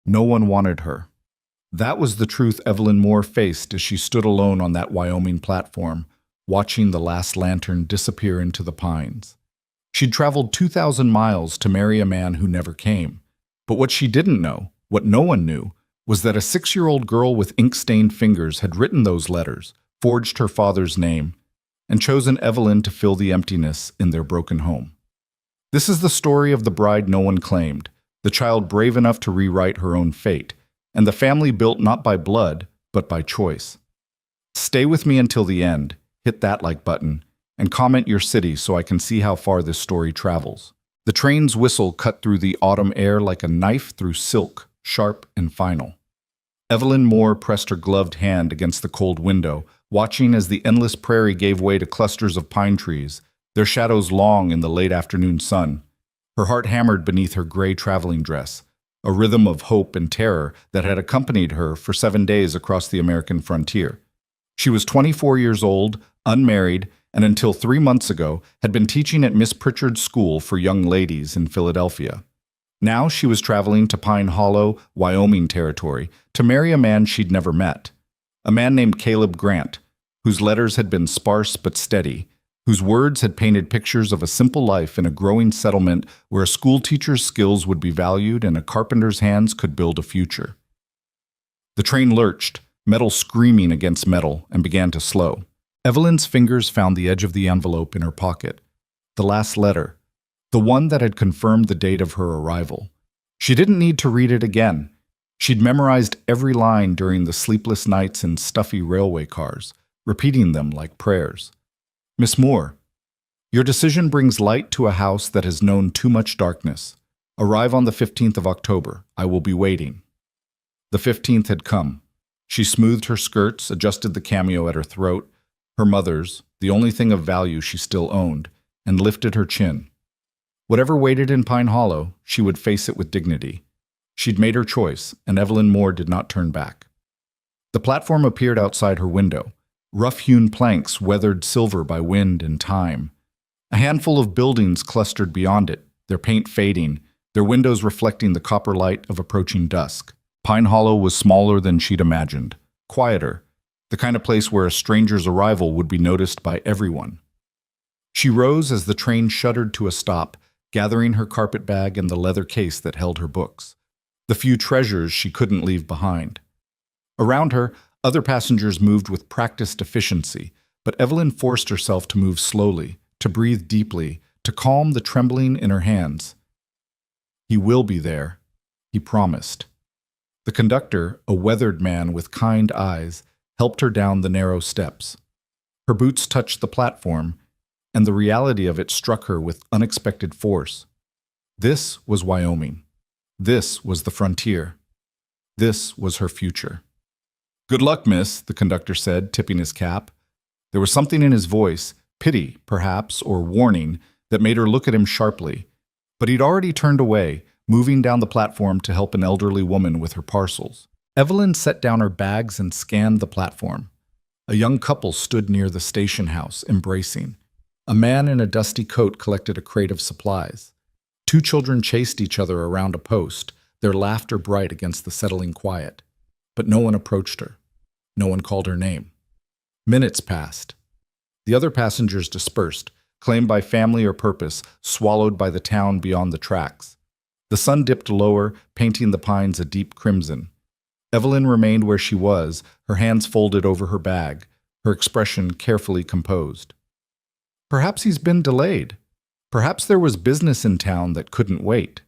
No one wanted her. That was the truth Evelyn Moore faced as she stood alone on that Wyoming platform, watching the last lantern disappear into the pines. She'd traveled 2,000 miles to marry a man who never came. But what she didn't know, what no one knew, was that a 6-year-old girl with ink-stained fingers had written those letters, forged her father's name, and chosen Evelyn to fill the emptiness in their broken home. This is the story of the bride no one claimed, the child brave enough to rewrite her own fate, and the family built not by blood, but by choice. Stay with me until the end, hit that like button, and comment your city so I can see how far this story travels. The train's whistle cut through the autumn air like a knife through silk, sharp and final. Evelyn Moore pressed her gloved hand against the cold window, watching as the endless prairie gave way to clusters of pine trees, their shadows long in the late afternoon sun. Her heart hammered beneath her gray traveling dress, a rhythm of hope and terror that had accompanied her for 7 days across the American frontier. She was 24 years old, unmarried, and until 3 months ago had been teaching at Miss Pritchard's School for Young Ladies in Philadelphia. Now she was traveling to Pine Hollow, Wyoming territory, to marry a man she'd never met. A man named Caleb Grant, whose letters had been sparse but steady, whose words had painted pictures of a simple life in a growing settlement where a schoolteacher's skills would be valued and a carpenter's hands could build a future. The train lurched, metal screaming against metal, and began to slow. Evelyn's fingers found the edge of the envelope in her pocket. The last letter, the one that had confirmed the date of her arrival. She didn't need to read it again. She'd memorized every line during the sleepless nights in stuffy railway cars, repeating them like prayers. Miss Moore, your decision brings light to a house that has known too much darkness. Arrive on the 15th of October. I will be waiting. The 15th had come. She smoothed her skirts, adjusted the cameo at her throat, her mother's, the only thing of value she still owned, and lifted her chin. Whatever waited in Pine Hollow, she would face it with dignity. She'd made her choice, and Evelyn Moore did not turn back. The platform appeared outside her window, rough-hewn planks weathered silver by wind and time. A handful of buildings clustered beyond it, their paint fading, their windows reflecting the copper light of approaching dusk. Pine Hollow was smaller than she'd imagined, quieter, the kind of place where a stranger's arrival would be noticed by everyone. She rose as the train shuddered to a stop, gathering her carpet bag and the leather case that held her books, the few treasures she couldn't leave behind. Around her, other passengers moved with practiced efficiency, but Evelyn forced herself to move slowly, to breathe deeply, to calm the trembling in her hands. He will be there, he promised. The conductor, a weathered man with kind eyes, helped her down the narrow steps. Her boots touched the platform, and the reality of it struck her with unexpected force. This was Wyoming. This was the frontier. This was her future. "Good luck, miss," the conductor said, tipping his cap. There was something in his voice, pity, perhaps, or warning, that made her look at him sharply. But he'd already turned away, moving down the platform to help an elderly woman with her parcels. Evelyn set down her bags and scanned the platform. A young couple stood near the station house, embracing. A man in a dusty coat collected a crate of supplies. 2 children chased each other around a post, their laughter bright against the settling quiet. But no one approached her. No one called her name. Minutes passed. The other passengers dispersed, claimed by family or purpose, swallowed by the town beyond the tracks. The sun dipped lower, painting the pines a deep crimson. Evelyn remained where she was, her hands folded over her bag, her expression carefully composed. Perhaps he's been delayed. Perhaps there was business in town that couldn't wait.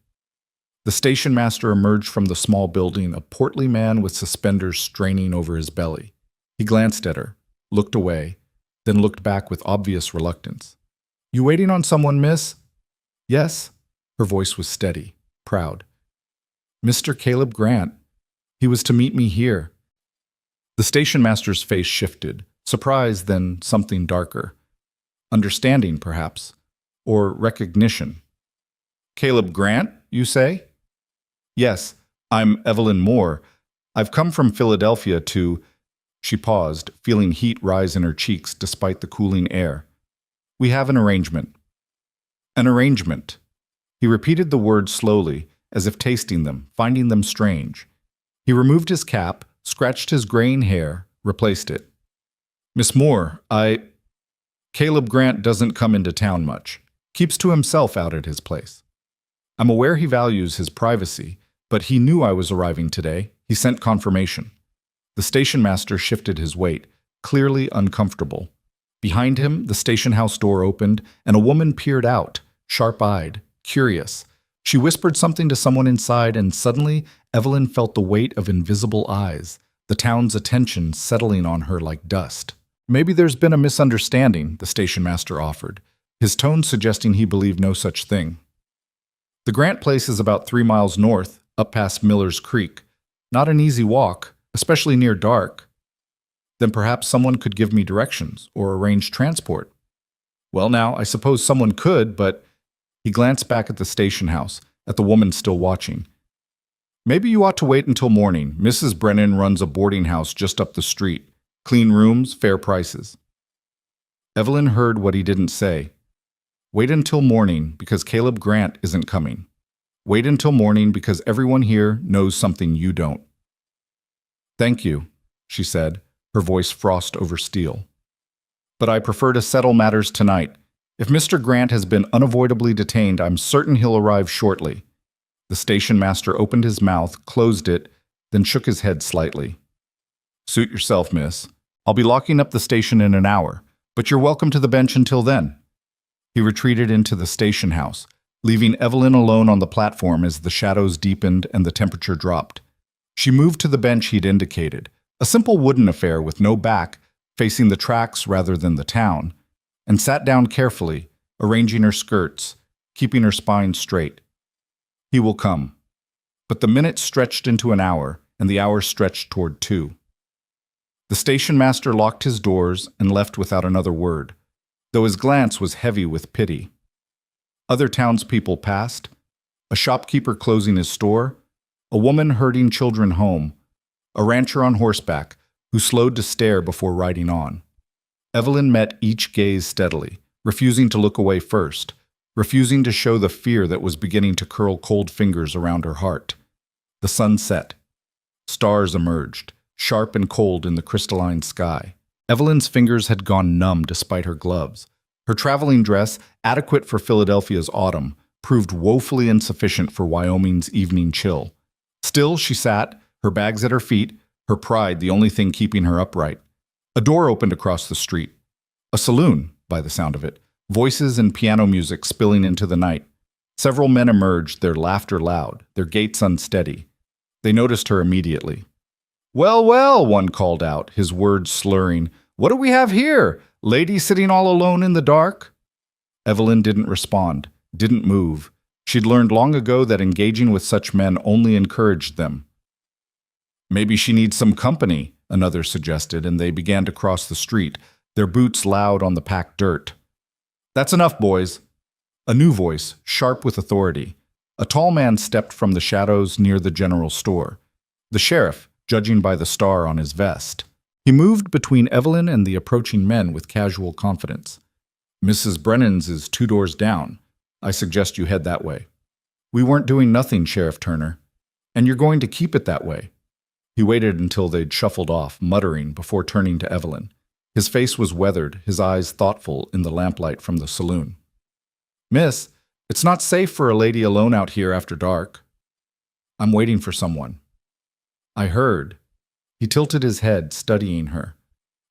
The station master emerged from the small building, a portly man with suspenders straining over his belly. He glanced at her, looked away, then looked back with obvious reluctance. "You waiting on someone, miss?" "Yes." Her voice was steady, proud. "Mr. Caleb Grant. He was to meet me here." The station master's face shifted, surprise, then something darker. Understanding, perhaps, or recognition. "Caleb Grant, you say?" "Yes, I'm Evelyn Moore. I've come from Philadelphia to—" She paused, feeling heat rise in her cheeks despite the cooling air. "We have an arrangement." "An arrangement." He repeated the word slowly, as if tasting them, finding them strange. He removed his cap, scratched his graying hair, replaced it. "Miss Moore, Caleb Grant doesn't come into town much. Keeps to himself out at his place. I'm aware he values his privacy, but he knew I was arriving today. He sent confirmation." The station master shifted his weight, clearly uncomfortable. Behind him, the station house door opened, and a woman peered out, sharp-eyed, curious. She whispered something to someone inside, and suddenly Evelyn felt the weight of invisible eyes, the town's attention settling on her like dust. "Maybe there's been a misunderstanding," the station master offered, his tone suggesting he believed no such thing. "The Grant place is about 3 miles north, up past Miller's Creek. Not an easy walk, especially near dark. Then perhaps someone could give me directions or arrange transport." "Well now, I suppose someone could, but—" He glanced back at the station house, at the woman still watching. "Maybe you ought to wait until morning. Mrs. Brennan runs a boarding house just up the street. Clean rooms, fair prices." Evelyn heard what he didn't say. "Wait until morning because Caleb Grant isn't coming. Wait until morning because everyone here knows something you don't." "Thank you," she said, her voice frost over steel. "But I prefer to settle matters tonight. If Mr. Grant has been unavoidably detained, I'm certain he'll arrive shortly." The station master opened his mouth, closed it, then shook his head slightly. "Suit yourself, miss. I'll be locking up the station in an hour, but you're welcome to the bench until then." He retreated into the station house, leaving Evelyn alone on the platform as the shadows deepened and the temperature dropped. She moved to the bench he'd indicated, a simple wooden affair with no back, facing the tracks rather than the town, and sat down carefully, arranging her skirts, keeping her spine straight. He will come. But the minutes stretched into an hour, and the hour stretched toward 2. The station master locked his doors and left without another word, though his glance was heavy with pity. Other townspeople passed, a shopkeeper closing his store, a woman herding children home, a rancher on horseback who slowed to stare before riding on. Evelyn met each gaze steadily, refusing to look away first, refusing to show the fear that was beginning to curl cold fingers around her heart. The sun set. Stars emerged, sharp and cold in the crystalline sky. Evelyn's fingers had gone numb despite her gloves. Her traveling dress, adequate for Philadelphia's autumn, proved woefully insufficient for Wyoming's evening chill. Still, she sat, her bags at her feet, her pride the only thing keeping her upright. A door opened across the street. A saloon, by the sound of it, voices and piano music spilling into the night. Several men emerged, their laughter loud, their gaits unsteady. They noticed her immediately. "Well, well," one called out, his words slurring. "What do we have here? Lady sitting all alone in the dark?" Evelyn didn't respond, didn't move. She'd learned long ago that engaging with such men only encouraged them. "Maybe she needs some company," another suggested, and they began to cross the street, their boots loud on the packed dirt. "That's enough, boys." A new voice, sharp with authority. A tall man stepped from the shadows near the general store. The sheriff, judging by the star on his vest. He moved between Evelyn and the approaching men with casual confidence. "Mrs. Brennan's is 2 doors down. I suggest you head that way." "We weren't doing nothing, Sheriff Turner. And you're going to keep it that way." He waited until they'd shuffled off, muttering, before turning to Evelyn. His face was weathered, his eyes thoughtful in the lamplight from the saloon. "Miss, it's not safe for a lady alone out here after dark." "I'm waiting for someone." "I heard." He tilted his head, studying her.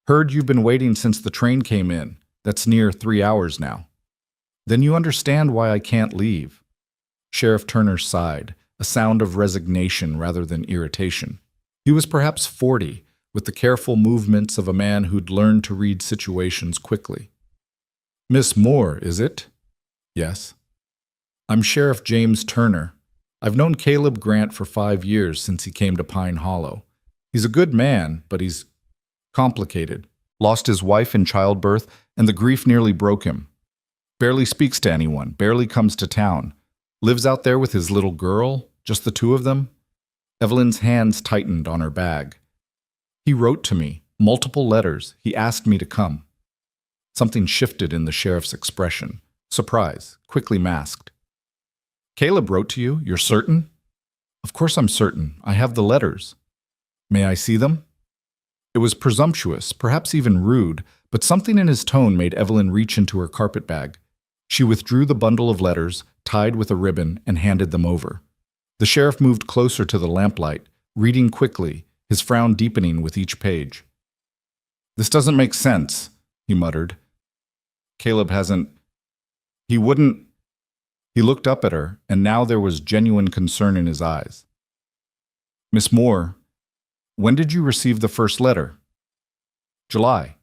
"Heard you've been waiting since the train came in. That's near 3 hours now." "Then you understand why I can't leave." Sheriff Turner sighed, a sound of resignation rather than irritation. He was perhaps 40, with the careful movements of a man who'd learned to read situations quickly. "Miss Moore, is it?" "Yes." "I'm Sheriff James Turner. I've known Caleb Grant for 5 years since he came to Pine Hollow. He's a good man, but he's complicated. Lost his wife in childbirth, and the grief nearly broke him. Barely speaks to anyone, barely comes to town. Lives out there with his little girl, just the 2 of them." Evelyn's hands tightened on her bag. "He wrote to me, multiple letters. He asked me to come." Something shifted in the sheriff's expression. Surprise, quickly masked. "Caleb wrote to you, you're certain?" Of course I'm certain. I have the letters. May I see them? It was presumptuous, perhaps even rude, but something in his tone made Evelyn reach into her carpetbag. She withdrew the bundle of letters, tied with a ribbon, and handed them over. The sheriff moved closer to the lamplight, reading quickly, his frown deepening with each page. "This doesn't make sense," he muttered. "Caleb hasn't... He wouldn't..." He looked up at her, and now there was genuine concern in his eyes. "Miss Moore, when did you receive the first letter?" "July."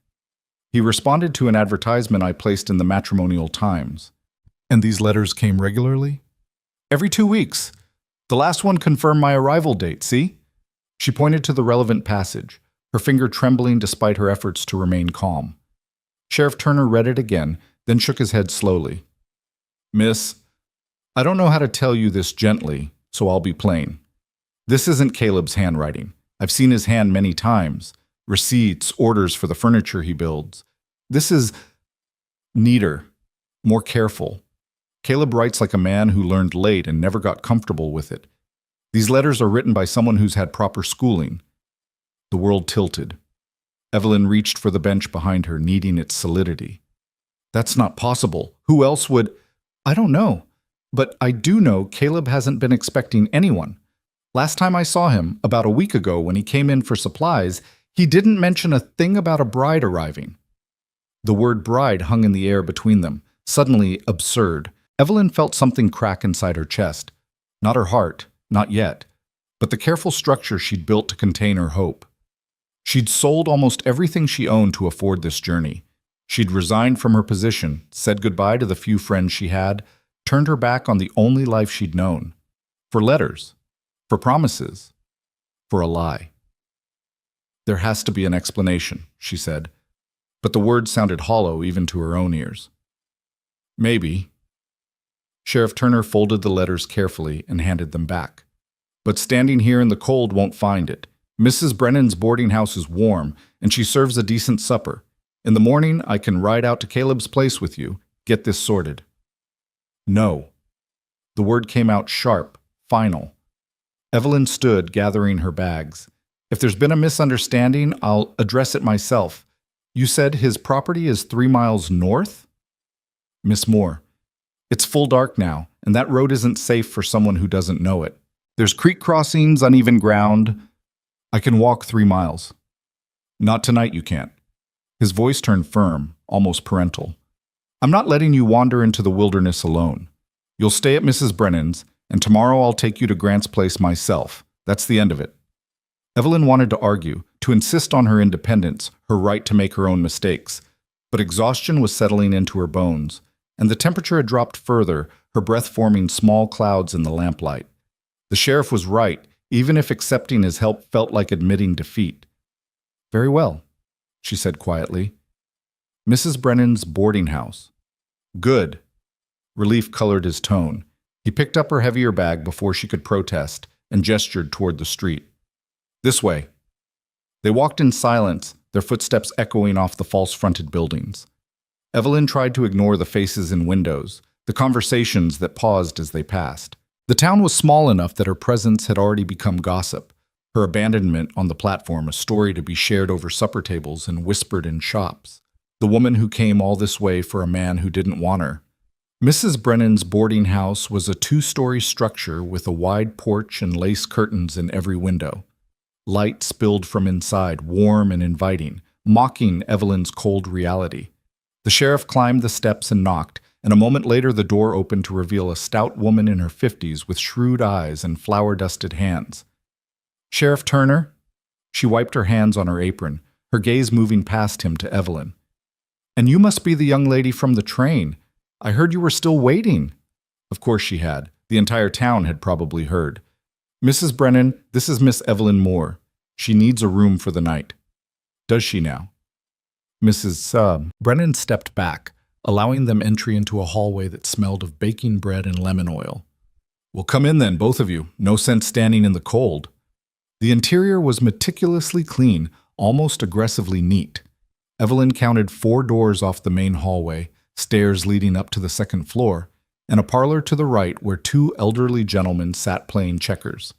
He responded to an advertisement I placed in the Matrimonial Times. "And these letters came regularly?" "Every 2 weeks. The last one confirmed my arrival date, see?" She pointed to the relevant passage, her finger trembling despite her efforts to remain calm. Sheriff Turner read it again, then shook his head slowly. "Miss, I don't know how to tell you this gently, so I'll be plain. This isn't Caleb's handwriting. I've seen his hand many times. Receipts, orders for the furniture he builds. This is neater, more careful. Caleb writes like a man who learned late and never got comfortable with it. These letters are written by someone who's had proper schooling." The world tilted. Evelyn reached for the bench behind her, needing its solidity. "That's not possible. Who else would—" "I don't know. But I do know Caleb hasn't been expecting anyone. Last time I saw him, about a week ago when he came in for supplies, he didn't mention a thing about a bride arriving." The word bride hung in the air between them, suddenly absurd. Evelyn felt something crack inside her chest. Not her heart, not yet, but the careful structure she'd built to contain her hope. She'd sold almost everything she owned to afford this journey. She'd resigned from her position, said goodbye to the few friends she had, turned her back on the only life she'd known. For letters, for promises, for a lie. "There has to be an explanation," she said, but the words sounded hollow even to her own ears. "Maybe." Sheriff Turner folded the letters carefully and handed them back. "But standing here in the cold won't find it. Mrs. Brennan's boarding house is warm, and she serves a decent supper. In the morning, I can ride out to Caleb's place with you, get this sorted." "No." The word came out sharp, final. Evelyn stood, gathering her bags. "If there's been a misunderstanding, I'll address it myself. You said his property is 3 miles north?" "Miss Moore, it's full dark now, and that road isn't safe for someone who doesn't know it. There's creek crossings, uneven ground. I can walk 3 miles. Not tonight, you can't." His voice turned firm, almost parental. "I'm not letting you wander into the wilderness alone. You'll stay at Mrs. Brennan's, and tomorrow I'll take you to Grant's place myself. That's the end of it." Evelyn wanted to argue, to insist on her independence, her right to make her own mistakes, but exhaustion was settling into her bones, and the temperature had dropped further, her breath forming small clouds in the lamplight. The sheriff was right, even if accepting his help felt like admitting defeat. "Very well," she said quietly. "Mrs. Brennan's boarding house." "Good." Relief colored his tone. He picked up her heavier bag before she could protest and gestured toward the street. "This way." They walked in silence, their footsteps echoing off the false-fronted buildings. Evelyn tried to ignore the faces in windows, the conversations that paused as they passed. The town was small enough that her presence had already become gossip, her abandonment on the platform a story to be shared over supper tables and whispered in shops. The woman who came all this way for a man who didn't want her. Mrs. Brennan's boarding house was a 2-story structure with a wide porch and lace curtains in every window. Light spilled from inside, warm and inviting, mocking Evelyn's cold reality. The sheriff climbed the steps and knocked, and a moment later the door opened to reveal a stout woman in her 50s with shrewd eyes and flour-dusted hands. "Sheriff Turner?" She wiped her hands on her apron, her gaze moving past him to Evelyn. "And you must be the young lady from the train. I heard you were still waiting." Of course she had. The entire town had probably heard. "Mrs. Brennan, this is Miss Evelyn Moore. She needs a room for the night." "Does she now?" Mrs. Brennan stepped back, allowing them entry into a hallway that smelled of baking bread and lemon oil. "Well, come in then, both of you. No sense standing in the cold." The interior was meticulously clean, almost aggressively neat. Evelyn counted 4 doors off the main hallway, stairs leading up to the second floor, and a parlor to the right where 2 elderly gentlemen sat playing checkers.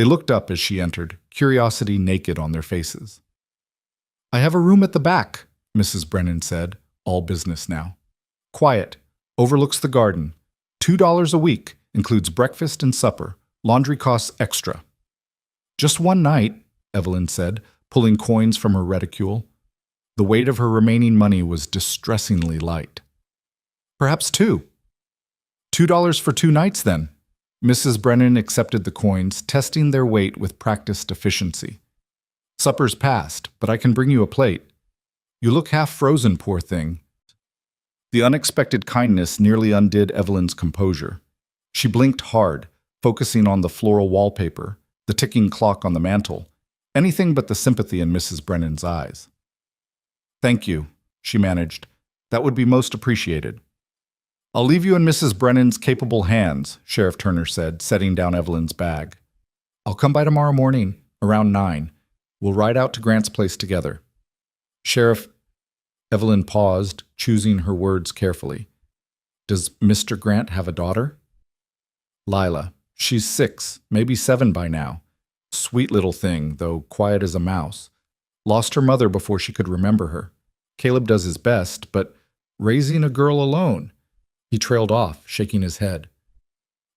They looked up as she entered, curiosity naked on their faces. "I have a room at the back," Mrs. Brennan said, all business now. "Quiet, overlooks the garden. $2 a week, includes breakfast and supper. Laundry costs extra." "Just one night," Evelyn said, pulling coins from her reticule. The weight of her remaining money was distressingly light. "Perhaps two." $2 for 2 nights, then." Mrs. Brennan accepted the coins, testing their weight with practiced efficiency. "Supper's past, but I can bring you a plate. You look half frozen, poor thing." The unexpected kindness nearly undid Evelyn's composure. She blinked hard, focusing on the floral wallpaper, the ticking clock on the mantel, anything but the sympathy in Mrs. Brennan's eyes. "Thank you," she managed. "That would be most appreciated." "I'll leave you in Mrs. Brennan's capable hands," Sheriff Turner said, setting down Evelyn's bag. "I'll come by tomorrow morning, around 9. We'll ride out to Grant's place together." "Sheriff," Evelyn paused, choosing her words carefully. "Does Mr. Grant have a daughter?" "Lila. She's 6, maybe 7 by now. Sweet little thing, though quiet as a mouse. Lost her mother before she could remember her. Caleb does his best, but raising a girl alone—" He trailed off, shaking his head.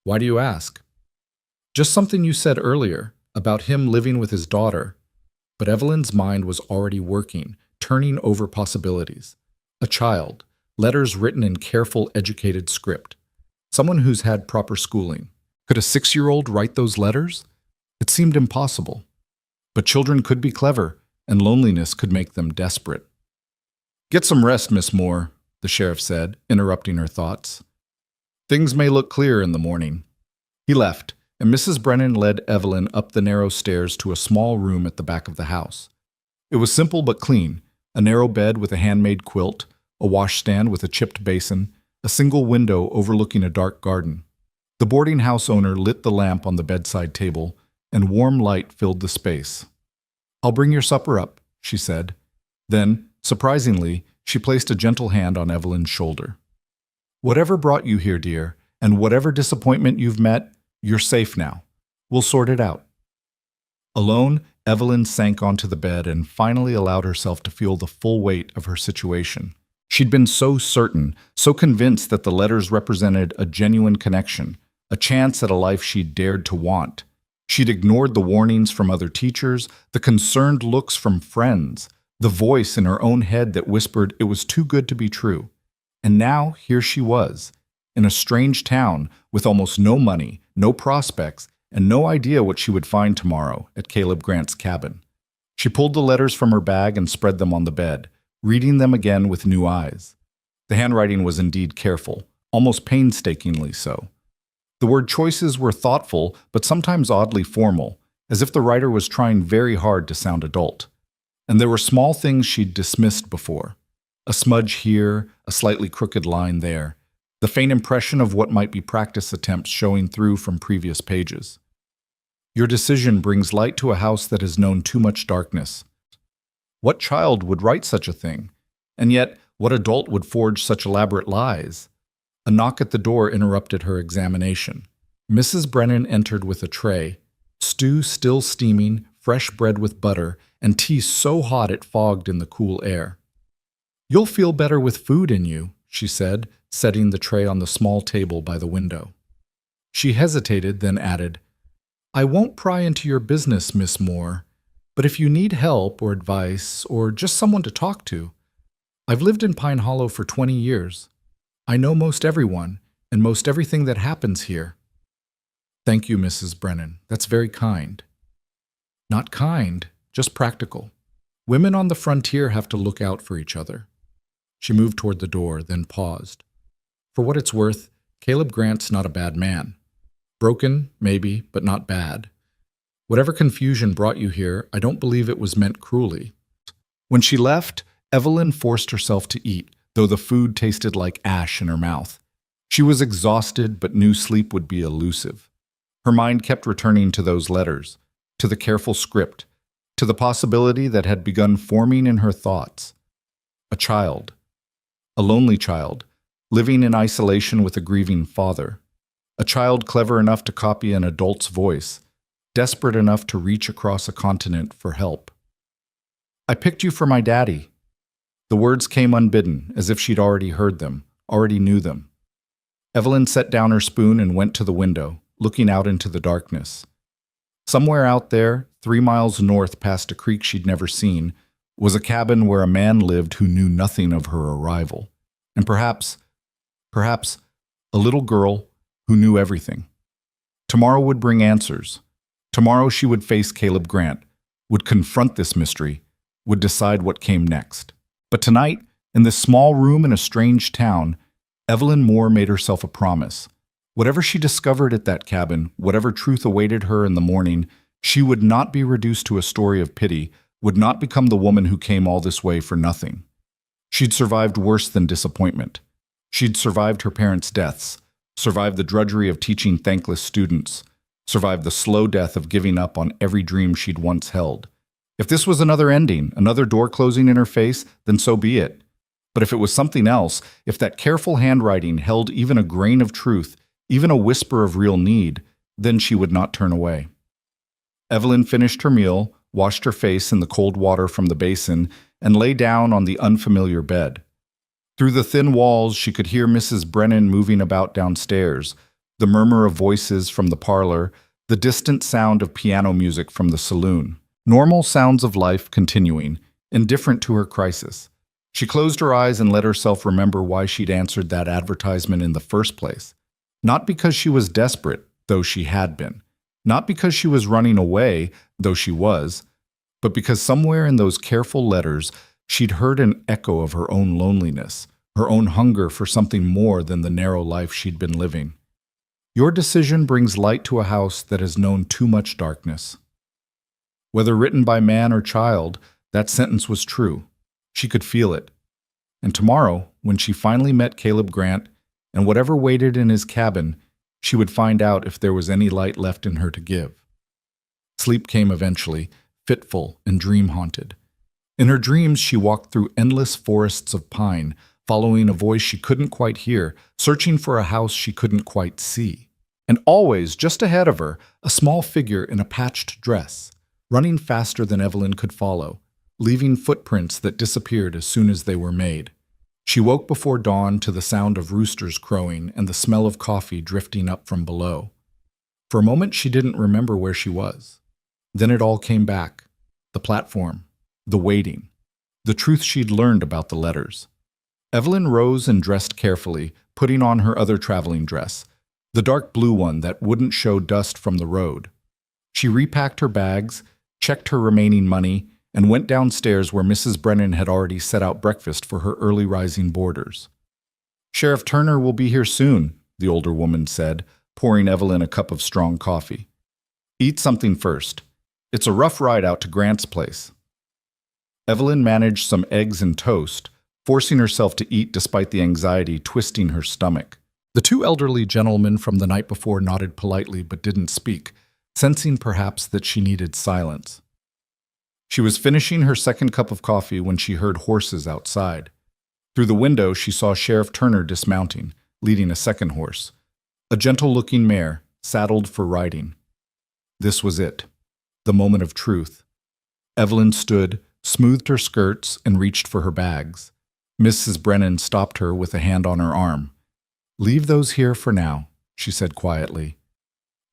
"Why do you ask?" "Just something you said earlier, about him living with his daughter." But Evelyn's mind was already working, turning over possibilities. A child, letters written in careful, educated script. Someone who's had proper schooling. Could a 6-year-old write those letters? It seemed impossible. But children could be clever, and loneliness could make them desperate. "Get some rest, Miss Moore," the sheriff said, interrupting her thoughts. "Things may look clear in the morning." He left, and Mrs. Brennan led Evelyn up the narrow stairs to a small room at the back of the house. It was simple but clean, a narrow bed with a handmade quilt, a washstand with a chipped basin, a single window overlooking a dark garden. The boarding house owner lit the lamp on the bedside table, and warm light filled the space. "I'll bring your supper up," she said. Then, surprisingly, she placed a gentle hand on Evelyn's shoulder. "Whatever brought you here, dear, and whatever disappointment you've met, you're safe now. We'll sort it out." Alone, Evelyn sank onto the bed and finally allowed herself to feel the full weight of her situation. She'd been so certain, so convinced that the letters represented a genuine connection, a chance at a life she'd dared to want. She'd ignored the warnings from other teachers, the concerned looks from friends, the voice in her own head that whispered it was too good to be true. And now, here she was, in a strange town with almost no money, no prospects, and no idea what she would find tomorrow at Caleb Grant's cabin. She pulled the letters from her bag and spread them on the bed, reading them again with new eyes. The handwriting was indeed careful, almost painstakingly so. The word choices were thoughtful, but sometimes oddly formal, as if the writer was trying very hard to sound adult. And there were small things she'd dismissed before. A smudge here, a slightly crooked line there, the faint impression of what might be practice attempts showing through from previous pages. "Your decision brings light to a house that has known too much darkness." What child would write such a thing? And yet, what adult would forge such elaborate lies? A knock at the door interrupted her examination. Mrs. Brennan entered with a tray, stew still steaming, fresh bread with butter, and tea so hot it fogged in the cool air. "You'll feel better with food in you," she said, setting the tray on the small table by the window. She hesitated, then added, "I won't pry into your business, Miss Moore, but if you need help or advice or just someone to talk to, I've lived in Pine Hollow for 20 years. I know most everyone and most everything that happens here." "Thank you, Mrs. Brennan. That's very kind." "Not kind, just practical. Women on the frontier have to look out for each other." She moved toward the door, then paused. "For what it's worth, Caleb Grant's not a bad man. Broken, maybe, but not bad. Whatever confusion brought you here, I don't believe it was meant cruelly." When she left, Evelyn forced herself to eat, though the food tasted like ash in her mouth. She was exhausted, but knew sleep would be elusive. Her mind kept returning to those letters, to the careful script, to the possibility that had begun forming in her thoughts. A child. A lonely child, living in isolation with a grieving father. A child clever enough to copy an adult's voice. desperate enough to reach across a continent for help. "I picked you for my daddy." The words came unbidden, as if she'd already heard them, already knew them. Evelyn set down her spoon and went to the window, looking out into the darkness. Somewhere out there, 3 miles north past a creek she'd never seen, was a cabin where a man lived who knew nothing of her arrival. And perhaps, a little girl who knew everything. Tomorrow would bring answers. Tomorrow she would face Caleb Grant, would confront this mystery, would decide what came next. But tonight, in this small room in a strange town, Evelyn Moore made herself a promise. Whatever she discovered at that cabin, whatever truth awaited her in the morning, she would not be reduced to a story of pity, would not become the woman who came all this way for nothing. She'd survived worse than disappointment. She'd survived her parents' deaths, survived the drudgery of teaching thankless students, survived the slow death of giving up on every dream she'd once held. If this was another ending, another door closing in her face, then so be it. But if it was something else, if that careful handwriting held even a grain of truth, even a whisper of real need, then she would not turn away. Evelyn finished her meal, washed her face in the cold water from the basin, and lay down on the unfamiliar bed. Through the thin walls, she could hear Mrs. Brennan moving about downstairs, the murmur of voices from the parlor, the distant sound of piano music from the saloon. Normal sounds of life continuing, indifferent to her crisis. She closed her eyes and let herself remember why she'd answered that advertisement in the first place. Not because she was desperate, though she had been. Not because she was running away, though she was. But because somewhere in those careful letters, she'd heard an echo of her own loneliness, her own hunger for something more than the narrow life she'd been living. Your decision brings light to a house that has known too much darkness. Whether written by man or child, that sentence was true. She could feel it. And tomorrow, when she finally met Caleb Grant, and whatever waited in his cabin, she would find out if there was any light left in her to give. Sleep came eventually, fitful and dream-haunted. In her dreams, she walked through endless forests of pine, following a voice she couldn't quite hear, searching for a house she couldn't quite see. And always, just ahead of her, a small figure in a patched dress, running faster than Evelyn could follow, leaving footprints that disappeared as soon as they were made. She woke before dawn to the sound of roosters crowing and the smell of coffee drifting up from below. For a moment, she didn't remember where she was. Then it all came back. The platform, the waiting, the truth she'd learned about the letters. Evelyn rose and dressed carefully, putting on her other traveling dress, the dark blue one that wouldn't show dust from the road. She repacked her bags, checked her remaining money, and went downstairs where Mrs. Brennan had already set out breakfast for her early-rising boarders. "Sheriff Turner will be here soon," the older woman said, pouring Evelyn a cup of strong coffee. "Eat something first. It's a rough ride out to Grant's place." Evelyn managed some eggs and toast, forcing herself to eat despite the anxiety twisting her stomach. The 2 elderly gentlemen from the night before nodded politely but didn't speak, sensing perhaps that she needed silence. She was finishing her second cup of coffee when she heard horses outside. Through the window, she saw Sheriff Turner dismounting, leading a second horse, a gentle-looking mare, saddled for riding. This was it, the moment of truth. Evelyn stood, smoothed her skirts, and reached for her bags. Mrs. Brennan stopped her with a hand on her arm. "Leave those here for now," she said quietly.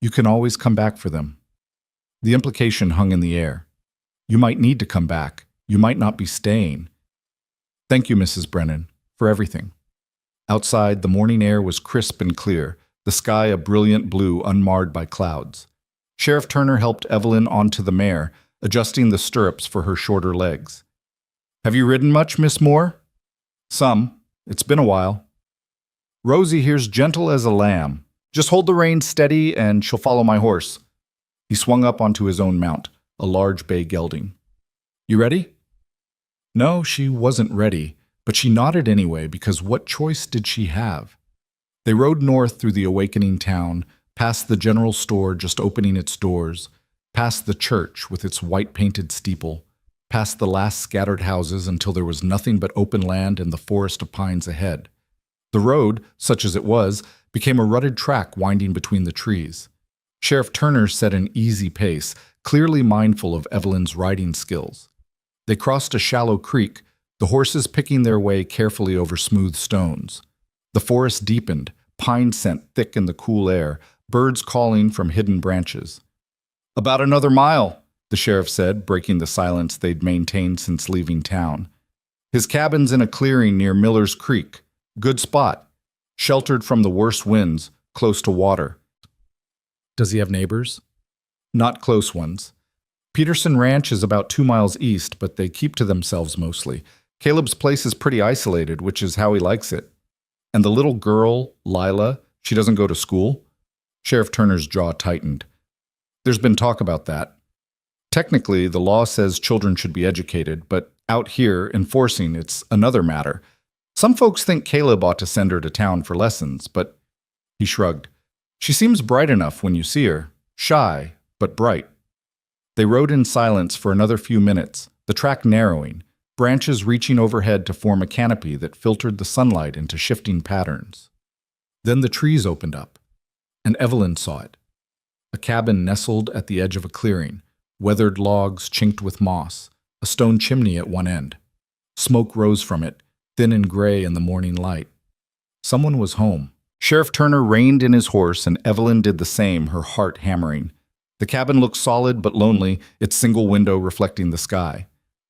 "You can always come back for them." The implication hung in the air. You might need to come back. You might not be staying. "Thank you, Mrs. Brennan, for everything." Outside, the morning air was crisp and clear, the sky a brilliant blue unmarred by clouds. Sheriff Turner helped Evelyn onto the mare, adjusting the stirrups for her shorter legs. "Have you ridden much, Miss Moore?" "Some. It's been a while." "Rosie here's gentle as a lamb. Just hold the reins steady and she'll follow my horse." He swung up onto his own mount, a large bay gelding. "You ready?" No, she wasn't ready, but she nodded anyway because what choice did she have? They rode north through the awakening town, past the general store just opening its doors, past the church with its white-painted steeple, past the last scattered houses until there was nothing but open land and the forest of pines ahead. The road, such as it was, became a rutted track winding between the trees. Sheriff Turner set an easy pace, clearly mindful of Evelyn's riding skills. They crossed a shallow creek, the horses picking their way carefully over smooth stones. The forest deepened, pine scent thick in the cool air, birds calling from hidden branches. "About another mile," the sheriff said, breaking the silence they'd maintained since leaving town. "His cabin's in a clearing near Miller's Creek. Good spot. Sheltered from the worst winds, close to water." "Does he have neighbors?" "Not close ones. Peterson Ranch is about 2 miles east, but they keep to themselves mostly. Caleb's place is pretty isolated, which is how he likes it. And the little girl, Lila, she doesn't go to school?" Sheriff Turner's jaw tightened. "There's been talk about that. Technically, the law says children should be educated, but out here, enforcing it's another matter. Some folks think Caleb ought to send her to town for lessons, but..." He shrugged. "She seems bright enough when you see her. Shy, but bright." They rode in silence for another few minutes, the track narrowing, branches reaching overhead to form a canopy that filtered the sunlight into shifting patterns. Then the trees opened up, and Evelyn saw it. A cabin nestled at the edge of a clearing, weathered logs chinked with moss, a stone chimney at one end. Smoke rose from it, thin and gray in the morning light. Someone was home. Sheriff Turner reined in his horse, and Evelyn did the same, her heart hammering. The cabin looked solid but lonely, its single window reflecting the sky.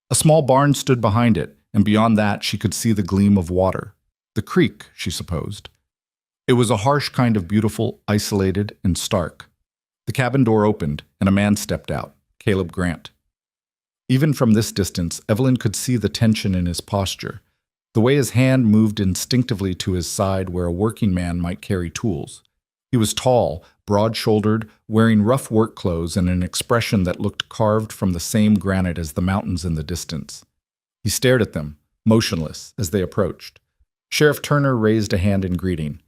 A small barn stood behind it, and beyond that she could see the gleam of water. The creek, she supposed. It was a harsh kind of beautiful, isolated, and stark. The cabin door opened, and a man stepped out, Caleb Grant. Even from this distance, Evelyn could see the tension in his posture, the way his hand moved instinctively to his side where a working man might carry tools. He was tall, broad-shouldered, wearing rough work clothes and an expression that looked carved from the same granite as the mountains in the distance. He stared at them, motionless, as they approached. Sheriff Turner raised a hand in greeting.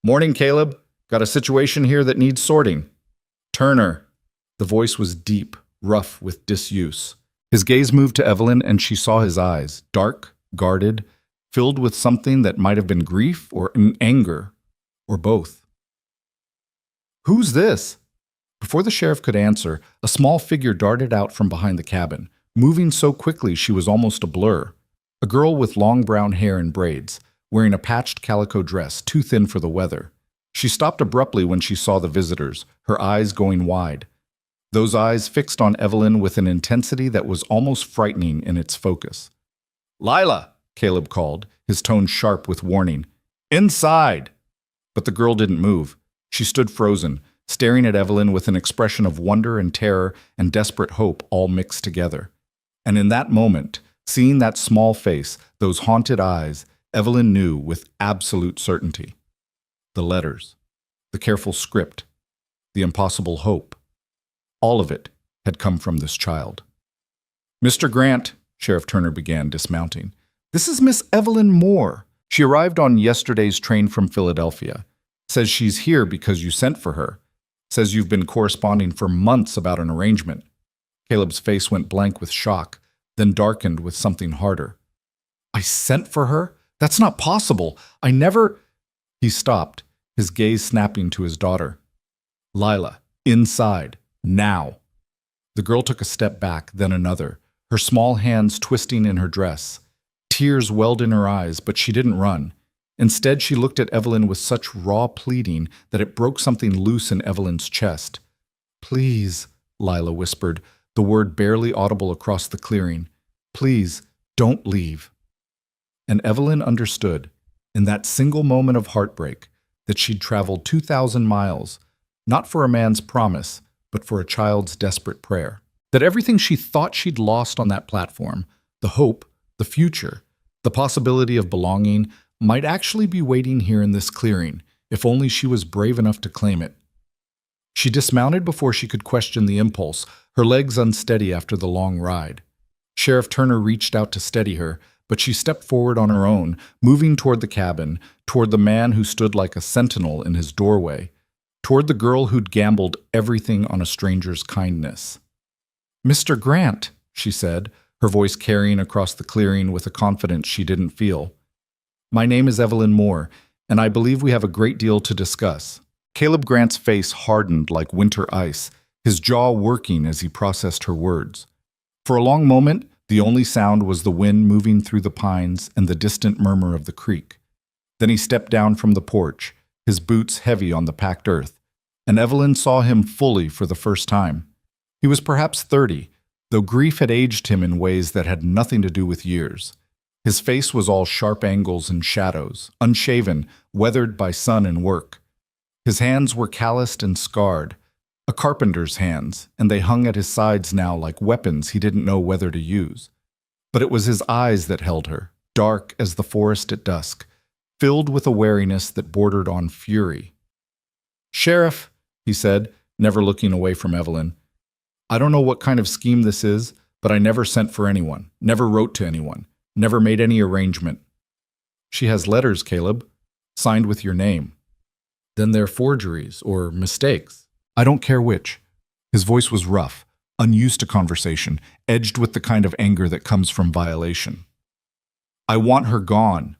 "Morning, Caleb. Got a situation here that needs sorting." "Turner." The voice was deep, rough with disuse. His gaze moved to Evelyn, and she saw his eyes, dark, guarded, filled with something that might have been grief or anger, or both. "Who's this?" Before the sheriff could answer, a small figure darted out from behind the cabin, moving so quickly she was almost a blur. A girl with long brown hair and braids, wearing a patched calico dress too thin for the weather. She stopped abruptly when she saw the visitors, her eyes going wide. Those eyes fixed on Evelyn with an intensity that was almost frightening in its focus. "Lila," Caleb called, his tone sharp with warning. "Inside!" But the girl didn't move. She stood frozen, staring at Evelyn with an expression of wonder and terror and desperate hope all mixed together. And in that moment, seeing that small face, those haunted eyes, Evelyn knew with absolute certainty. The letters, the careful script, the impossible hope, all of it had come from this child. "Mr. Grant," Sheriff Turner began, dismounting, "this is Miss Evelyn Moore. She arrived on yesterday's train from Philadelphia. Says she's here because you sent for her. Says you've been corresponding for months about an arrangement." Caleb's face went blank with shock, then darkened with something harder. "I sent for her? That's not possible. I never—" He stopped, his gaze snapping to his daughter. "Lila, inside, now." The girl took a step back, then another, her small hands twisting in her dress. Tears welled in her eyes, but she didn't run. Instead, she looked at Evelyn with such raw pleading that it broke something loose in Evelyn's chest. "Please," Lila whispered, the word barely audible across the clearing. "Please, don't leave." And Evelyn understood, in that single moment of heartbreak, that she'd traveled 2,000 miles, not for a man's promise, but for a child's desperate prayer. That everything she thought she'd lost on that platform, the hope, the future, the possibility of belonging, might actually be waiting here in this clearing, if only she was brave enough to claim it. She dismounted before she could question the impulse, her legs unsteady after the long ride. Sheriff Turner reached out to steady her, but she stepped forward on her own, moving toward the cabin, toward the man who stood like a sentinel in his doorway, toward the girl who'd gambled everything on a stranger's kindness. "Mr. Grant," she said, her voice carrying across the clearing with a confidence she didn't feel. "My name is Evelyn Moore, and I believe we have a great deal to discuss. Caleb Grant's face hardened like winter ice, his jaw working as he processed her words. For a long moment, the only sound was the wind moving through the pines and the distant murmur of the creek. Then he stepped down from the porch, his boots heavy on the packed earth, and Evelyn saw him fully for the first time. He was perhaps 30, though grief had aged him in ways that had nothing to do with years. His face was all sharp angles and shadows, unshaven, weathered by sun and work. His hands were calloused and scarred, a carpenter's hands, and they hung at his sides now like weapons he didn't know whether to use. But it was his eyes that held her, dark as the forest at dusk, filled with a wariness that bordered on fury. "Sheriff," he said, never looking away from Evelyn, "I don't know what kind of scheme this is, but I never sent for anyone, never wrote to anyone, never made any arrangement." "She has letters, Caleb, signed with your name." "Then they're forgeries or mistakes." "I don't care which." His voice was rough, unused to conversation, edged with the kind of anger that comes from violation. "I want her gone."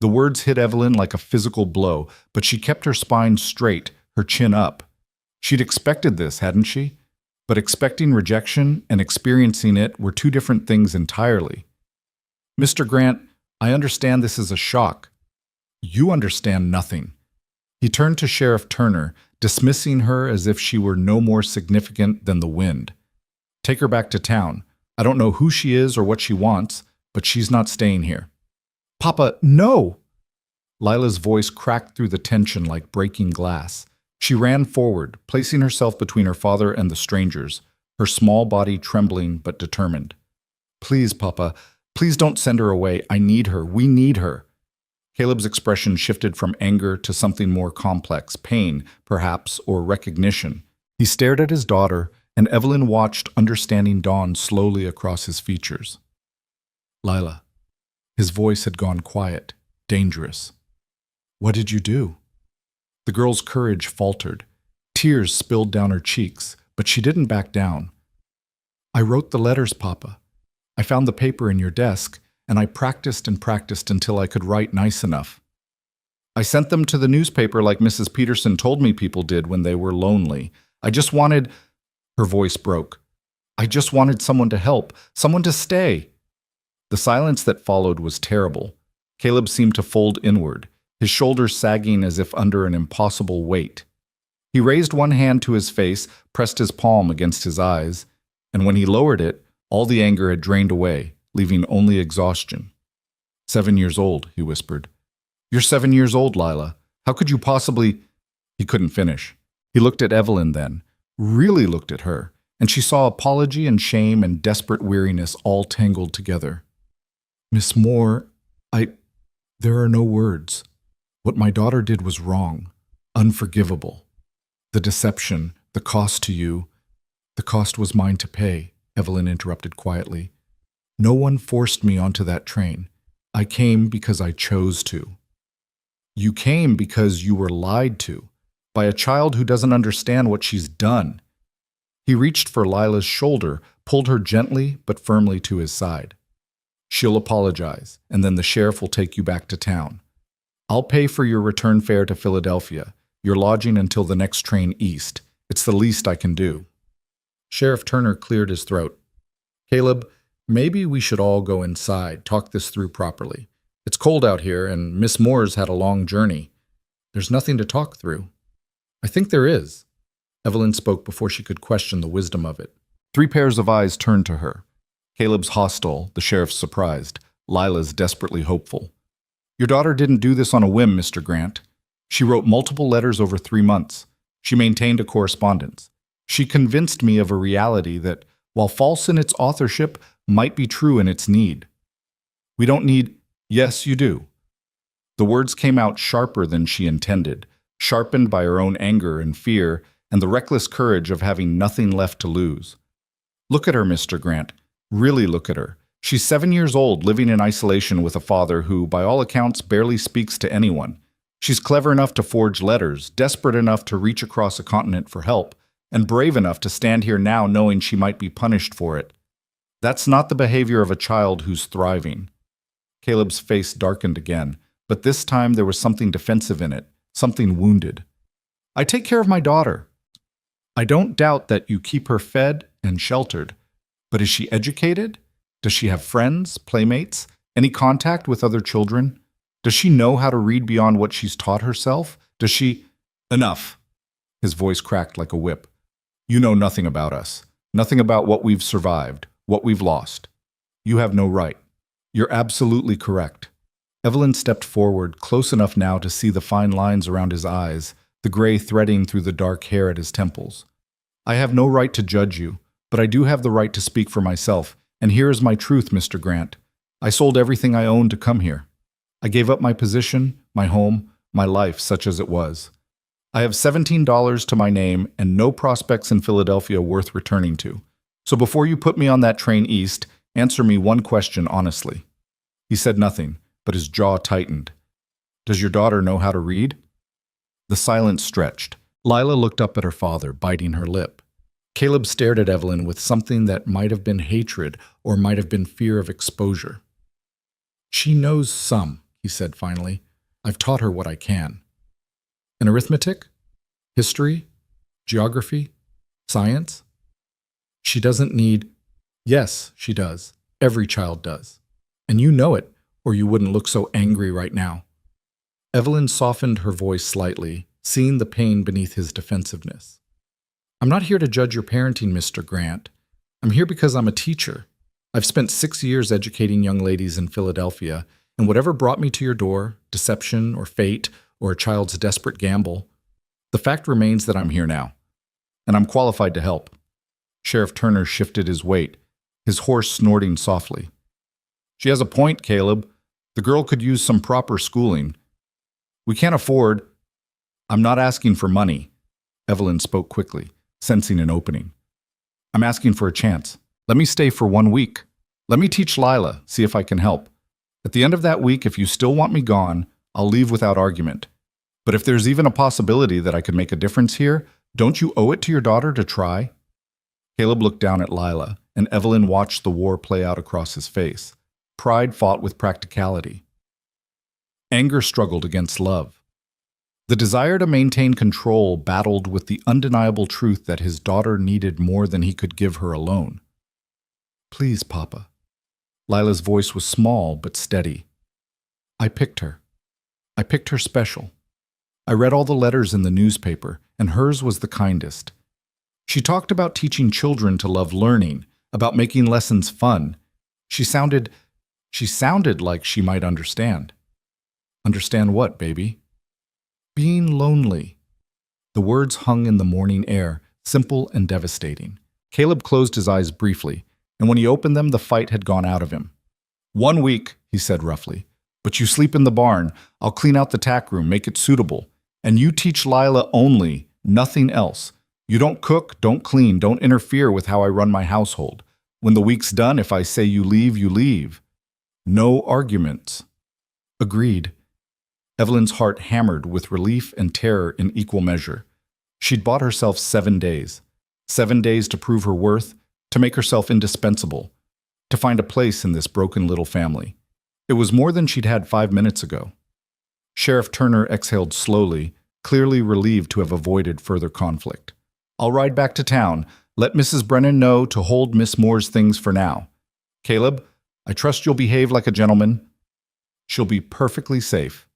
The words hit Evelyn like a physical blow, but she kept her spine straight, her chin up. She'd expected this, hadn't she? But expecting rejection and experiencing it were two different things entirely. "Mr. Grant, I understand this is a shock." "You understand nothing." He turned to Sheriff Turner, dismissing her as if she were no more significant than the wind. "Take her back to town. I don't know who she is or what she wants, but she's not staying here." "Papa, no!" Lila's voice cracked through the tension like breaking glass. She ran forward, placing herself between her father and the strangers, her small body trembling but determined. "Please, Papa, please don't send her away. I need her. We need her." Caleb's expression shifted from anger to something more complex, pain, perhaps, or recognition. He stared at his daughter, and Evelyn watched understanding dawn slowly across his features. "Lila." His voice had gone quiet, dangerous. "What did you do?" The girl's courage faltered. Tears spilled down her cheeks, but she didn't back down. "I wrote the letters, Papa. I found the paper in your desk, and I practiced and practiced until I could write nice enough. I sent them to the newspaper like Mrs. Peterson told me people did when they were lonely. I just wanted—" Her voice broke. "I just wanted someone to help, someone to stay." The silence that followed was terrible. Caleb seemed to fold inward, his shoulders sagging as if under an impossible weight. He raised one hand to his face, pressed his palm against his eyes, and when he lowered it, all the anger had drained away, leaving only exhaustion. "7 years old," he whispered. "You're 7 years old, Lila. How could you possibly—" He couldn't finish. He looked at Evelyn then, really looked at her, and she saw apology and shame and desperate weariness all tangled together. "Miss Moore, there are no words. What my daughter did was wrong, unforgivable. The deception, the cost to you, the cost was mine to pay," Evelyn interrupted quietly. "No one forced me onto that train. I came because I chose to." "You came because you were lied to, by a child who doesn't understand what she's done." He reached for Lila's shoulder, pulled her gently but firmly to his side. "She'll apologize, and then the sheriff will take you back to town. I'll pay for your return fare to Philadelphia, your lodging until the next train east. It's the least I can do." Sheriff Turner cleared his throat. "Caleb, maybe we should all go inside, talk this through properly. It's cold out here, and Miss Moore's had a long journey. There's nothing to talk through." "I think there is." Evelyn spoke before she could question the wisdom of it. 3 pairs of eyes turned to her. Caleb's hostile, the sheriff's surprised, Lila's desperately hopeful. "Your daughter didn't do this on a whim, Mr. Grant. She wrote multiple letters over 3 months. She maintained a correspondence. She convinced me of a reality that, while false in its authorship, might be true in its need. We don't need—" "Yes, you do." The words came out sharper than she intended, sharpened by her own anger and fear and the reckless courage of having nothing left to lose. "Look at her, Mr. Grant. Really look at her. She's 7 years old, living in isolation with a father who, by all accounts, barely speaks to anyone. She's clever enough to forge letters, desperate enough to reach across a continent for help, and brave enough to stand here now knowing she might be punished for it. That's not the behavior of a child who's thriving." Caleb's face darkened again, but this time there was something defensive in it, something wounded. I take care of my daughter. I don't doubt that you keep her fed and sheltered. But is she educated? Does she have friends, playmates, any contact with other children? Does she know how to read beyond what she's taught herself? Does she— Enough. His voice cracked like a whip. You know nothing about us. Nothing about what we've survived, what we've lost. You have no right. You're absolutely correct. Evelyn stepped forward, close enough now to see the fine lines around his eyes, the gray threading through the dark hair at his temples. I have no right to judge you, but I do have the right to speak for myself, and here is my truth, Mr. Grant. I sold everything I owned to come here. I gave up my position, my home, my life, such as it was. I have $17 to my name and no prospects in Philadelphia worth returning to. So before you put me on that train east, answer me one question honestly. He said nothing, but his jaw tightened. Does your daughter know how to read? The silence stretched. Lila looked up at her father, biting her lip. Caleb stared at Evelyn with something that might have been hatred or might have been fear of exposure. She knows some, he said finally. I've taught her what I can. In arithmetic? History? Geography? Science? She doesn't need— Yes, she does. Every child does. And you know it, or you wouldn't look so angry right now. Evelyn softened her voice slightly, seeing the pain beneath his defensiveness. I'm not here to judge your parenting, Mr. Grant. I'm here because I'm a teacher. I've spent 6 years educating young ladies in Philadelphia, and whatever brought me to your door, deception or fate or a child's desperate gamble, the fact remains that I'm here now, and I'm qualified to help. Sheriff Turner shifted his weight, his horse snorting softly. She has a point, Caleb. The girl could use some proper schooling. We can't afford— I'm not asking for money. Evelyn spoke quickly, sensing an opening. I'm asking for a chance. Let me stay for 1 week. Let me teach Lila, see if I can help. At the end of that week, if you still want me gone, I'll leave without argument. But if there's even a possibility that I could make a difference here, don't you owe it to your daughter to try? Caleb looked down at Lila, and Evelyn watched the war play out across his face. Pride fought with practicality. Anger struggled against love. The desire to maintain control battled with the undeniable truth that his daughter needed more than he could give her alone. Please, Papa. Lila's voice was small but steady. I picked her. I picked her special. I read all the letters in the newspaper, and hers was the kindest. She talked about teaching children to love learning, about making lessons fun. She sounded like she might understand. Understand what, baby? Being lonely. The words hung in the morning air, simple and devastating. Caleb closed his eyes briefly, and when he opened them, the fight had gone out of him. 1 week, he said roughly. But you sleep in the barn. I'll clean out the tack room, make it suitable. And you teach Lila only, nothing else. You don't cook, don't clean, don't interfere with how I run my household. When the week's done, if I say you leave, you leave. No arguments. Agreed. Evelyn's heart hammered with relief and terror in equal measure. She'd bought herself 7 days. 7 days to prove her worth, to make herself indispensable, to find a place in this broken little family. It was more than she'd had 5 minutes ago. Sheriff Turner exhaled slowly, clearly relieved to have avoided further conflict. I'll ride back to town. Let Mrs. Brennan know to hold Miss Moore's things for now. Caleb, I trust you'll behave like a gentleman. She'll be perfectly safe.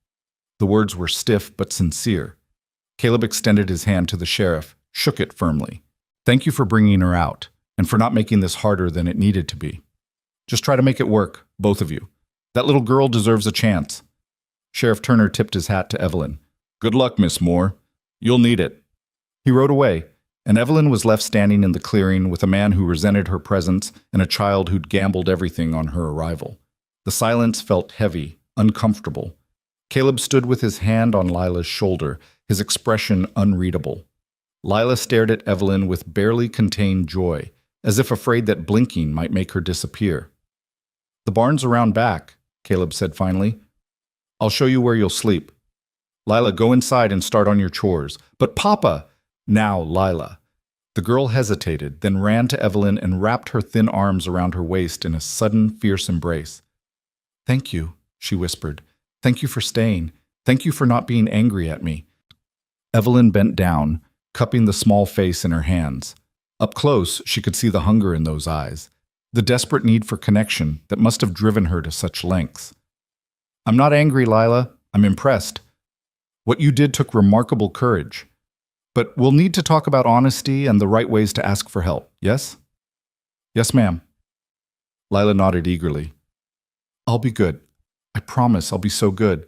The words were stiff but sincere. Caleb extended his hand to the sheriff, shook it firmly. Thank you for bringing her out, and for not making this harder than it needed to be. Just try to make it work, both of you. That little girl deserves a chance. Sheriff Turner tipped his hat to Evelyn. Good luck, Miss Moore. You'll need it. He rode away, and Evelyn was left standing in the clearing with a man who resented her presence and a child who'd gambled everything on her arrival. The silence felt heavy, uncomfortable. Caleb stood with his hand on Lila's shoulder, his expression unreadable. Lila stared at Evelyn with barely contained joy, as if afraid that blinking might make her disappear. The barn's around back, Caleb said finally. I'll show you where you'll sleep. Lila, go inside and start on your chores. But Papa! Now, Lila. The girl hesitated, then ran to Evelyn and wrapped her thin arms around her waist in a sudden, fierce embrace. Thank you, she whispered. Thank you for staying. Thank you for not being angry at me. Evelyn bent down, cupping the small face in her hands. Up close, she could see the hunger in those eyes, the desperate need for connection that must have driven her to such lengths. I'm not angry, Lila. I'm impressed. What you did took remarkable courage. But we'll need to talk about honesty and the right ways to ask for help, yes? Yes, ma'am. Lila nodded eagerly. I'll be good. I promise I'll be so good.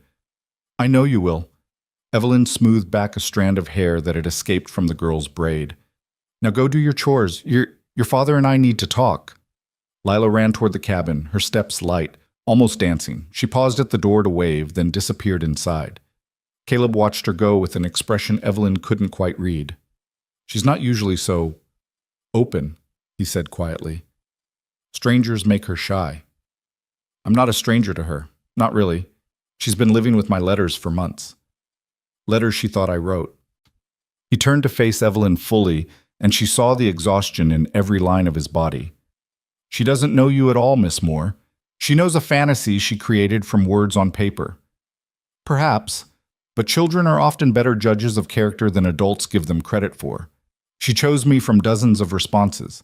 I know you will. Evelyn smoothed back a strand of hair that had escaped from the girl's braid. Now go do your chores. Your father and I need to talk. Lila ran toward the cabin, her steps light, almost dancing. She paused at the door to wave, then disappeared inside. Caleb watched her go with an expression Evelyn couldn't quite read. She's not usually so open, he said quietly. Strangers make her shy. I'm not a stranger to her. Not really. She's been living with my letters for months. Letters she thought I wrote. He turned to face Evelyn fully, and she saw the exhaustion in every line of his body. She doesn't know you at all, Miss Moore. She knows a fantasy she created from words on paper. Perhaps, but children are often better judges of character than adults give them credit for. She chose me from dozens of responses.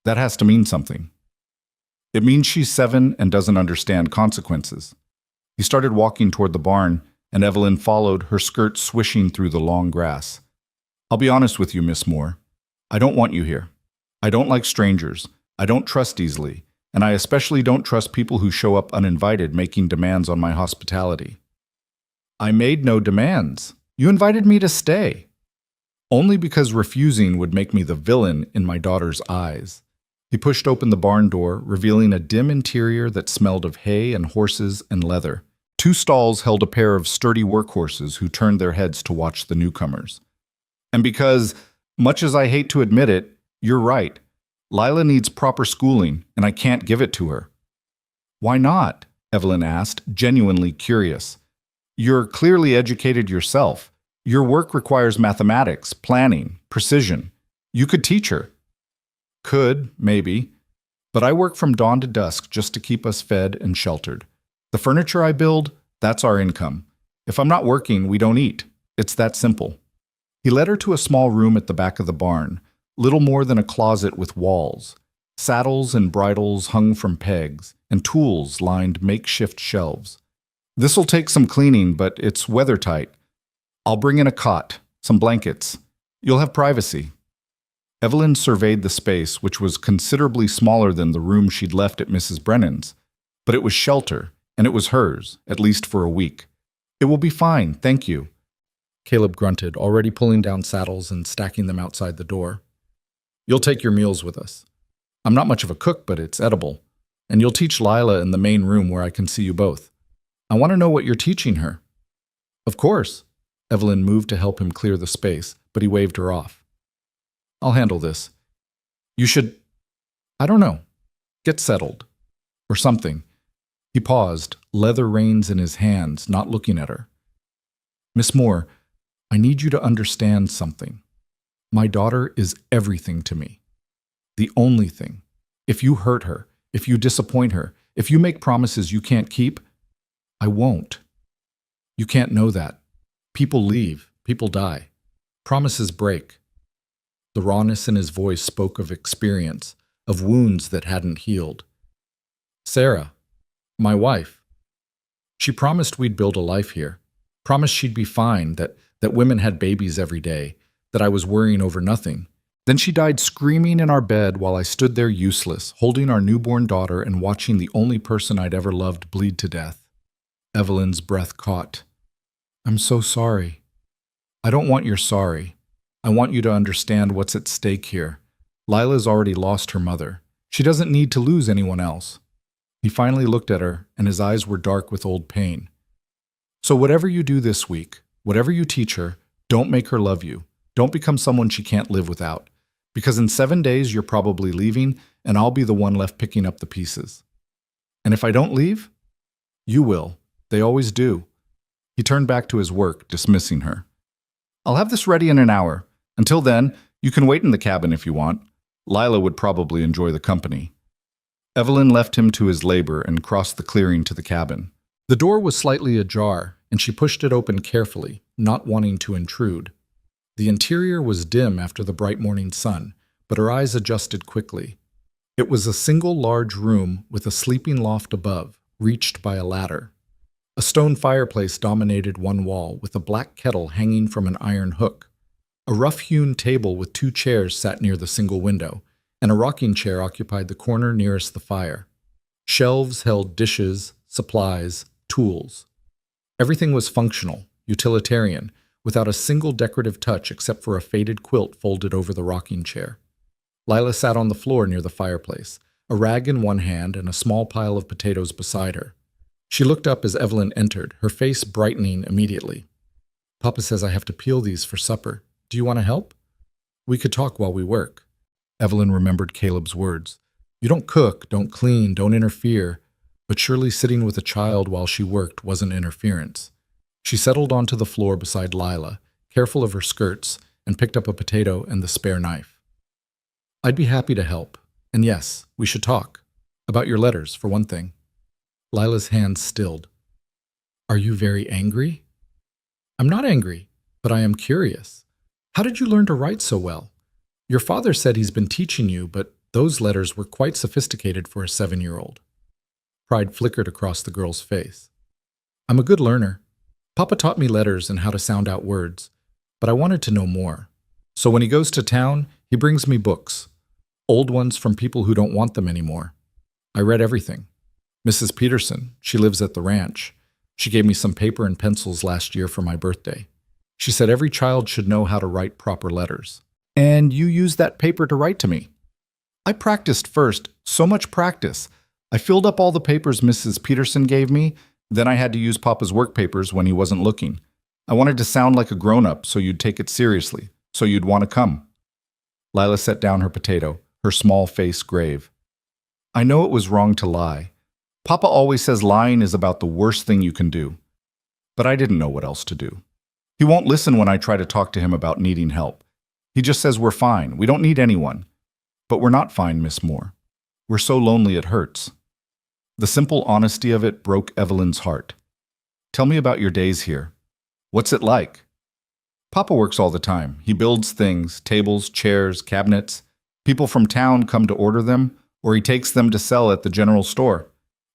That has to mean something. It means she's 7 and doesn't understand consequences. He started walking toward the barn, and Evelyn followed, her skirt swishing through the long grass. I'll be honest with you, Miss Moore. I don't want you here. I don't like strangers. I don't trust easily, and I especially don't trust people who show up uninvited making demands on my hospitality. I made no demands. You invited me to stay. Only because refusing would make me the villain in my daughter's eyes. He pushed open the barn door, revealing a dim interior that smelled of hay and horses and leather. 2 stalls held a pair of sturdy workhorses who turned their heads to watch the newcomers. And because, much as I hate to admit it, you're right. Lila needs proper schooling, and I can't give it to her. Why not? Evelyn asked, genuinely curious. You're clearly educated yourself. Your work requires mathematics, planning, precision. You could teach her. Could, maybe. But I work from dawn to dusk just to keep us fed and sheltered. The furniture I build, that's our income. If I'm not working, we don't eat. It's that simple. He led her to a small room at the back of the barn, little more than a closet with walls. Saddles and bridles hung from pegs, and tools lined makeshift shelves. This'll take some cleaning, but it's weather-tight. I'll bring in a cot, some blankets. You'll have privacy. Evelyn surveyed the space, which was considerably smaller than the room she'd left at Mrs. Brennan's. But it was shelter, and it was hers, at least for a week. It will be fine, thank you. Caleb grunted, already pulling down saddles and stacking them outside the door. You'll take your meals with us. I'm not much of a cook, but it's edible. And you'll teach Lila in the main room where I can see you both. I want to know what you're teaching her. Of course. Evelyn moved to help him clear the space, but he waved her off. I'll handle this. You should, I don't know, get settled. Or something. He paused, leather reins in his hands, not looking at her. Miss Moore, I need you to understand something. My daughter is everything to me. The only thing. If you hurt her, if you disappoint her, if you make promises you can't keep, I won't. You can't know that. People leave. People die. Promises break. The rawness in his voice spoke of experience, of wounds that hadn't healed. Sarah, my wife, she promised we'd build a life here, promised she'd be fine, that women had babies every day, that I was worrying over nothing. Then she died screaming in our bed while I stood there useless, holding our newborn daughter and watching the only person I'd ever loved bleed to death. Evelyn's breath caught. I'm so sorry. I don't want your sorry. I want you to understand what's at stake here. Lila's already lost her mother. She doesn't need to lose anyone else. He finally looked at her, and his eyes were dark with old pain. So whatever you do this week, whatever you teach her, don't make her love you. Don't become someone she can't live without. Because in 7 days you're probably leaving, and I'll be the one left picking up the pieces. And if I don't leave, you will. They always do. He turned back to his work, dismissing her. I'll have this ready in an hour. Until then, you can wait in the cabin if you want. Lila would probably enjoy the company. Evelyn left him to his labor and crossed the clearing to the cabin. The door was slightly ajar, and she pushed it open carefully, not wanting to intrude. The interior was dim after the bright morning sun, but her eyes adjusted quickly. It was a single large room with a sleeping loft above, reached by a ladder. A stone fireplace dominated one wall, with a black kettle hanging from an iron hook. A rough-hewn table with 2 chairs sat near the single window, and a rocking chair occupied the corner nearest the fire. Shelves held dishes, supplies, tools. Everything was functional, utilitarian, without a single decorative touch except for a faded quilt folded over the rocking chair. Lila sat on the floor near the fireplace, a rag in one hand and a small pile of potatoes beside her. She looked up as Evelyn entered, her face brightening immediately. "Papa says I have to peel these for supper. Do you want to help? We could talk while we work." Evelyn remembered Caleb's words. You don't cook, don't clean, don't interfere, but surely sitting with a child while she worked wasn't interference. She settled onto the floor beside Lila, careful of her skirts, and picked up a potato and the spare knife. "I'd be happy to help. And yes, we should talk. About your letters, for one thing." Lila's hands stilled. "Are you very angry?" "I'm not angry, but I am curious. How did you learn to write so well? Your father said he's been teaching you, but those letters were quite sophisticated for a 7-year-old. Pride flickered across the girl's face. "I'm a good learner. Papa taught me letters and how to sound out words, but I wanted to know more. So when he goes to town, he brings me books. Old ones from people who don't want them anymore. I read everything. Mrs. Peterson, she lives at the ranch. She gave me some paper and pencils last year for my birthday. She said every child should know how to write proper letters. And you used that paper to write to me." "I practiced first, so much practice. I filled up all the papers Mrs. Peterson gave me, then I had to use Papa's work papers when he wasn't looking. I wanted to sound like a grown-up so you'd take it seriously, so you'd want to come." Lila set down her potato, her small face grave. "I know it was wrong to lie. Papa always says lying is about the worst thing you can do. But I didn't know what else to do. He won't listen when I try to talk to him about needing help. He just says we're fine, we don't need anyone. But we're not fine, Miss Moore. We're so lonely it hurts." The simple honesty of it broke Evelyn's heart. "Tell me about your days here. What's it like?" "Papa works all the time. He builds things, tables, chairs, cabinets. People from town come to order them, or he takes them to sell at the general store.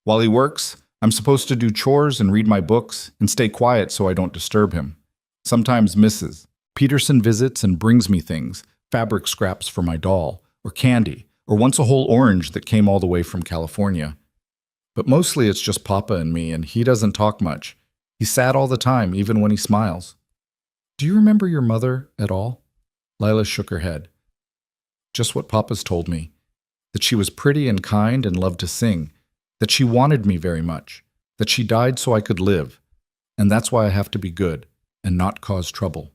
While he works, I'm supposed to do chores and read my books and stay quiet so I don't disturb him. Sometimes Mrs. Peterson visits and brings me things, fabric scraps for my doll, or candy, or once a whole orange that came all the way from California. But mostly it's just Papa and me, and he doesn't talk much. He's sad all the time, even when he smiles." "Do you remember your mother at all?" Lila shook her head. "Just what Papa's told me, that she was pretty and kind and loved to sing, that she wanted me very much, that she died so I could live, and that's why I have to be good and not cause trouble."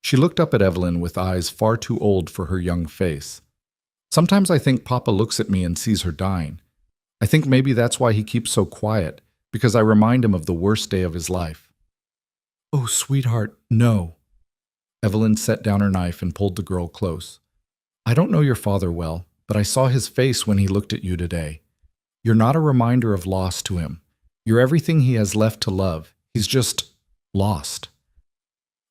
She looked up at Evelyn with eyes far too old for her young face. "Sometimes I think Papa looks at me and sees her dying. I think maybe that's why he keeps so quiet, because I remind him of the worst day of his life." "Oh, sweetheart, no." Evelyn set down her knife and pulled the girl close. "I don't know your father well, but I saw his face when he looked at you today. You're not a reminder of loss to him. You're everything he has left to love. He's just lost.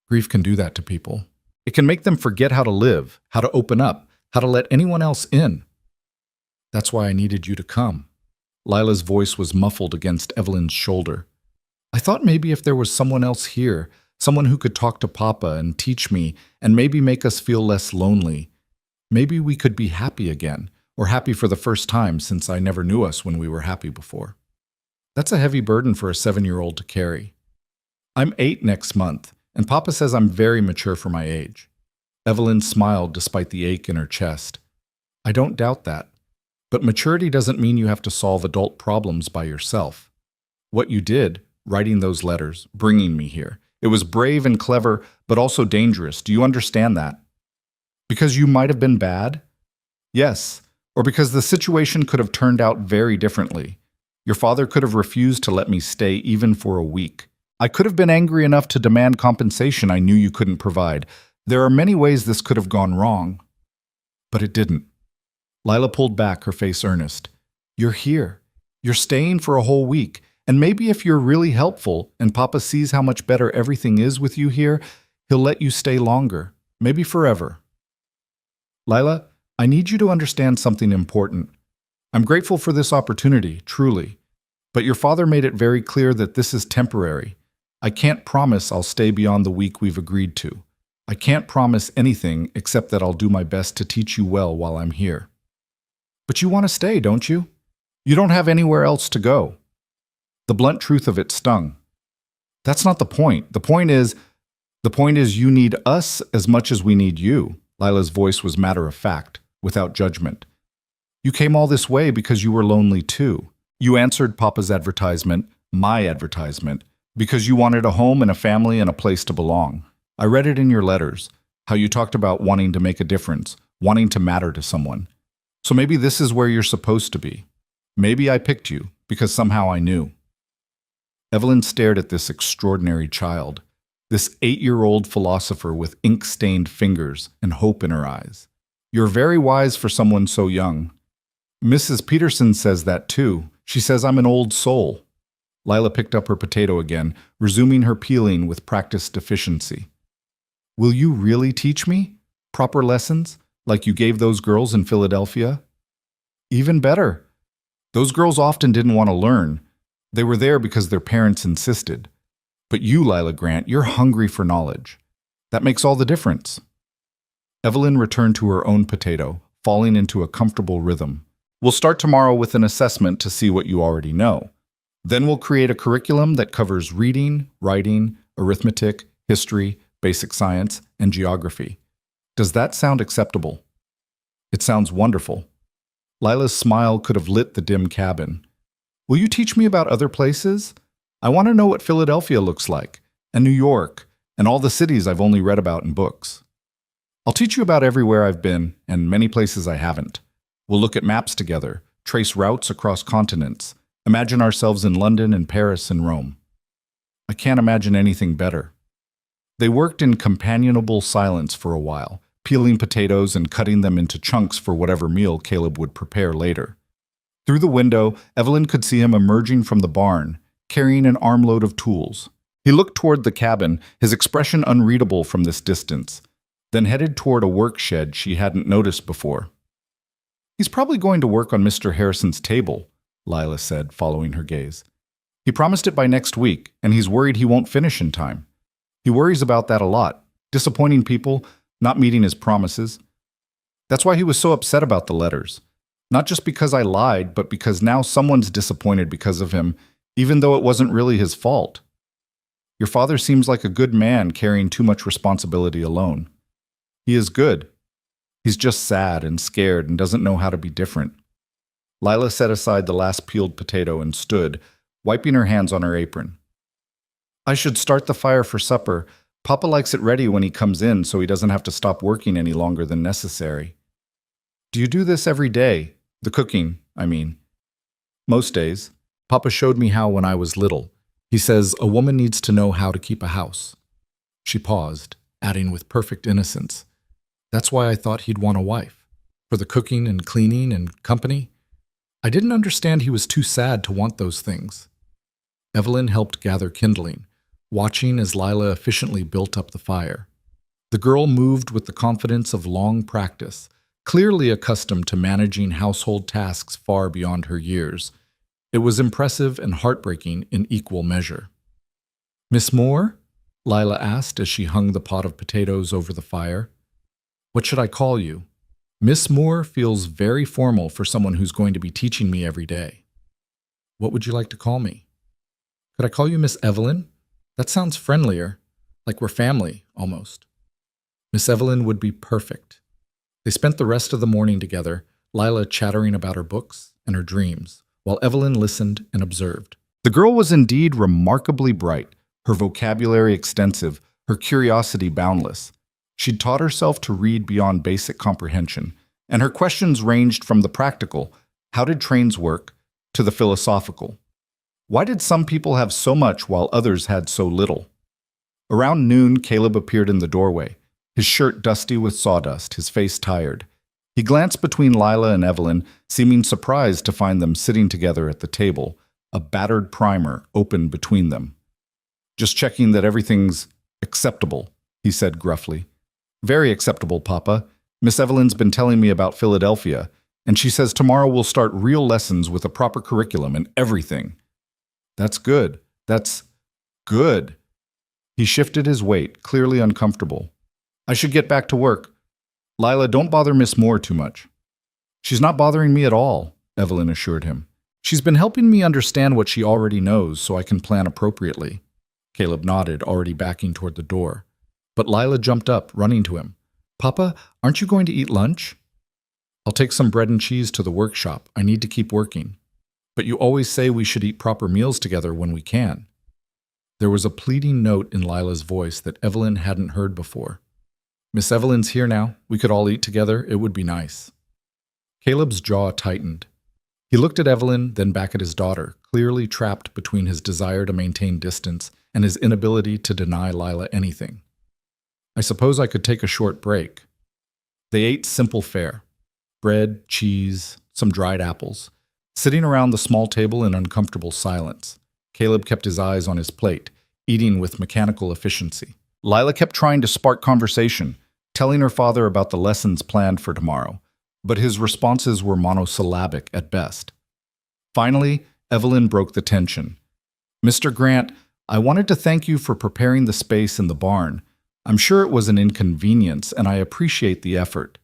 Grief can do that to people. It can make them forget how to live, how to open up, how to let anyone else in. That's why I needed you to come." Lila's voice was muffled against Evelyn's shoulder. "I thought maybe if there was someone else here, someone who could talk to Papa and teach me and maybe make us feel less lonely, maybe we could be happy again, or happy for the first time since I never knew us when we were happy before. That's a heavy burden for a 7-year-old to carry. I'm 8 next month, and Papa says I'm very mature for my age." Evelyn smiled despite the ache in her chest. "I don't doubt that. But maturity doesn't mean you have to solve adult problems by yourself. What you did, writing those letters, bringing me here, it was brave and clever, but also dangerous. Do you understand that? Because you might have been bad? Yes. Or because the situation could have turned out very differently. Your father could have refused to let me stay even for a week. I could have been angry enough to demand compensation I knew you couldn't provide. There are many ways this could have gone wrong. But it didn't." Lila pulled back, her face earnest. "You're here. You're staying for a whole week. And maybe if you're really helpful and Papa sees how much better everything is with you here, He'll let you stay longer, maybe forever. Lila, I need you to understand something important. I'm grateful for this opportunity, truly. But your father made it very clear that this is temporary. I can't promise I'll stay beyond the week we've agreed to. I can't promise anything except that I'll do my best to teach you well while I'm here. But you want to stay, don't you? You don't have anywhere else to go. The blunt truth of it stung. That's not the point. The point is you need us as much as we need you. Lila's voice was matter of fact, without judgment. You came all this way because you were lonely too. You answered Papa's advertisement, my advertisement, because you wanted a home and a family and a place to belong. I read it in your letters, how you talked about wanting to make a difference, wanting to matter to someone. So maybe this is where you're supposed to be. Maybe I picked you because somehow I knew. Evelyn stared at this extraordinary child, this 8-year-old philosopher with ink-stained fingers and hope in her eyes. You're very wise for someone so young. Mrs. Peterson says that too. She says I'm an old soul. Lila picked up her potato again, resuming her peeling with practiced efficiency. Will you really teach me? Proper lessons, like you gave those girls in Philadelphia? Even better. Those girls often didn't want to learn. They were there because their parents insisted. But you, Lila Grant, you're hungry for knowledge. That makes all the difference. Evelyn returned to her own potato, falling into a comfortable rhythm. We'll start tomorrow with an assessment to see what you already know. Then we'll create a curriculum that covers reading, writing, arithmetic, history, basic science, and geography. Does that sound acceptable? It sounds wonderful. Lila's smile could have lit the dim cabin. Will you teach me about other places? I want to know what Philadelphia looks like, and New York, and all the cities I've only read about in books. I'll teach you about everywhere I've been, and many places I haven't. We'll look at maps together, trace routes across continents, imagine ourselves in London and Paris and Rome. I can't imagine anything better. They worked in companionable silence for a while, peeling potatoes and cutting them into chunks for whatever meal Caleb would prepare later. Through the window, Evelyn could see him emerging from the barn, carrying an armload of tools. He looked toward the cabin, his expression unreadable from this distance, then headed toward a work shed she hadn't noticed before. He's probably going to work on Mr. Harrison's table, Lila said, following her gaze. He promised it by next week, and he's worried he won't finish in time. He worries about that a lot, disappointing people, not meeting his promises. That's why he was so upset about the letters. Not just because I lied, but because now someone's disappointed because of him, even though it wasn't really his fault. Your father seems like a good man carrying too much responsibility alone. He is good. He's just sad and scared and doesn't know how to be different. Lila set aside the last peeled potato and stood, wiping her hands on her apron. I should start the fire for supper. Papa likes it ready when he comes in so he doesn't have to stop working any longer than necessary. Do you do this every day? The cooking, I mean. Most days. Papa showed me how when I was little. He says a woman needs to know how to keep a house. She paused, adding with perfect innocence. That's why I thought he'd want a wife. For the cooking and cleaning and company. I didn't understand he was too sad to want those things. Evelyn helped gather kindling, watching as Lila efficiently built up the fire. The girl moved with the confidence of long practice, clearly accustomed to managing household tasks far beyond her years. It was impressive and heartbreaking in equal measure. Miss Moore? Lila asked as she hung the pot of potatoes over the fire. What should I call you? Miss Moore feels very formal for someone who's going to be teaching me every day. What would you like to call me? Could I call you Miss Evelyn? That sounds friendlier, like we're family, almost. Miss Evelyn would be perfect. They spent the rest of the morning together, Lila chattering about her books and her dreams, while Evelyn listened and observed. The girl was indeed remarkably bright, her vocabulary extensive, her curiosity boundless. She'd taught herself to read beyond basic comprehension, and her questions ranged from the practical, how did trains work, to the philosophical. Why did some people have so much while others had so little? Around noon, Caleb appeared in the doorway, his shirt dusty with sawdust, his face tired. He glanced between Lila and Evelyn, seeming surprised to find them sitting together at the table, a battered primer open between them. Just checking that everything's acceptable, he he said gruffly. Very acceptable, Papa. Miss Evelyn's been telling me about Philadelphia, and she says tomorrow we'll start real lessons with a proper curriculum and everything. That's good. That's good. He shifted his weight, clearly uncomfortable. I should get back to work. Lila, don't bother Miss Moore too much. She's not bothering me at all, Evelyn assured him. She's been helping me understand what she already knows so I can plan appropriately. Caleb nodded, already backing toward the door. But Lila jumped up, running to him. Papa, aren't you going to eat lunch? I'll take some bread and cheese to the workshop. I need to keep working. But you always say we should eat proper meals together when we can. There was a pleading note in Lila's voice that Evelyn hadn't heard before. Miss Evelyn's here now. We could all eat together. It would be nice. Caleb's jaw tightened. He looked at Evelyn, then back at his daughter, clearly trapped between his desire to maintain distance and his inability to deny Lila anything. I suppose I could take a short break. They ate simple fare. Bread, cheese, some dried apples. Sitting around the small table in uncomfortable silence, Caleb kept his eyes on his plate, eating with mechanical efficiency. Lila kept trying to spark conversation, telling her father about the lessons planned for tomorrow, but his responses were monosyllabic at best. Finally, Evelyn broke the tension. Mr. Grant, I wanted to thank you for preparing the space in the barn. I'm sure it was an inconvenience, and I appreciate the effort.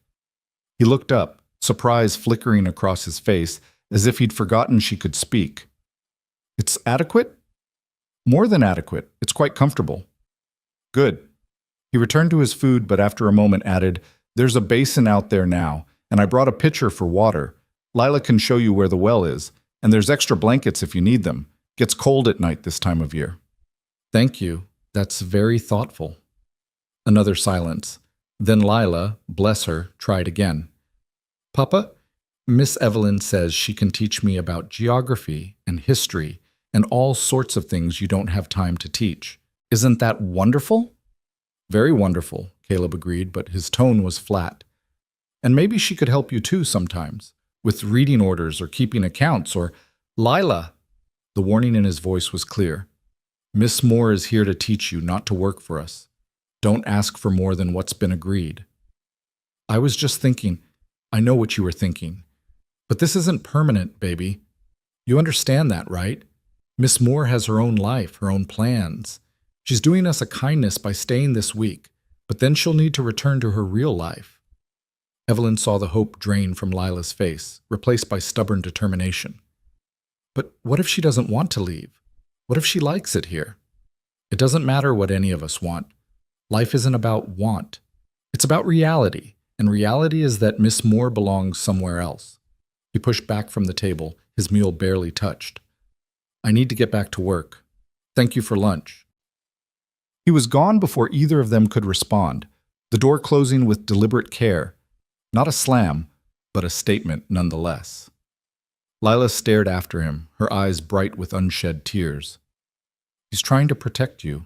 He looked up, surprise flickering across his face, as if he'd forgotten she could speak. It's adequate? More than adequate. It's quite comfortable. Good. He returned to his food, but after a moment added, There's a basin out there now, and I brought a pitcher for water. Lila can show you where the well is, and there's extra blankets if you need them. Gets cold at night this time of year. Thank you. That's very thoughtful. Another silence. Then Lila, bless her, tried again. Papa, Miss Evelyn says she can teach me about geography and history and all sorts of things you don't have time to teach. Isn't that wonderful? Very wonderful, Caleb agreed, but his tone was flat. And maybe she could help you too sometimes, with reading orders or keeping accounts or… Lila! The warning in his voice was clear. Miss Moore is here to teach you, not to work for us. Don't ask for more than what's been agreed. I was just thinking, I know what you were thinking. But this isn't permanent, baby. You understand that, right? Miss Moore has her own life, her own plans. She's doing us a kindness by staying this week, but then she'll need to return to her real life. Evelyn saw the hope drain from Lila's face, replaced by stubborn determination. But what if she doesn't want to leave? What if she likes it here? It doesn't matter what any of us want. Life isn't about want. It's about reality, and reality is that Miss Moore belongs somewhere else. He pushed back from the table, his meal barely touched. I need to get back to work. Thank you for lunch. He was gone before either of them could respond, the door closing with deliberate care. Not a slam, but a statement nonetheless. Lila stared after him, her eyes bright with unshed tears. He's trying to protect you,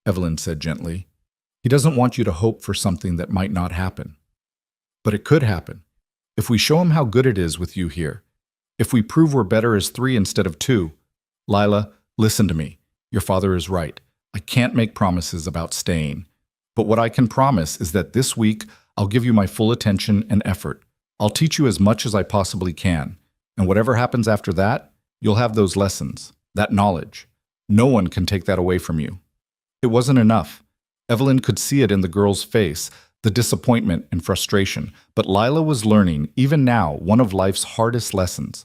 Evelyn said gently. He doesn't want you to hope for something that might not happen. But it could happen. If we show him how good it is with you here. If we prove we're better as 3 instead of 2. Lila, listen to me. Your father is right. I can't make promises about staying. But what I can promise is that this week I'll give you my full attention and effort. I'll teach you as much as I possibly can. And whatever happens after that, you'll have those lessons, that knowledge. No one can take that away from you. It wasn't enough. Evelyn could see it in the girl's face, the disappointment and frustration. But Lila was learning, even now, one of life's hardest lessons,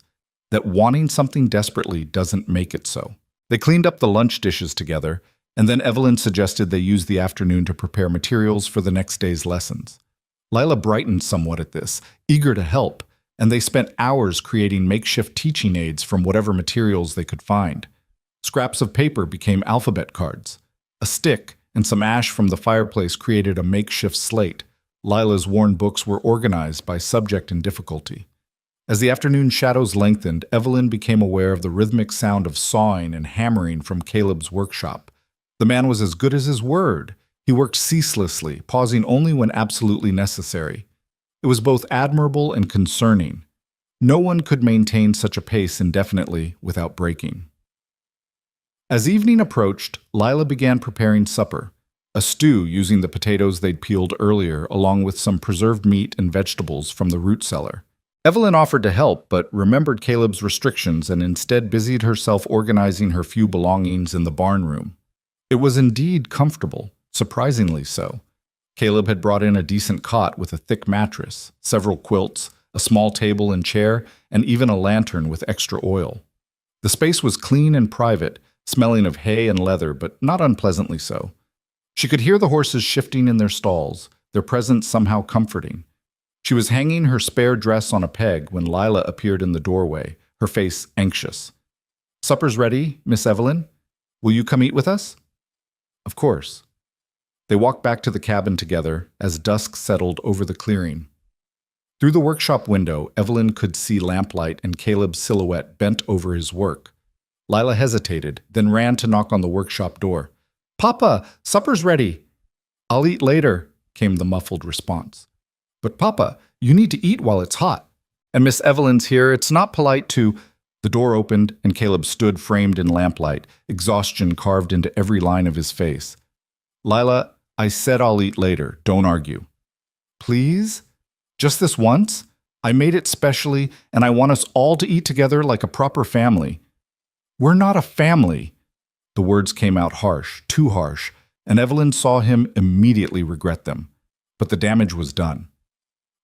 that wanting something desperately doesn't make it so. They cleaned up the lunch dishes together, and then Evelyn suggested they use the afternoon to prepare materials for the next day's lessons. Lila brightened somewhat at this, eager to help, and they spent hours creating makeshift teaching aids from whatever materials they could find. Scraps of paper became alphabet cards. A stick and some ash from the fireplace created a makeshift slate. Lila's worn books were organized by subject and difficulty. As the afternoon shadows lengthened, Evelyn became aware of the rhythmic sound of sawing and hammering from Caleb's workshop. The man was as good as his word. He worked ceaselessly, pausing only when absolutely necessary. It was both admirable and concerning. No one could maintain such a pace indefinitely without breaking. As evening approached, Lila began preparing supper. a stew using the potatoes they'd peeled earlier, along with some preserved meat and vegetables from the root cellar. Evelyn offered to help, but remembered Caleb's restrictions and instead busied herself organizing her few belongings in the barn room. It was indeed comfortable, surprisingly so. Caleb had brought in a decent cot with a thick mattress, several quilts, a small table and chair, and even a lantern with extra oil. The space was clean and private, smelling of hay and leather, but not unpleasantly so. She could hear the horses shifting in their stalls, their presence somehow comforting. She was hanging her spare dress on a peg when Lila appeared in the doorway, her face anxious. "Supper's ready, Miss Evelyn. Will you come eat with us?" Of course. They walked back to the cabin together as dusk settled over the clearing. Through the workshop window, Evelyn could see lamplight and Caleb's silhouette bent over his work. Lila hesitated, then ran to knock on the workshop door. "Papa, supper's ready." "I'll eat later," came the muffled response. "But Papa, you need to eat while it's hot. And Miss Evelyn's here, it's not polite to—" The door opened and Caleb stood framed in lamplight, exhaustion carved into every line of his face. "Lila, I said I'll eat later, don't argue." "Please? Just this once? I made it specially, and I want us all to eat together like a proper family." "We're not a family." The words came out harsh, too harsh, and Evelyn saw him immediately regret them. But the damage was done.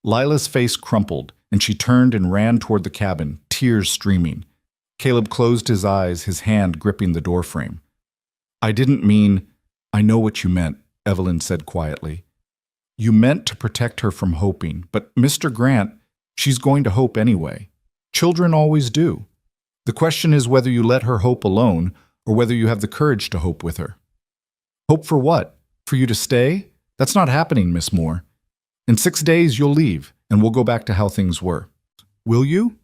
Lila's face crumpled, and she turned and ran toward the cabin, tears streaming. Caleb closed his eyes, his hand gripping the doorframe. "I didn't mean—" "I know what you meant," Evelyn said quietly. "You meant to protect her from hoping, but Mr. Grant, she's going to hope anyway. Children always do. The question is whether you let her hope alone or whether you have the courage to hope with her." "Hope for what? For you to stay? That's not happening, Miss Moore. In 6 days you'll leave, and we'll go back to how things were." "Will you?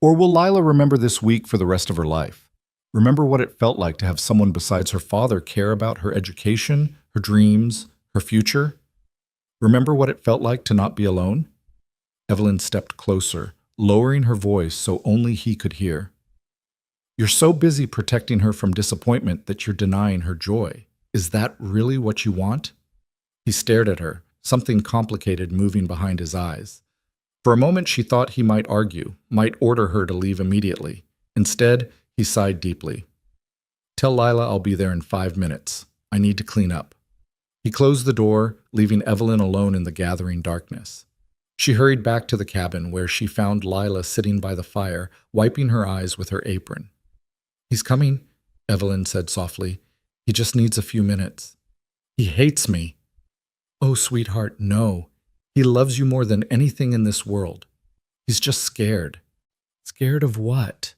Or will Lila remember this week for the rest of her life? Remember what it felt like to have someone besides her father care about her education, her dreams, her future? Remember what it felt like to not be alone?" Evelyn stepped closer, lowering her voice so only he could hear. "You're so busy protecting her from disappointment that you're denying her joy. Is that really what you want?" He stared at her, something complicated moving behind his eyes. For a moment she thought he might argue, might order her to leave immediately. Instead, he sighed deeply. "Tell Lila I'll be there in 5 minutes. I need to clean up." He closed the door, leaving Evelyn alone in the gathering darkness. She hurried back to the cabin, where she found Lila sitting by the fire, wiping her eyes with her apron. "He's coming," Evelyn said softly. "He just needs a few minutes." "He hates me." "Oh, sweetheart, no. He loves you more than anything in this world. He's just scared." "Scared of what?"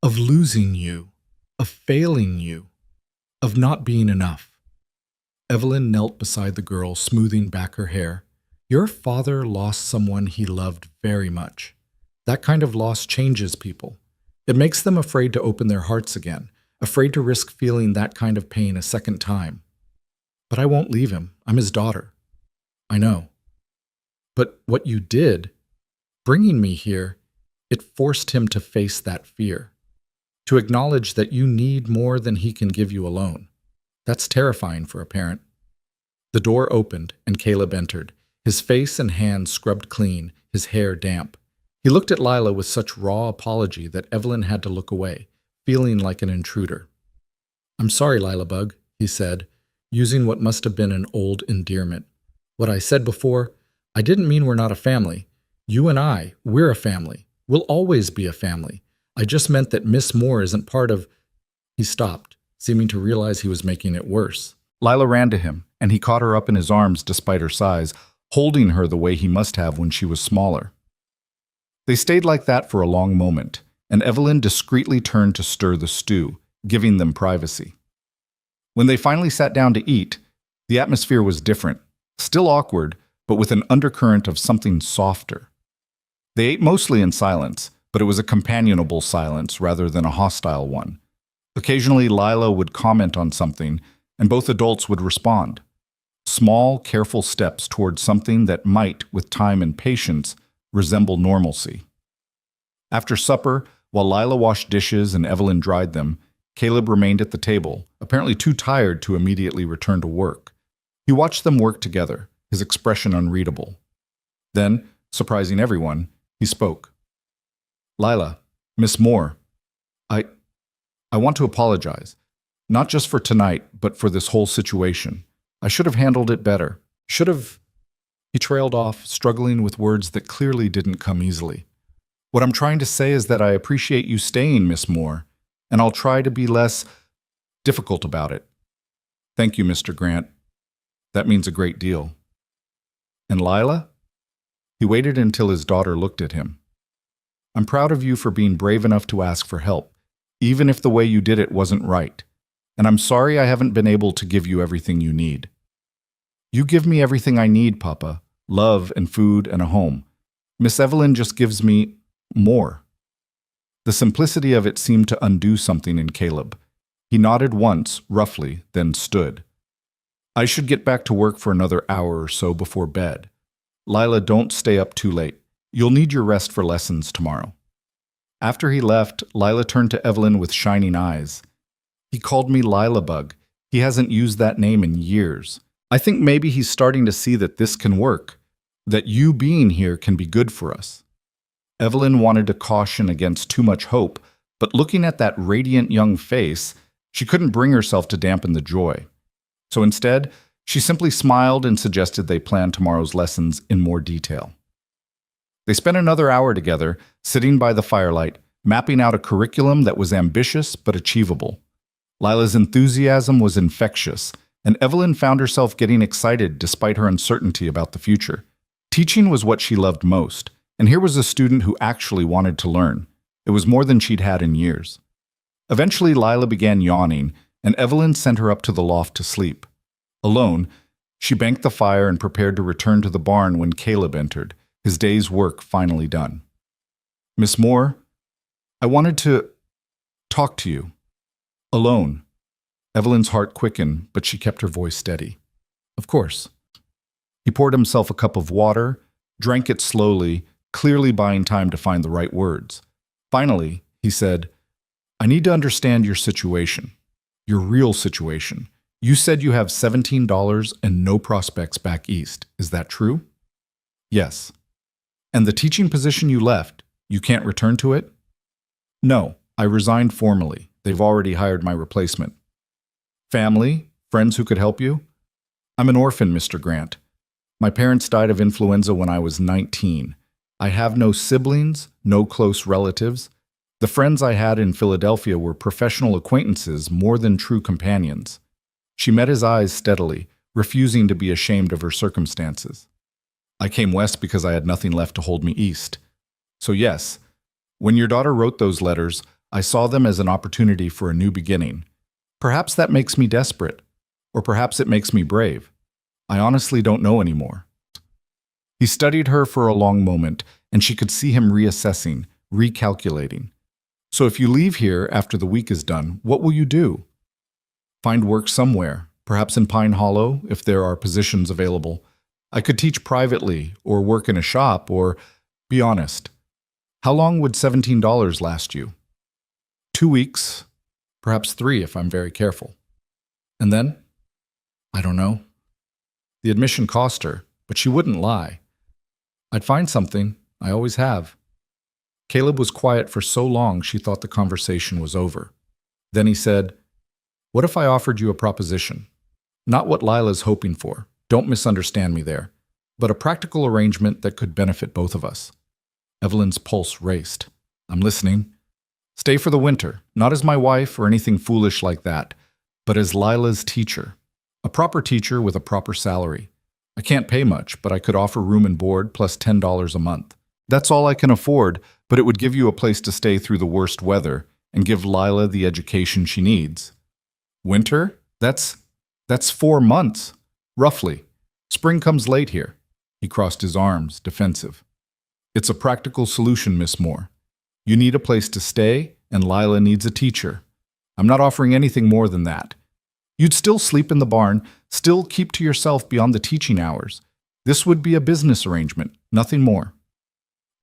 "Of losing you. Of failing you. Of not being enough." Evelyn knelt beside the girl, smoothing back her hair. "Your father lost someone he loved very much. That kind of loss changes people. It makes them afraid to open their hearts again, afraid to risk feeling that kind of pain a second time. But I won't leave him. I'm his daughter." "I know. But what you did, bringing me here, it forced him to face that fear, to acknowledge that you need more than he can give you alone. That's terrifying for a parent." The door opened and Caleb entered, his face and hands scrubbed clean, his hair damp. He looked at Lila with such raw apology that Evelyn had to look away, feeling like an intruder. "I'm sorry, Lila Bug," he said, using what must have been an old endearment. "What I said before, I didn't mean we're not a family. You and I, we're a family. We'll always be a family. I just meant that Miss Moore isn't part of—" He stopped, seeming to realize he was making it worse. Lila ran to him, and he caught her up in his arms despite her size, holding her the way he must have when she was smaller. They stayed like that for a long moment, and Evelyn discreetly turned to stir the stew, giving them privacy. When they finally sat down to eat, the atmosphere was different, still awkward, but with an undercurrent of something softer. They ate mostly in silence, but it was a companionable silence rather than a hostile one. Occasionally, Lila would comment on something, and both adults would respond. Small, careful steps toward something that might, with time and patience, resemble normalcy. After supper, while Lila washed dishes and Evelyn dried them, Caleb remained at the table, apparently too tired to immediately return to work. He watched them work together, his expression unreadable. Then, surprising everyone, he spoke. Lila, Miss Moore, I want to apologize. Not just for tonight, but for this whole situation. I should have handled it better. Should have... He trailed off, struggling with words that clearly didn't come easily. What I'm trying to say is that I appreciate you staying, Miss Moore, and I'll try to be less difficult about it. Thank you, Mr. Grant. That means a great deal. And Lila? He waited until his daughter looked at him. I'm proud of you for being brave enough to ask for help, even if the way you did it wasn't right. And I'm sorry I haven't been able to give you everything you need. You give me everything I need, Papa. Love and food and a home. Miss Evelyn just gives me more. The simplicity of it seemed to undo something in Caleb. He nodded once, roughly, then stood. I should get back to work for another hour or so before bed. Lila, don't stay up too late. You'll need your rest for lessons tomorrow. After he left, Lila turned to Evelyn with shining eyes. He called me Lila Bug. He hasn't used that name in years. I think maybe he's starting to see that this can work, that you being here can be good for us. Evelyn wanted to caution against too much hope, but looking at that radiant young face, she couldn't bring herself to dampen the joy. So instead, she simply smiled and suggested they plan tomorrow's lessons in more detail. They spent another hour together, sitting by the firelight, mapping out a curriculum that was ambitious but achievable. Lila's enthusiasm was infectious, and Evelyn found herself getting excited despite her uncertainty about the future. Teaching was what she loved most, and here was a student who actually wanted to learn. It was more than she'd had in years. Eventually, Lila began yawning, and Evelyn sent her up to the loft to sleep. Alone, she banked the fire and prepared to return to the barn when Caleb entered, his day's work finally done. Miss Moore, I wanted to talk to you. Alone. Evelyn's heart quickened, but she kept her voice steady. Of course. He poured himself a cup of water, drank it slowly, clearly buying time to find the right words. Finally, he said, I need to understand your situation, your real situation. You said you have $17 and no prospects back east. Is that true? Yes. And the teaching position you left, you can't return to it? No, I resigned formally. They've already hired my replacement. Family? Friends who could help you? I'm an orphan, Mr. Grant. My parents died of influenza when I was 19. I have no siblings, no close relatives. The friends I had in Philadelphia were professional acquaintances more than true companions. She met his eyes steadily, refusing to be ashamed of her circumstances. I came west because I had nothing left to hold me east. So yes, when your daughter wrote those letters, I saw them as an opportunity for a new beginning. Perhaps that makes me desperate, or perhaps it makes me brave. I honestly don't know anymore. He studied her for a long moment, and she could see him reassessing, recalculating. So if you leave here after the week is done, what will you do? Find work somewhere, perhaps in Pine Hollow, if there are positions available. I could teach privately, or work in a shop, or, be honest. How long would $17 last you? 2 weeks, perhaps 3 if I'm very careful. And then? I don't know. The admission cost her, but she wouldn't lie. I'd find something. I always have. Caleb was quiet for so long she thought the conversation was over. Then he said, What if I offered you a proposition? Not what Lila's hoping for. Don't misunderstand me there. But a practical arrangement that could benefit both of us. Evelyn's pulse raced. I'm listening. Stay for the winter, not as my wife or anything foolish like that, but as Lila's teacher. A proper teacher with a proper salary. I can't pay much, but I could offer room and board plus $10 a month. That's all I can afford, but it would give you a place to stay through the worst weather and give Lila the education she needs. Winter? That's 4 months, roughly. Spring comes late here. He crossed his arms, defensive. It's a practical solution, Miss Moore. You need a place to stay, and Lila needs a teacher. I'm not offering anything more than that. You'd still sleep in the barn, still keep to yourself beyond the teaching hours. This would be a business arrangement, nothing more.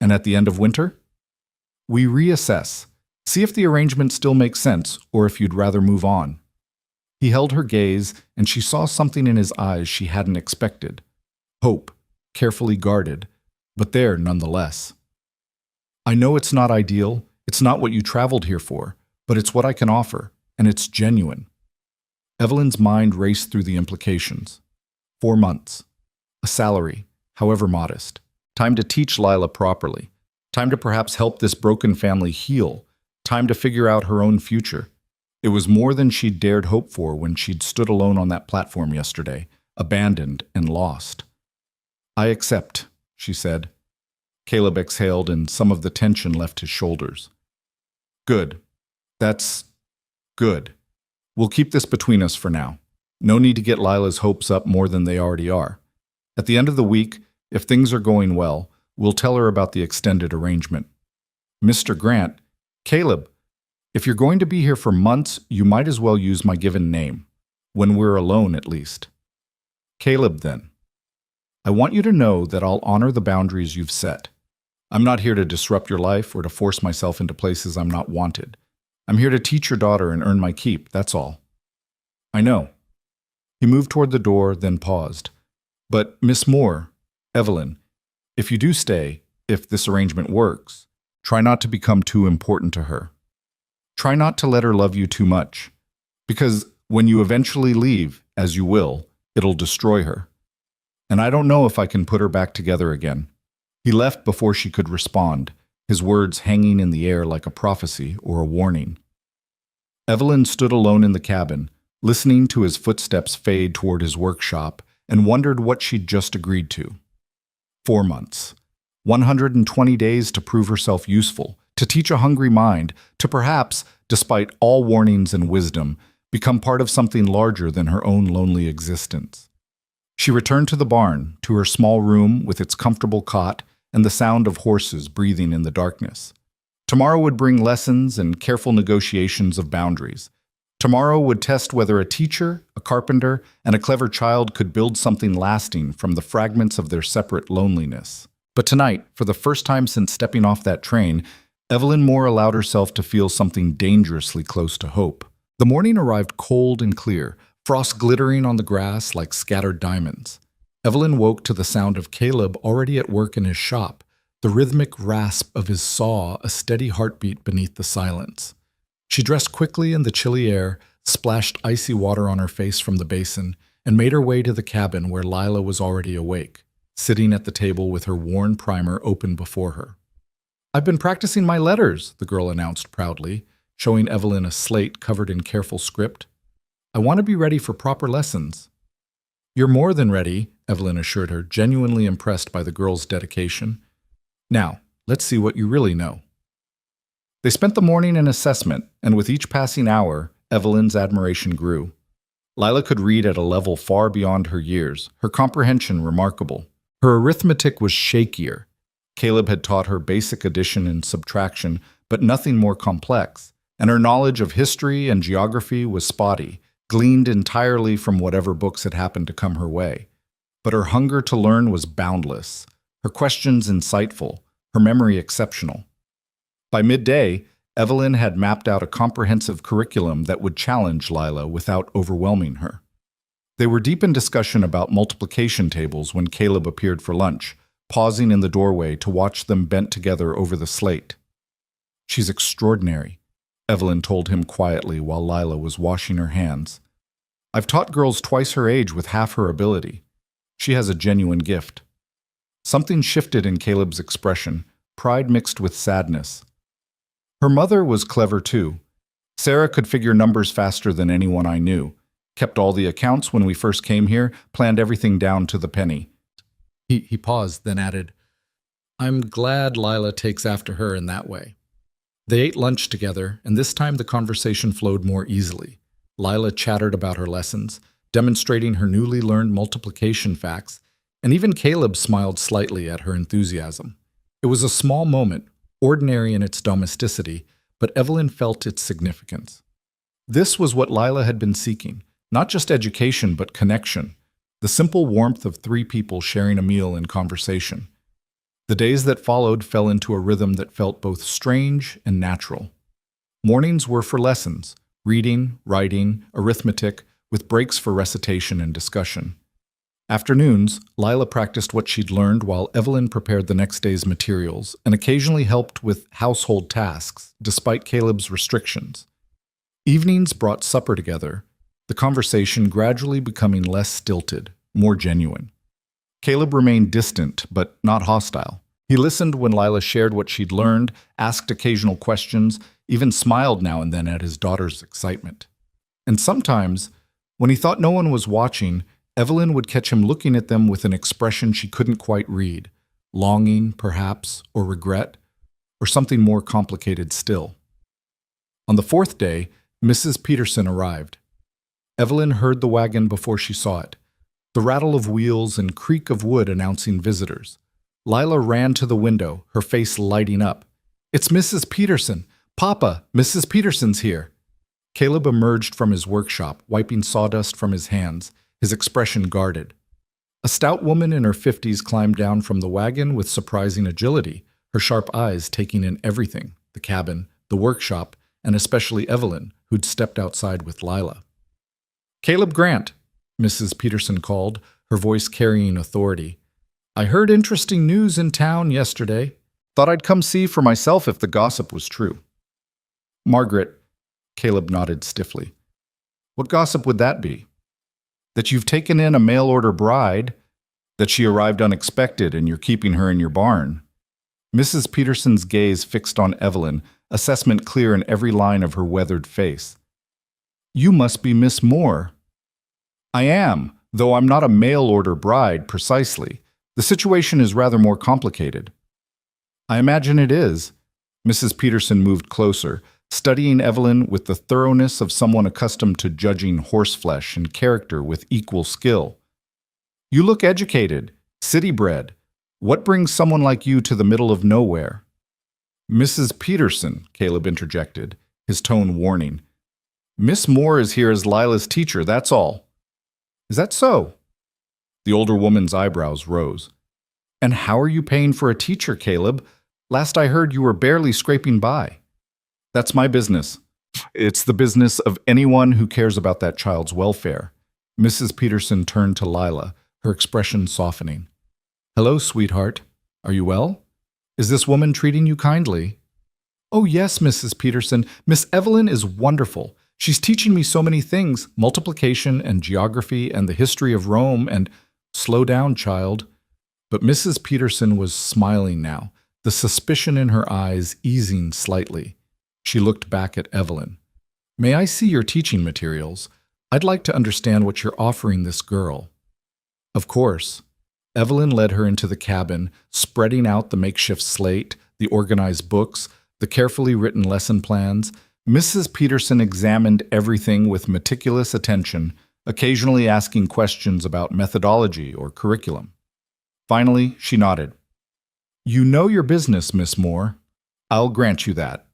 And at the end of winter? We reassess. See if the arrangement still makes sense, or if you'd rather move on. He held her gaze, and she saw something in his eyes she hadn't expected. Hope, carefully guarded, but there nonetheless. I know it's not ideal, it's not what you traveled here for, but it's what I can offer, and it's genuine. Evelyn's mind raced through the implications. 4 months. A salary, however modest. Time to teach Lila properly. Time to perhaps help this broken family heal. Time to figure out her own future. It was more than she'd dared hope for when she'd stood alone on that platform yesterday, abandoned and lost. I accept, she said. Caleb exhaled and some of the tension left his shoulders. Good. That's good. We'll keep this between us for now. No need to get Lila's hopes up more than they already are. At the end of the week, if things are going well, we'll tell her about the extended arrangement. Mr. Grant, Caleb, if you're going to be here for months, you might as well use my given name. When we're alone, at least. Caleb, then. I want you to know that I'll honor the boundaries you've set. I'm not here to disrupt your life or to force myself into places I'm not wanted. I'm here to teach your daughter and earn my keep, that's all. I know. He moved toward the door, then paused. But, Miss Moore, Evelyn, if you do stay, if this arrangement works, try not to become too important to her. Try not to let her love you too much. Because when you eventually leave, as you will, it'll destroy her. And I don't know if I can put her back together again. He left before she could respond, his words hanging in the air like a prophecy or a warning. Evelyn stood alone in the cabin, listening to his footsteps fade toward his workshop, and wondered what she'd just agreed to. 4 months. 120 days to prove herself useful, to teach a hungry mind, to perhaps, despite all warnings and wisdom, become part of something larger than her own lonely existence. She returned to the barn, to her small room with its comfortable cot and the sound of horses breathing in the darkness. Tomorrow would bring lessons and careful negotiations of boundaries. Tomorrow would test whether a teacher, a carpenter, and a clever child could build something lasting from the fragments of their separate loneliness. But tonight, for the first time since stepping off that train, Evelyn Moore allowed herself to feel something dangerously close to hope. The morning arrived cold and clear, frost glittering on the grass like scattered diamonds. Evelyn woke to the sound of Caleb already at work in his shop, the rhythmic rasp of his saw a steady heartbeat beneath the silence. She dressed quickly in the chilly air, splashed icy water on her face from the basin, and made her way to the cabin where Lila was already awake, sitting at the table with her worn primer open before her. "I've been practicing my letters," the girl announced proudly, showing Evelyn a slate covered in careful script. "I want to be ready for proper lessons." "You're more than ready," Evelyn assured her, genuinely impressed by the girl's dedication. "Now, let's see what you really know." They spent the morning in assessment, and with each passing hour, Evelyn's admiration grew. Lila could read at a level far beyond her years, her comprehension remarkable. Her arithmetic was shakier. Caleb had taught her basic addition and subtraction, but nothing more complex, and her knowledge of history and geography was spotty, gleaned entirely from whatever books had happened to come her way. But her hunger to learn was boundless, her questions insightful, her memory exceptional. By midday, Evelyn had mapped out a comprehensive curriculum that would challenge Lila without overwhelming her. They were deep in discussion about multiplication tables when Caleb appeared for lunch, pausing in the doorway to watch them bent together over the slate. "She's extraordinary," Evelyn told him quietly while Lila was washing her hands. "I've taught girls twice her age with half her ability. She has a genuine gift." Something shifted in Caleb's expression, pride mixed with sadness. "Her mother was clever too. Sarah could figure numbers faster than anyone I knew, kept all the accounts when we first came here, planned everything down to the penny." He paused, then added, "I'm glad Lila takes after her in that way." They ate lunch together, and this time the conversation flowed more easily. Lila chattered about her lessons, demonstrating her newly learned multiplication facts, and even Caleb smiled slightly at her enthusiasm. It was a small moment, ordinary in its domesticity, but Evelyn felt its significance. This was what Lila had been seeking, not just education but connection, the simple warmth of 3 people sharing a meal and conversation. The days that followed fell into a rhythm that felt both strange and natural. Mornings were for lessons, reading, writing, arithmetic, with breaks for recitation and discussion. Afternoons, Lila practiced what she'd learned while Evelyn prepared the next day's materials and occasionally helped with household tasks, despite Caleb's restrictions. Evenings brought supper together, the conversation gradually becoming less stilted, more genuine. Caleb remained distant, but not hostile. He listened when Lila shared what she'd learned, asked occasional questions, even smiled now and then at his daughter's excitement. And sometimes, when he thought no one was watching, Evelyn would catch him looking at them with an expression she couldn't quite read, longing, perhaps, or regret, or something more complicated still. On the fourth day, Mrs. Peterson arrived. Evelyn heard the wagon before she saw it, the rattle of wheels and creak of wood announcing visitors. Lila ran to the window, her face lighting up. "It's Mrs. Peterson! Papa, Mrs. Peterson's here!" Caleb emerged from his workshop, wiping sawdust from his hands, his expression guarded. A stout woman in her 50s climbed down from the wagon with surprising agility, her sharp eyes taking in everything, the cabin, the workshop, and especially Evelyn, who'd stepped outside with Lila. "Caleb Grant," Mrs. Peterson called, her voice carrying authority. "I heard interesting news in town yesterday. Thought I'd come see for myself if the gossip was true." "Margaret," Caleb nodded stiffly. "What gossip would that be?" "That you've taken in a mail-order bride, that she arrived unexpected and you're keeping her in your barn." Mrs. Peterson's gaze fixed on Evelyn, assessment clear in every line of her weathered face. "You must be Miss Moore." "I am, though I'm not a mail-order bride, precisely. The situation is rather more complicated." "I imagine it is." Mrs. Peterson moved closer, studying Evelyn with the thoroughness of someone accustomed to judging horseflesh and character with equal skill. "You look educated, city-bred. What brings someone like you to the middle of nowhere?" "Mrs. Peterson," Caleb interjected, his tone warning. "Miss Moore is here as Lila's teacher, that's all." "Is that so?" The older woman's eyebrows rose. "And how are you paying for a teacher, Caleb? Last I heard you were barely scraping by." "That's my business. It's the business of anyone who cares about that child's welfare." Mrs. Peterson turned to Lila, her expression softening. "Hello, sweetheart. Are you well? Is this woman treating you kindly?" "Oh, yes, Mrs. Peterson. Miss Evelyn is wonderful. She's teaching me so many things, multiplication and geography and the history of Rome and—" "Slow down, child." But Mrs. Peterson was smiling now, the suspicion in her eyes easing slightly. She looked back at Evelyn. "May I see your teaching materials? I'd like to understand what you're offering this girl." "Of course." Evelyn led her into the cabin, spreading out the makeshift slate, the organized books, the carefully written lesson plans. Mrs. Peterson examined everything with meticulous attention, occasionally asking questions about methodology or curriculum. Finally, she nodded. "You know your business, Miss Moore. I'll grant you that.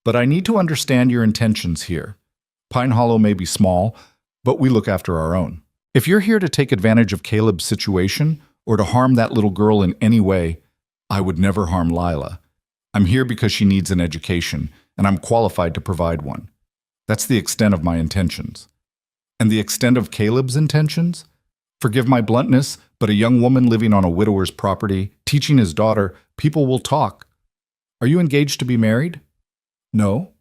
But I need to understand your intentions here. Pine Hollow may be small, but we look after our own. If you're here to take advantage of Caleb's situation or to harm that little girl in any way, I would never harm Lila. I'm here because she needs an education, and I'm qualified to provide one. That's the extent of my intentions." "And the extent of Caleb's intentions? Forgive my bluntness, but a young woman living on a widower's property, teaching his daughter, people will talk. Are you engaged to be married?" "No."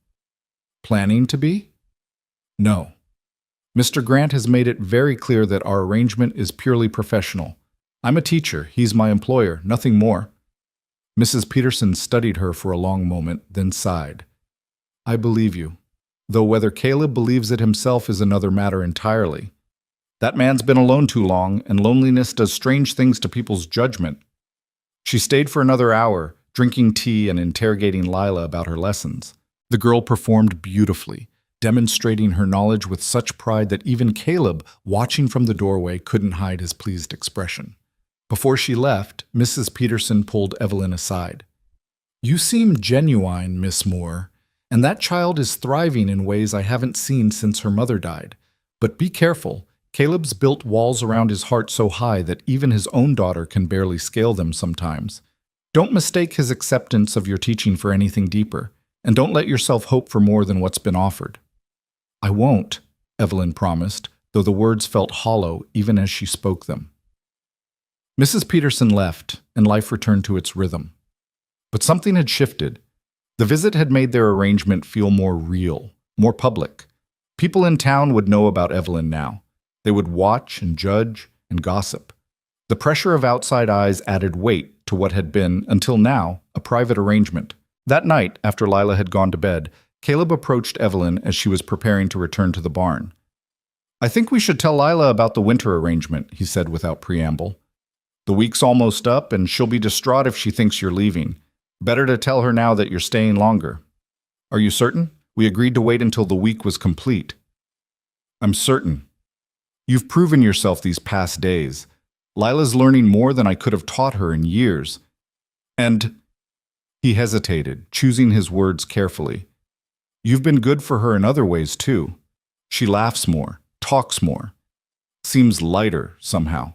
"Planning to be?" "No. Mr. Grant has made it very clear that our arrangement is purely professional. I'm a teacher, he's my employer, nothing more." Mrs. Peterson studied her for a long moment, then sighed. "I believe you, though whether Caleb believes it himself is another matter entirely. That man's been alone too long, and loneliness does strange things to people's judgment." She stayed for another hour, drinking tea and interrogating Lila about her lessons. The girl performed beautifully, demonstrating her knowledge with such pride that even Caleb, watching from the doorway, couldn't hide his pleased expression. Before she left, Mrs. Peterson pulled Evelyn aside. "You seem genuine, Miss Moore, and that child is thriving in ways I haven't seen since her mother died. But be careful. Caleb's built walls around his heart so high that even his own daughter can barely scale them sometimes. Don't mistake his acceptance of your teaching for anything deeper, and don't let yourself hope for more than what's been offered." I won't, Evelyn promised, though the words felt hollow even as she spoke them. Mrs. Peterson left, and life returned to its rhythm. But something had shifted. The visit had made their arrangement feel more real, more public. People in town would know about Evelyn now. They would watch and judge and gossip. The pressure of outside eyes added weight to what had been, until now, a private arrangement. That night, after Lila had gone to bed, Caleb approached Evelyn as she was preparing to return to the barn. "I think we should tell Lila about the winter arrangement," he said without preamble. "The week's almost up, and she'll be distraught if she thinks you're leaving. Better to tell her now that you're staying longer." "Are you certain? We agreed to wait until the week was complete." "I'm certain. You've proven yourself these past days. Lila's learning more than I could have taught her in years. And—" he hesitated, choosing his words carefully. "You've been good for her in other ways, too. She laughs more, talks more, seems lighter somehow.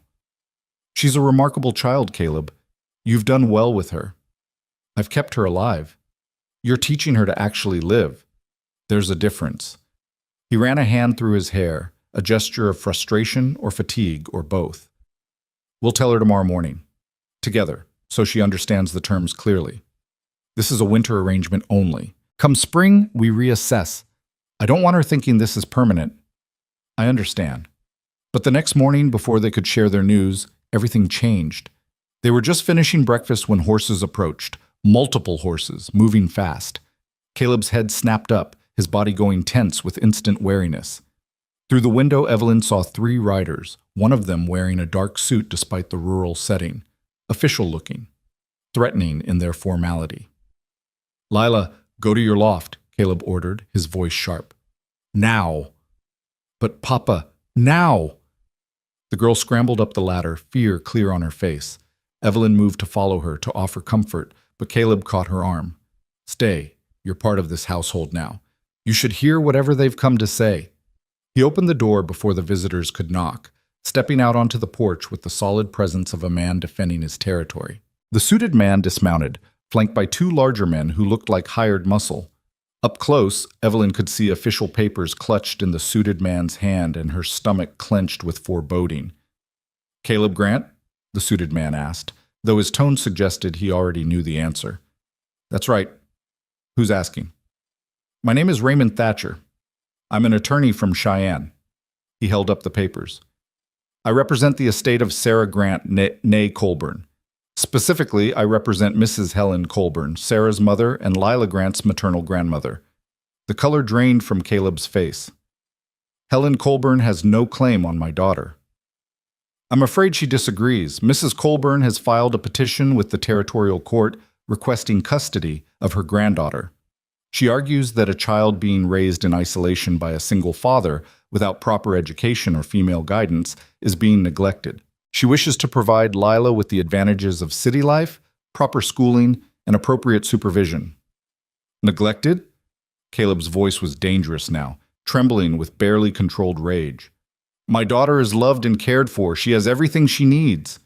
She's a remarkable child, Caleb. You've done well with her. I've kept her alive. You're teaching her to actually live. There's a difference." He ran a hand through his hair, a gesture of frustration or fatigue or both. "We'll tell her tomorrow morning. Together, so she understands the terms clearly. This is a winter arrangement only. Come spring, we reassess. I don't want her thinking this is permanent." "I understand." But the next morning, before they could share their news, everything changed. They were just finishing breakfast when horses approached, multiple horses, moving fast. Caleb's head snapped up, his body going tense with instant wariness. Through the window, Evelyn saw 3 riders, one of them wearing a dark suit despite the rural setting, official-looking, threatening in their formality. "Lila, go to your loft," Caleb ordered, his voice sharp. "Now." "But Papa, now!" The girl scrambled up the ladder, fear clear on her face. Evelyn moved to follow her, to offer comfort, but Caleb caught her arm. "Stay. You're part of this household now. You should hear whatever they've come to say." He opened the door before the visitors could knock, stepping out onto the porch with the solid presence of a man defending his territory. The suited man dismounted, flanked by 2 larger men who looked like hired muscle. Up close, Evelyn could see official papers clutched in the suited man's hand and her stomach clenched with foreboding. "Caleb Grant?" the suited man asked, though his tone suggested he already knew the answer. "That's right. Who's asking?" "My name is Raymond Thatcher. I'm an attorney from Cheyenne." He held up the papers. "I represent the estate of Sarah Grant, née Colburn. Specifically, I represent Mrs. Helen Colburn, Sarah's mother and Lila Grant's maternal grandmother." The color drained from Caleb's face. "Helen Colburn has no claim on my daughter." "I'm afraid she disagrees. Mrs. Colburn has filed a petition with the territorial court requesting custody of her granddaughter. She argues that a child being raised in isolation by a single father without proper education or female guidance is being neglected. She wishes to provide Lila with the advantages of city life, proper schooling, and appropriate supervision." "Neglected?" Caleb's voice was dangerous now, trembling with barely controlled rage. "My daughter is loved and cared for. She has everything she needs."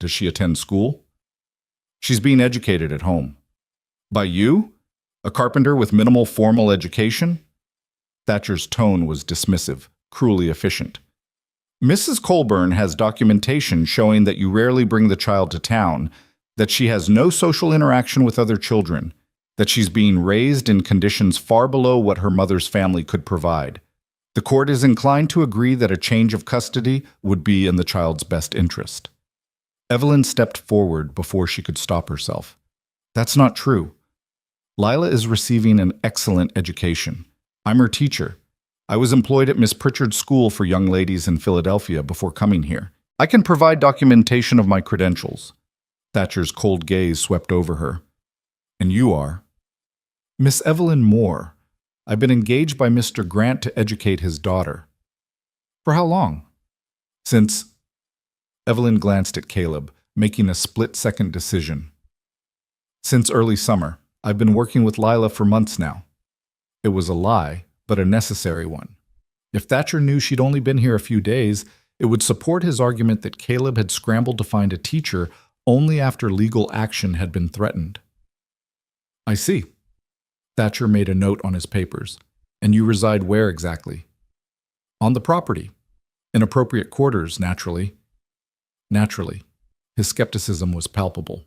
"Does she attend school?" "She's being educated at home." "By you? A carpenter with minimal formal education?" Thatcher's tone was dismissive, cruelly efficient. "Mrs. Colburn has documentation showing that you rarely bring the child to town, that she has no social interaction with other children, that she's being raised in conditions far below what her mother's family could provide. The court is inclined to agree that a change of custody would be in the child's best interest." Evelyn stepped forward before she could stop herself. "That's not true. Lila is receiving an excellent education. I'm her teacher. I was employed at Miss Pritchard's School for Young Ladies in Philadelphia before coming here. I can provide documentation of my credentials." Thatcher's cold gaze swept over her. "And you are?" "Miss Evelyn Moore. I've been engaged by Mr. Grant to educate his daughter." "For how long?" "Since—" Evelyn glanced at Caleb, making a split-second decision. "Since early summer. I've been working with Lila for months now." It was a lie, but a necessary one. If Thatcher knew she'd only been here a few days, it would support his argument that Caleb had scrambled to find a teacher only after legal action had been threatened. "I see." Thatcher made a note on his papers. And you reside where exactly? On the property. In appropriate quarters, naturally. Naturally. His skepticism was palpable.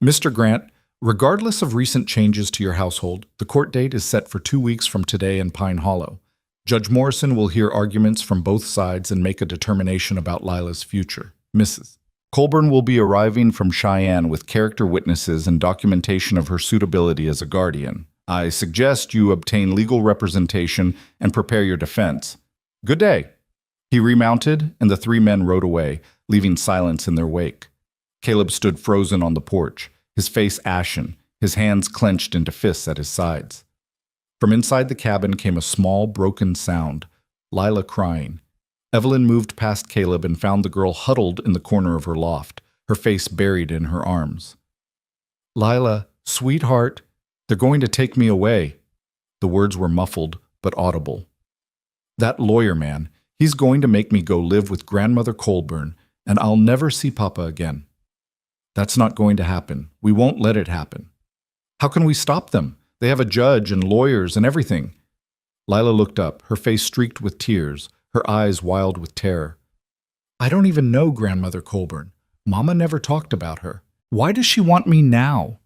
Mr. Grant, regardless of recent changes to your household, the court date is set for 2 weeks from today in Pine Hollow. Judge Morrison will hear arguments from both sides and make a determination about Lila's future. Mrs. Colburn will be arriving from Cheyenne with character witnesses and documentation of her suitability as a guardian. I suggest you obtain legal representation and prepare your defense. Good day. He remounted, and the three men rode away, leaving silence in their wake. Caleb stood frozen on the porch, his face ashen, his hands clenched into fists at his sides. From inside the cabin came a small, broken sound, Lila crying. Evelyn moved past Caleb and found the girl huddled in the corner of her loft, her face buried in her arms. Lila, sweetheart, they're going to take me away. The words were muffled, but audible. That lawyer man, he's going to make me go live with Grandmother Colburn, and I'll never see Papa again. That's not going to happen. We won't let it happen. How can we stop them? They have a judge and lawyers and everything. Lila looked up, her face streaked with tears, her eyes wild with terror. I don't even know Grandmother Colburn. Mama never talked about her. Why does she want me now?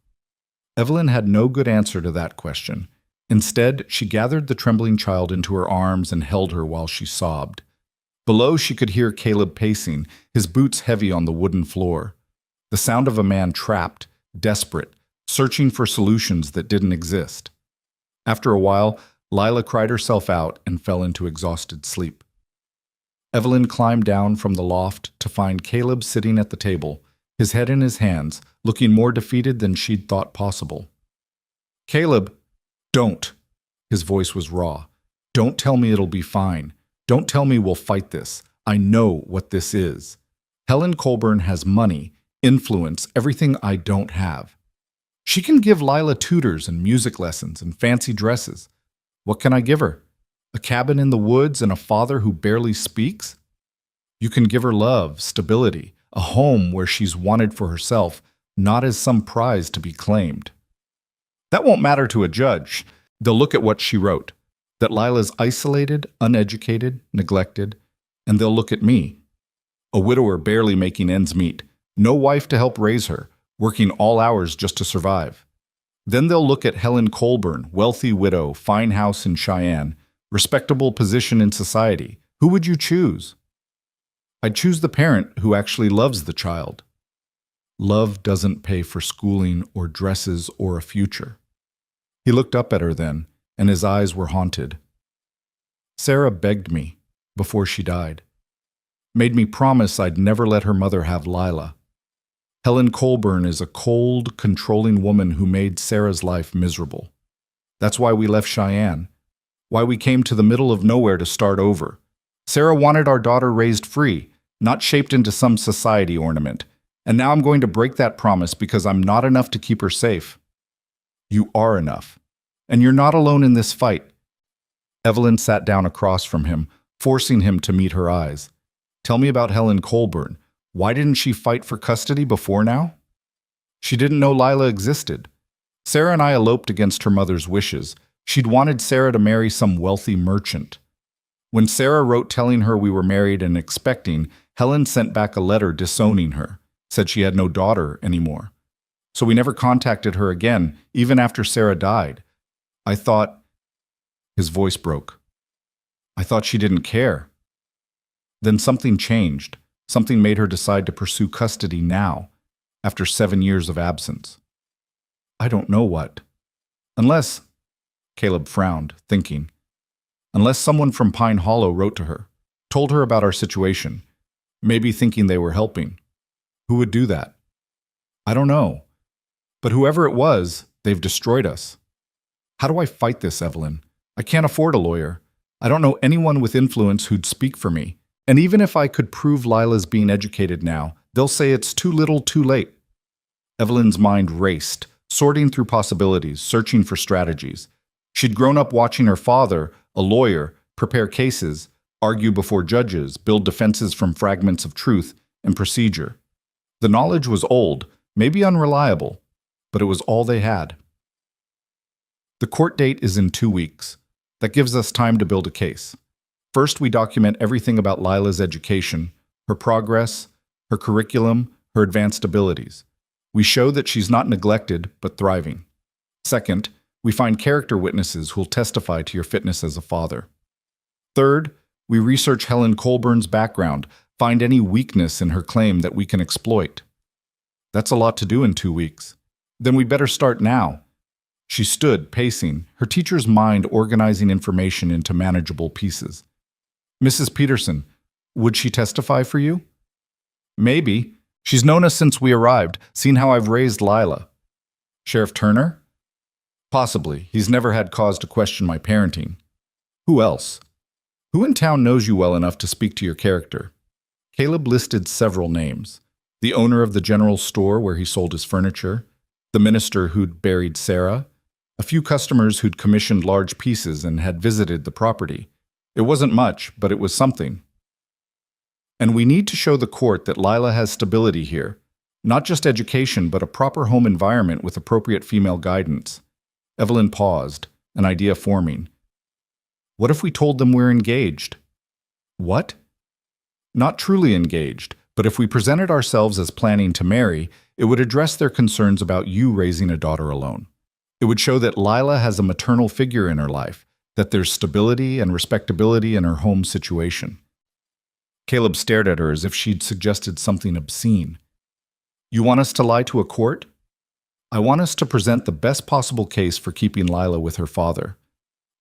Evelyn had no good answer to that question. Instead, she gathered the trembling child into her arms and held her while she sobbed. Below, she could hear Caleb pacing, his boots heavy on the wooden floor. The sound of a man trapped, desperate, searching for solutions that didn't exist. After a while, Lila cried herself out and fell into exhausted sleep. Evelyn climbed down from the loft to find Caleb sitting at the table, his head in his hands, looking more defeated than she'd thought possible. Caleb, don't. His voice was raw. Don't tell me it'll be fine. Don't tell me we'll fight this. I know what this is. Helen Colburn has money, influence, everything I don't have. She can give Lila tutors and music lessons and fancy dresses. What can I give her? A cabin in the woods and a father who barely speaks? You can give her love, stability, a home where she's wanted for herself, not as some prize to be claimed. That won't matter to a judge. They'll look at what she wrote, that Lila's isolated, uneducated, neglected, and they'll look at me, a widower barely making ends meet, no wife to help raise her, working all hours just to survive. Then they'll look at Helen Colburn, wealthy widow, fine house in Cheyenne, respectable position in society. Who would you choose? I'd choose the parent who actually loves the child. Love doesn't pay for schooling or dresses or a future. He looked up at her then, and his eyes were haunted. Sarah begged me, before she died, made me promise I'd never let her mother have Lila. Helen Colburn is a cold, controlling woman who made Sarah's life miserable. That's why we left Cheyenne, why we came to the middle of nowhere to start over. Sarah wanted our daughter raised free, not shaped into some society ornament, and now I'm going to break that promise because I'm not enough to keep her safe. You are enough, and you're not alone in this fight. Evelyn sat down across from him, forcing him to meet her eyes. Tell me about Helen Colburn. Why didn't she fight for custody before now? She didn't know Lila existed. Sarah and I eloped against her mother's wishes. She'd wanted Sarah to marry some wealthy merchant. When Sarah wrote telling her we were married and expecting, Helen sent back a letter disowning her, said she had no daughter anymore. So we never contacted her again, even after Sarah died. I thought... His voice broke. I thought she didn't care. Then something changed. Something made her decide to pursue custody now, after 7 years of absence. I don't know what. Unless, Caleb frowned, thinking, unless someone from Pine Hollow wrote to her, told her about our situation, maybe thinking they were helping. Who would do that? I don't know. But whoever it was, they've destroyed us. How do I fight this, Evelyn? I can't afford a lawyer. I don't know anyone with influence who'd speak for me. And even if I could prove Lila's being educated now, they'll say it's too little, too late. Evelyn's mind raced, sorting through possibilities, searching for strategies. She'd grown up watching her father, a lawyer, prepare cases, argue before judges, build defenses from fragments of truth and procedure. The knowledge was old, maybe unreliable, but it was all they had. The court date is in 2 weeks. That gives us time to build a case. First, we document everything about Lila's education, her progress, her curriculum, her advanced abilities. We show that she's not neglected, but thriving. Second, we find character witnesses who'll testify to your fitness as a father. Third, we research Helen Colburn's background, find any weakness in her claim that we can exploit. That's a lot to do in 2 weeks. Then we better start now. She stood, pacing, her teacher's mind organizing information into manageable pieces. Mrs. Peterson, would she testify for you? Maybe. She's known us since we arrived, seen how I've raised Lila. Sheriff Turner? Possibly. He's never had cause to question my parenting. Who else? Who in town knows you well enough to speak to your character? Caleb listed several names. The owner of the general store where he sold his furniture, the minister who'd buried Sarah, a few customers who'd commissioned large pieces and had visited the property. It wasn't much, but it was something. And we need to show the court that Lila has stability here. Not just education, but a proper home environment with appropriate female guidance. Evelyn paused, an idea forming. What if we told them we're engaged? What? Not truly engaged, but if we presented ourselves as planning to marry, it would address their concerns about you raising a daughter alone. It would show that Lila has a maternal figure in her life, that there's stability and respectability in her home situation. Caleb stared at her as if she'd suggested something obscene. You want us to lie to a court? I want us to present the best possible case for keeping Lila with her father.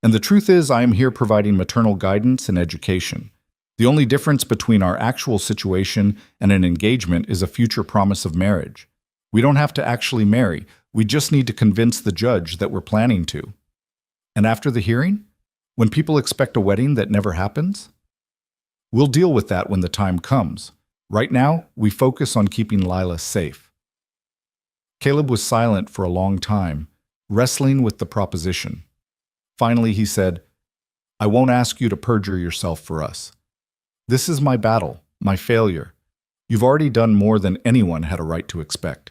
And the truth is, I am here providing maternal guidance and education. The only difference between our actual situation and an engagement is a future promise of marriage. We don't have to actually marry. We just need to convince the judge that we're planning to. And after the hearing? When people expect a wedding that never happens? We'll deal with that when the time comes. Right now, we focus on keeping Lila safe. Caleb was silent for a long time, wrestling with the proposition. Finally, he said, I won't ask you to perjure yourself for us. This is my battle, my failure. You've already done more than anyone had a right to expect.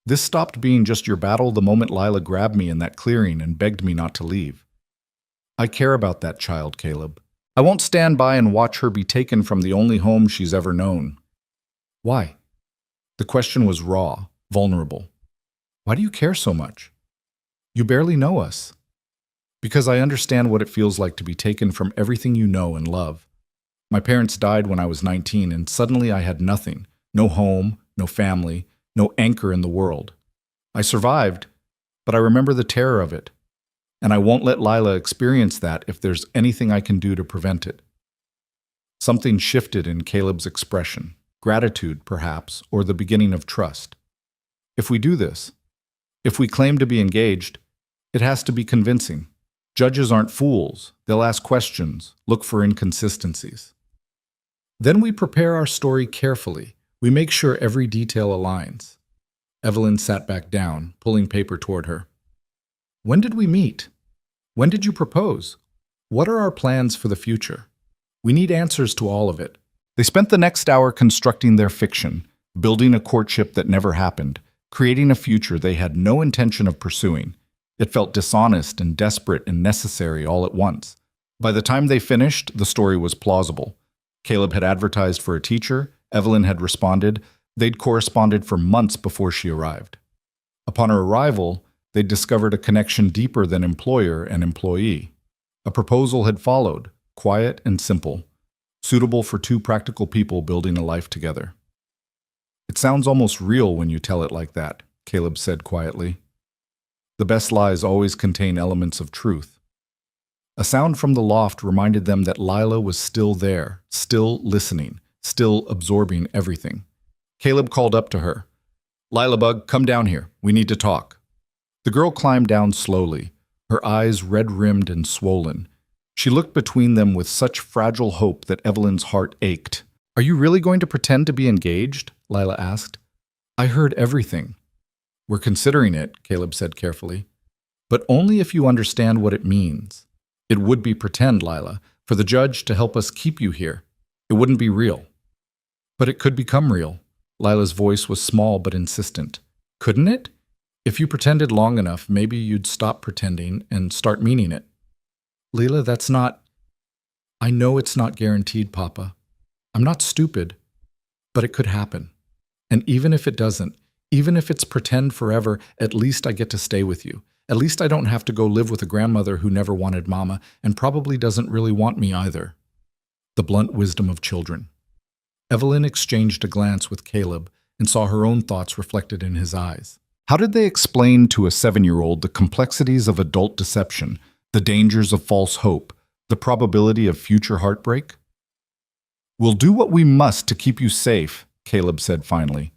This stopped being just your battle the moment Lila grabbed me in that clearing and begged me not to leave. I care about that child, Caleb. I won't stand by and watch her be taken from the only home she's ever known. Why? The question was raw, vulnerable. Why do you care so much? You barely know us. Because I understand what it feels like to be taken from everything you know and love. My parents died when I was 19, and suddenly I had nothing. No home, no family, no anchor in the world. I survived, but I remember the terror of it. And I won't let Lila experience that if there's anything I can do to prevent it. Something shifted in Caleb's expression, gratitude perhaps, or the beginning of trust. If we do this, if we claim to be engaged, it has to be convincing. Judges aren't fools. They'll ask questions, look for inconsistencies. Then we prepare our story carefully. We make sure every detail aligns. Evelyn sat back down, pulling paper toward her. When did we meet? When did you propose? What are our plans for the future? We need answers to all of it. They spent the next hour constructing their fiction, building a courtship that never happened, creating a future they had no intention of pursuing. It felt dishonest and desperate and necessary all at once. By the time they finished, the story was plausible. Caleb had advertised for a teacher, Evelyn had responded, they'd corresponded for months before she arrived. Upon her arrival, they'd discovered a connection deeper than employer and employee. A proposal had followed, quiet and simple, suitable for two practical people building a life together. It sounds almost real when you tell it like that, Caleb said quietly. The best lies always contain elements of truth. A sound from the loft reminded them that Lila was still there, still listening, still absorbing everything. Caleb called up to her. Lila Bug, come down here. We need to talk. The girl climbed down slowly, her eyes red-rimmed and swollen. She looked between them with such fragile hope that Evelyn's heart ached. Are you really going to pretend to be engaged? Lila asked. I heard everything. We're considering it, Caleb said carefully. But only if you understand what it means. It would be pretend, Lila, for the judge to help us keep you here. It wouldn't be real. But it could become real. Lila's voice was small but insistent. Couldn't it? If you pretended long enough, maybe you'd stop pretending and start meaning it. Leela, that's not... I know it's not guaranteed, Papa. I'm not stupid, but it could happen. And even if it doesn't, even if it's pretend forever, at least I get to stay with you. At least I don't have to go live with a grandmother who never wanted Mama and probably doesn't really want me either. The blunt wisdom of children. Evelyn exchanged a glance with Caleb and saw her own thoughts reflected in his eyes. How did they explain to a 7-year-old the complexities of adult deception, the dangers of false hope, the probability of future heartbreak? "We'll do what we must to keep you safe," Caleb said finally.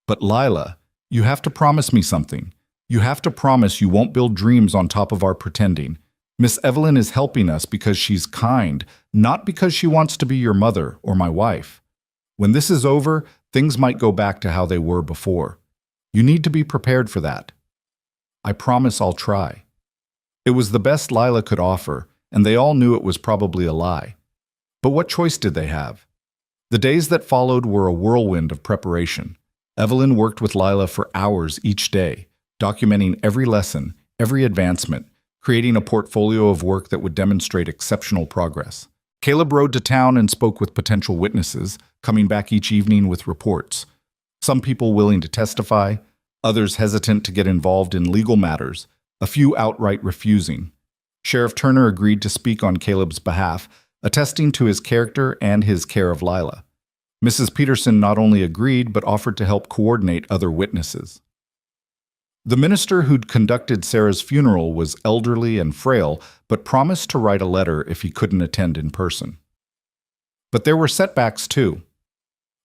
"But Lila, you have to promise me something. You have to promise you won't build dreams on top of our pretending. Miss Evelyn is helping us because she's kind, not because she wants to be your mother or my wife. When this is over, things might go back to how they were before. You need to be prepared for that. I promise I'll try." It was the best Lila could offer, and they all knew it was probably a lie. But what choice did they have? The days that followed were a whirlwind of preparation. Evelyn worked with Lila for hours each day, documenting every lesson, every advancement, creating a portfolio of work that would demonstrate exceptional progress. Caleb rode to town and spoke with potential witnesses, coming back each evening with reports. Some people willing to testify, others hesitant to get involved in legal matters, a few outright refusing. Sheriff Turner agreed to speak on Caleb's behalf, attesting to his character and his care of Lila. Mrs. Peterson not only agreed, but offered to help coordinate other witnesses. The minister who'd conducted Sarah's funeral was elderly and frail, but promised to write a letter if he couldn't attend in person. But there were setbacks too.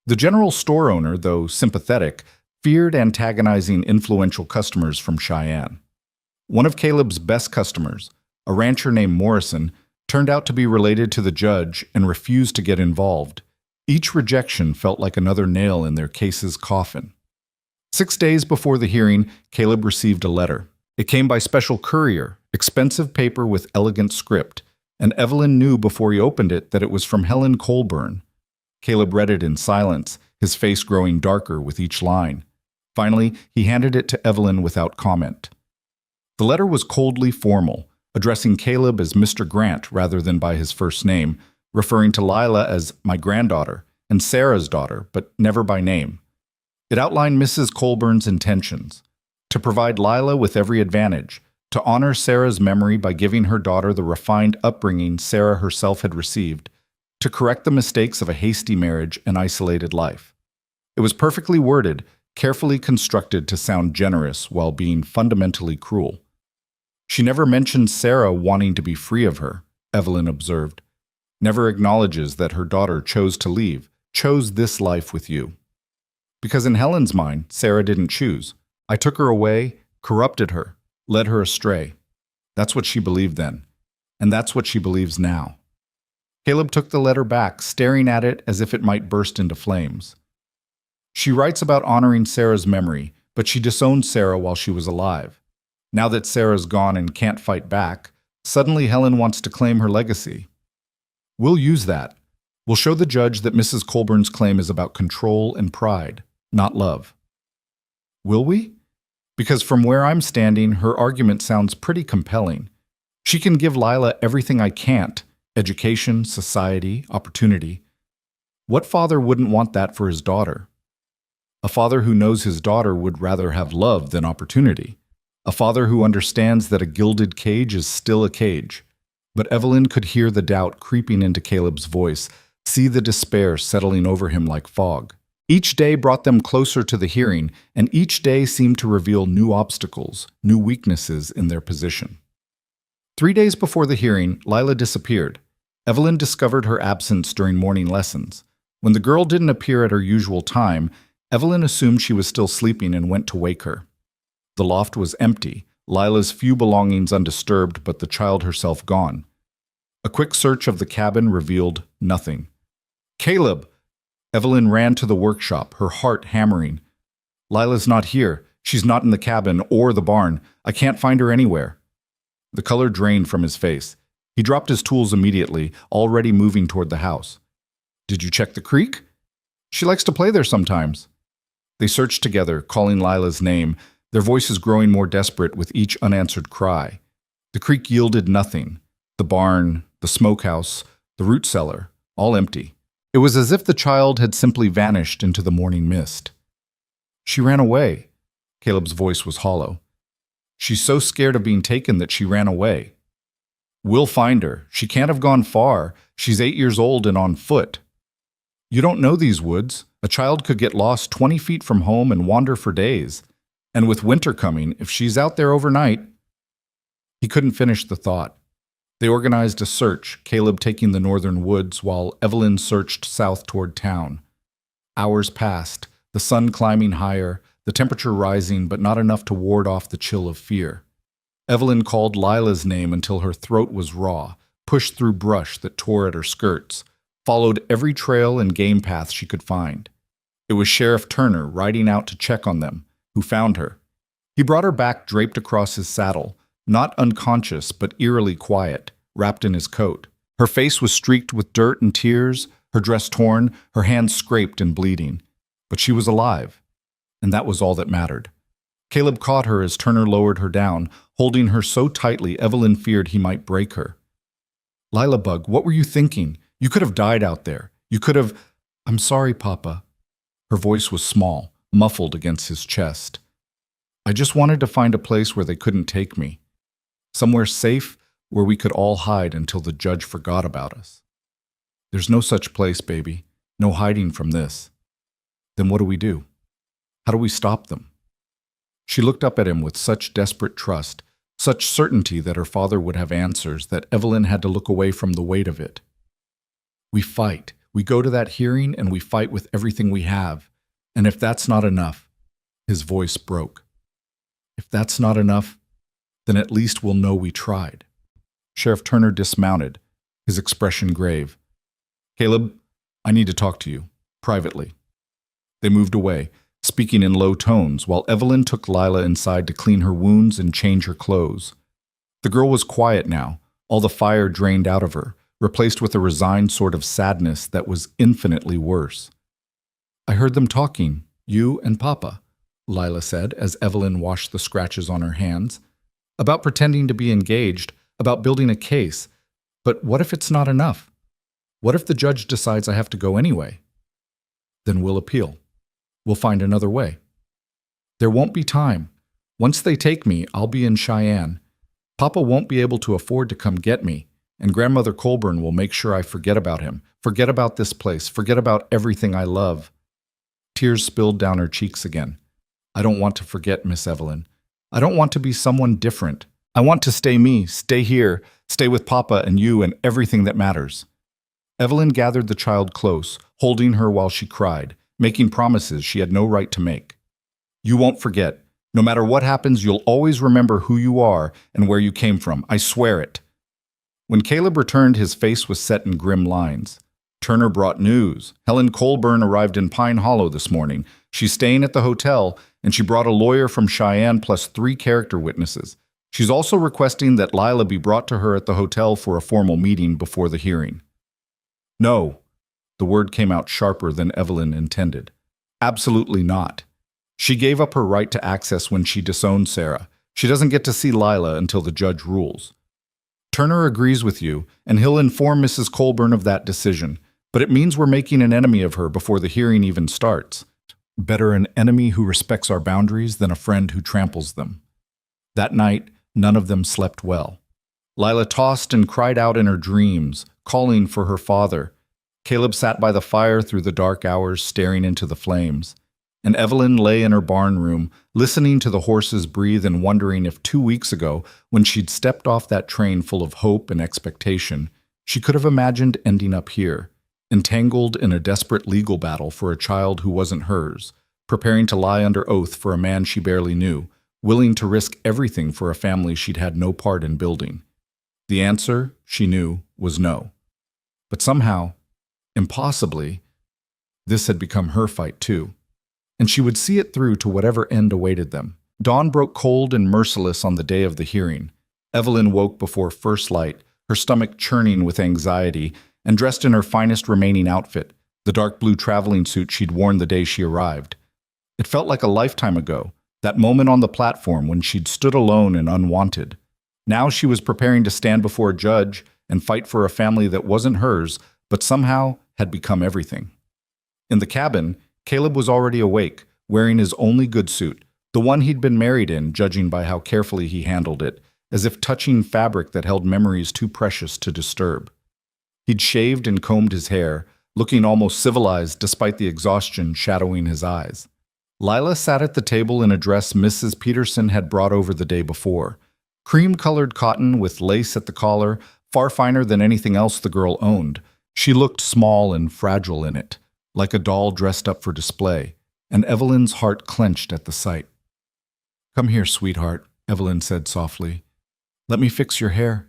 The general store owner, though sympathetic, feared antagonizing influential customers from Cheyenne. One of Caleb's best customers, a rancher named Morrison, turned out to be related to the judge and refused to get involved. Each rejection felt like another nail in their case's coffin. 6 days before the hearing, Caleb received a letter. It came by special courier, expensive paper with elegant script, and Evelyn knew before he opened it that it was from Helen Colburn. Caleb read it in silence, his face growing darker with each line. Finally, he handed it to Evelyn without comment. The letter was coldly formal, addressing Caleb as Mr. Grant rather than by his first name, referring to Lila as my granddaughter and Sarah's daughter, but never by name. It outlined Mrs. Colburn's intentions: to provide Lila with every advantage, to honor Sarah's memory by giving her daughter the refined upbringing Sarah herself had received, to correct the mistakes of a hasty marriage and isolated life. It was perfectly worded, carefully constructed to sound generous while being fundamentally cruel. She never mentions Sarah wanting to be free of her, Evelyn observed. Never acknowledges that her daughter chose to leave, chose this life with you. Because in Helen's mind, Sarah didn't choose. I took her away, corrupted her, led her astray. That's what she believed then, and that's what she believes now. Caleb took the letter back, staring at it as if it might burst into flames. She writes about honoring Sarah's memory, but she disowned Sarah while she was alive. Now that Sarah's gone and can't fight back, suddenly Helen wants to claim her legacy. We'll use that. We'll show the judge that Mrs. Colburn's claim is about control and pride, not love. Will we? Because from where I'm standing, her argument sounds pretty compelling. She can give Lila everything I can't: education, society, opportunity. What father wouldn't want that for his daughter? A father who knows his daughter would rather have love than opportunity. A father who understands that a gilded cage is still a cage. But Evelyn could hear the doubt creeping into Caleb's voice, see the despair settling over him like fog. Each day brought them closer to the hearing, and each day seemed to reveal new obstacles, new weaknesses in their position. 3 days before the hearing, Lila disappeared. Evelyn discovered her absence during morning lessons. When the girl didn't appear at her usual time, Evelyn assumed she was still sleeping and went to wake her. The loft was empty, Lila's few belongings undisturbed, but the child herself gone. A quick search of the cabin revealed nothing. Caleb! Evelyn ran to the workshop, her heart hammering. Lila's not here. She's not in the cabin or the barn. I can't find her anywhere. The color drained from his face. He dropped his tools immediately, already moving toward the house. Did you check the creek? She likes to play there sometimes. They searched together, calling Lila's name, their voices growing more desperate with each unanswered cry. The creek yielded nothing. The barn, the smokehouse, the root cellar, all empty. It was as if the child had simply vanished into the morning mist. She ran away. Caleb's voice was hollow. She's so scared of being taken that she ran away. We'll find her. She can't have gone far. She's 8 years old and on foot. You don't know these woods. A child could get lost 20 feet from home and wander for days. And with winter coming, if she's out there overnight... He couldn't finish the thought. They organized a search, Caleb taking the northern woods while Evelyn searched south toward town. Hours passed, the sun climbing higher, the temperature rising but not enough to ward off the chill of fear. Evelyn called Lila's name until her throat was raw, pushed through brush that tore at her skirts, followed every trail and game path she could find. It was Sheriff Turner riding out to check on them, who found her. He brought her back draped across his saddle, not unconscious but eerily quiet, wrapped in his coat. Her face was streaked with dirt and tears, her dress torn, her hands scraped and bleeding. But she was alive, and that was all that mattered. Caleb caught her as Turner lowered her down, holding her so tightly Evelyn feared he might break her. "Lila Bug, what were you thinking? You could have died out there. You could have—" "I'm sorry, Papa." Her voice was small, muffled against his chest. "I just wanted to find a place where they couldn't take me. Somewhere safe where we could all hide until the judge forgot about us." "There's no such place, baby. No hiding from this." "Then what do we do? How do we stop them?" She looked up at him with such desperate trust, such certainty that her father would have answers, that Evelyn had to look away from the weight of it. "We fight. We go to that hearing and we fight with everything we have. And if that's not enough," his voice broke. "If that's not enough, then at least we'll know we tried." Sheriff Turner dismounted, his expression grave. "Caleb, I need to talk to you, privately." They moved away, speaking in low tones, while Evelyn took Lila inside to clean her wounds and change her clothes. The girl was quiet now, all the fire drained out of her, replaced with a resigned sort of sadness that was infinitely worse. "I heard them talking, you and Papa," Lila said as Evelyn washed the scratches on her hands. "About pretending to be engaged, about building a case. But what if it's not enough? What if the judge decides I have to go anyway? Then we'll appeal. We'll find another way. There won't be time. Once they take me, I'll be in Cheyenne. Papa won't be able to afford to come get me, and Grandmother Colburn will make sure I forget about him, forget about this place, forget about everything I love." Tears spilled down her cheeks again. "I don't want to forget, Miss Evelyn. I don't want to be someone different. I want to stay me, stay here, stay with Papa and you and everything that matters." Evelyn gathered the child close, holding her while she cried, making promises she had no right to make. "You won't forget. No matter what happens, you'll always remember who you are and where you came from. I swear it." When Caleb returned, his face was set in grim lines. Turner brought news. Helen Colburn arrived in Pine Hollow this morning. She's staying at the hotel, and she brought a lawyer from Cheyenne plus 3 character witnesses. She's also requesting that Lila be brought to her at the hotel for a formal meeting before the hearing. "No." The word came out sharper than Evelyn intended. "Absolutely not. She gave up her right to access when she disowned Sarah. She doesn't get to see Lila until the judge rules. Turner agrees with you, and he'll inform Mrs. Colburn of that decision, but it means we're making an enemy of her before the hearing even starts. Better an enemy who respects our boundaries than a friend who tramples them." That night, none of them slept well. Lila tossed and cried out in her dreams, calling for her father. Caleb sat by the fire through the dark hours, staring into the flames. And Evelyn lay in her barn room, listening to the horses breathe and wondering if 2 weeks ago, when she'd stepped off that train full of hope and expectation, she could have imagined ending up here, entangled in a desperate legal battle for a child who wasn't hers, preparing to lie under oath for a man she barely knew, willing to risk everything for a family she'd had no part in building. The answer, she knew, was no. But somehow, impossibly, this had become her fight too. And she would see it through to whatever end awaited them. Dawn broke cold and merciless on the day of the hearing. Evelyn woke before first light, her stomach churning with anxiety, and dressed in her finest remaining outfit, the dark blue traveling suit she'd worn the day she arrived. It felt like a lifetime ago, that moment on the platform when she'd stood alone and unwanted. Now she was preparing to stand before a judge and fight for a family that wasn't hers, but somehow had become everything. In the cabin, Caleb was already awake, wearing his only good suit, the one he'd been married in, judging by how carefully he handled it, as if touching fabric that held memories too precious to disturb. He'd shaved and combed his hair, looking almost civilized despite the exhaustion shadowing his eyes. Lila sat at the table in a dress Mrs. Peterson had brought over the day before. Cream-colored cotton with lace at the collar, far finer than anything else the girl owned. She looked small and fragile in it, like a doll dressed up for display, and Evelyn's heart clenched at the sight. "Come here, sweetheart," Evelyn said softly. "Let me fix your hair."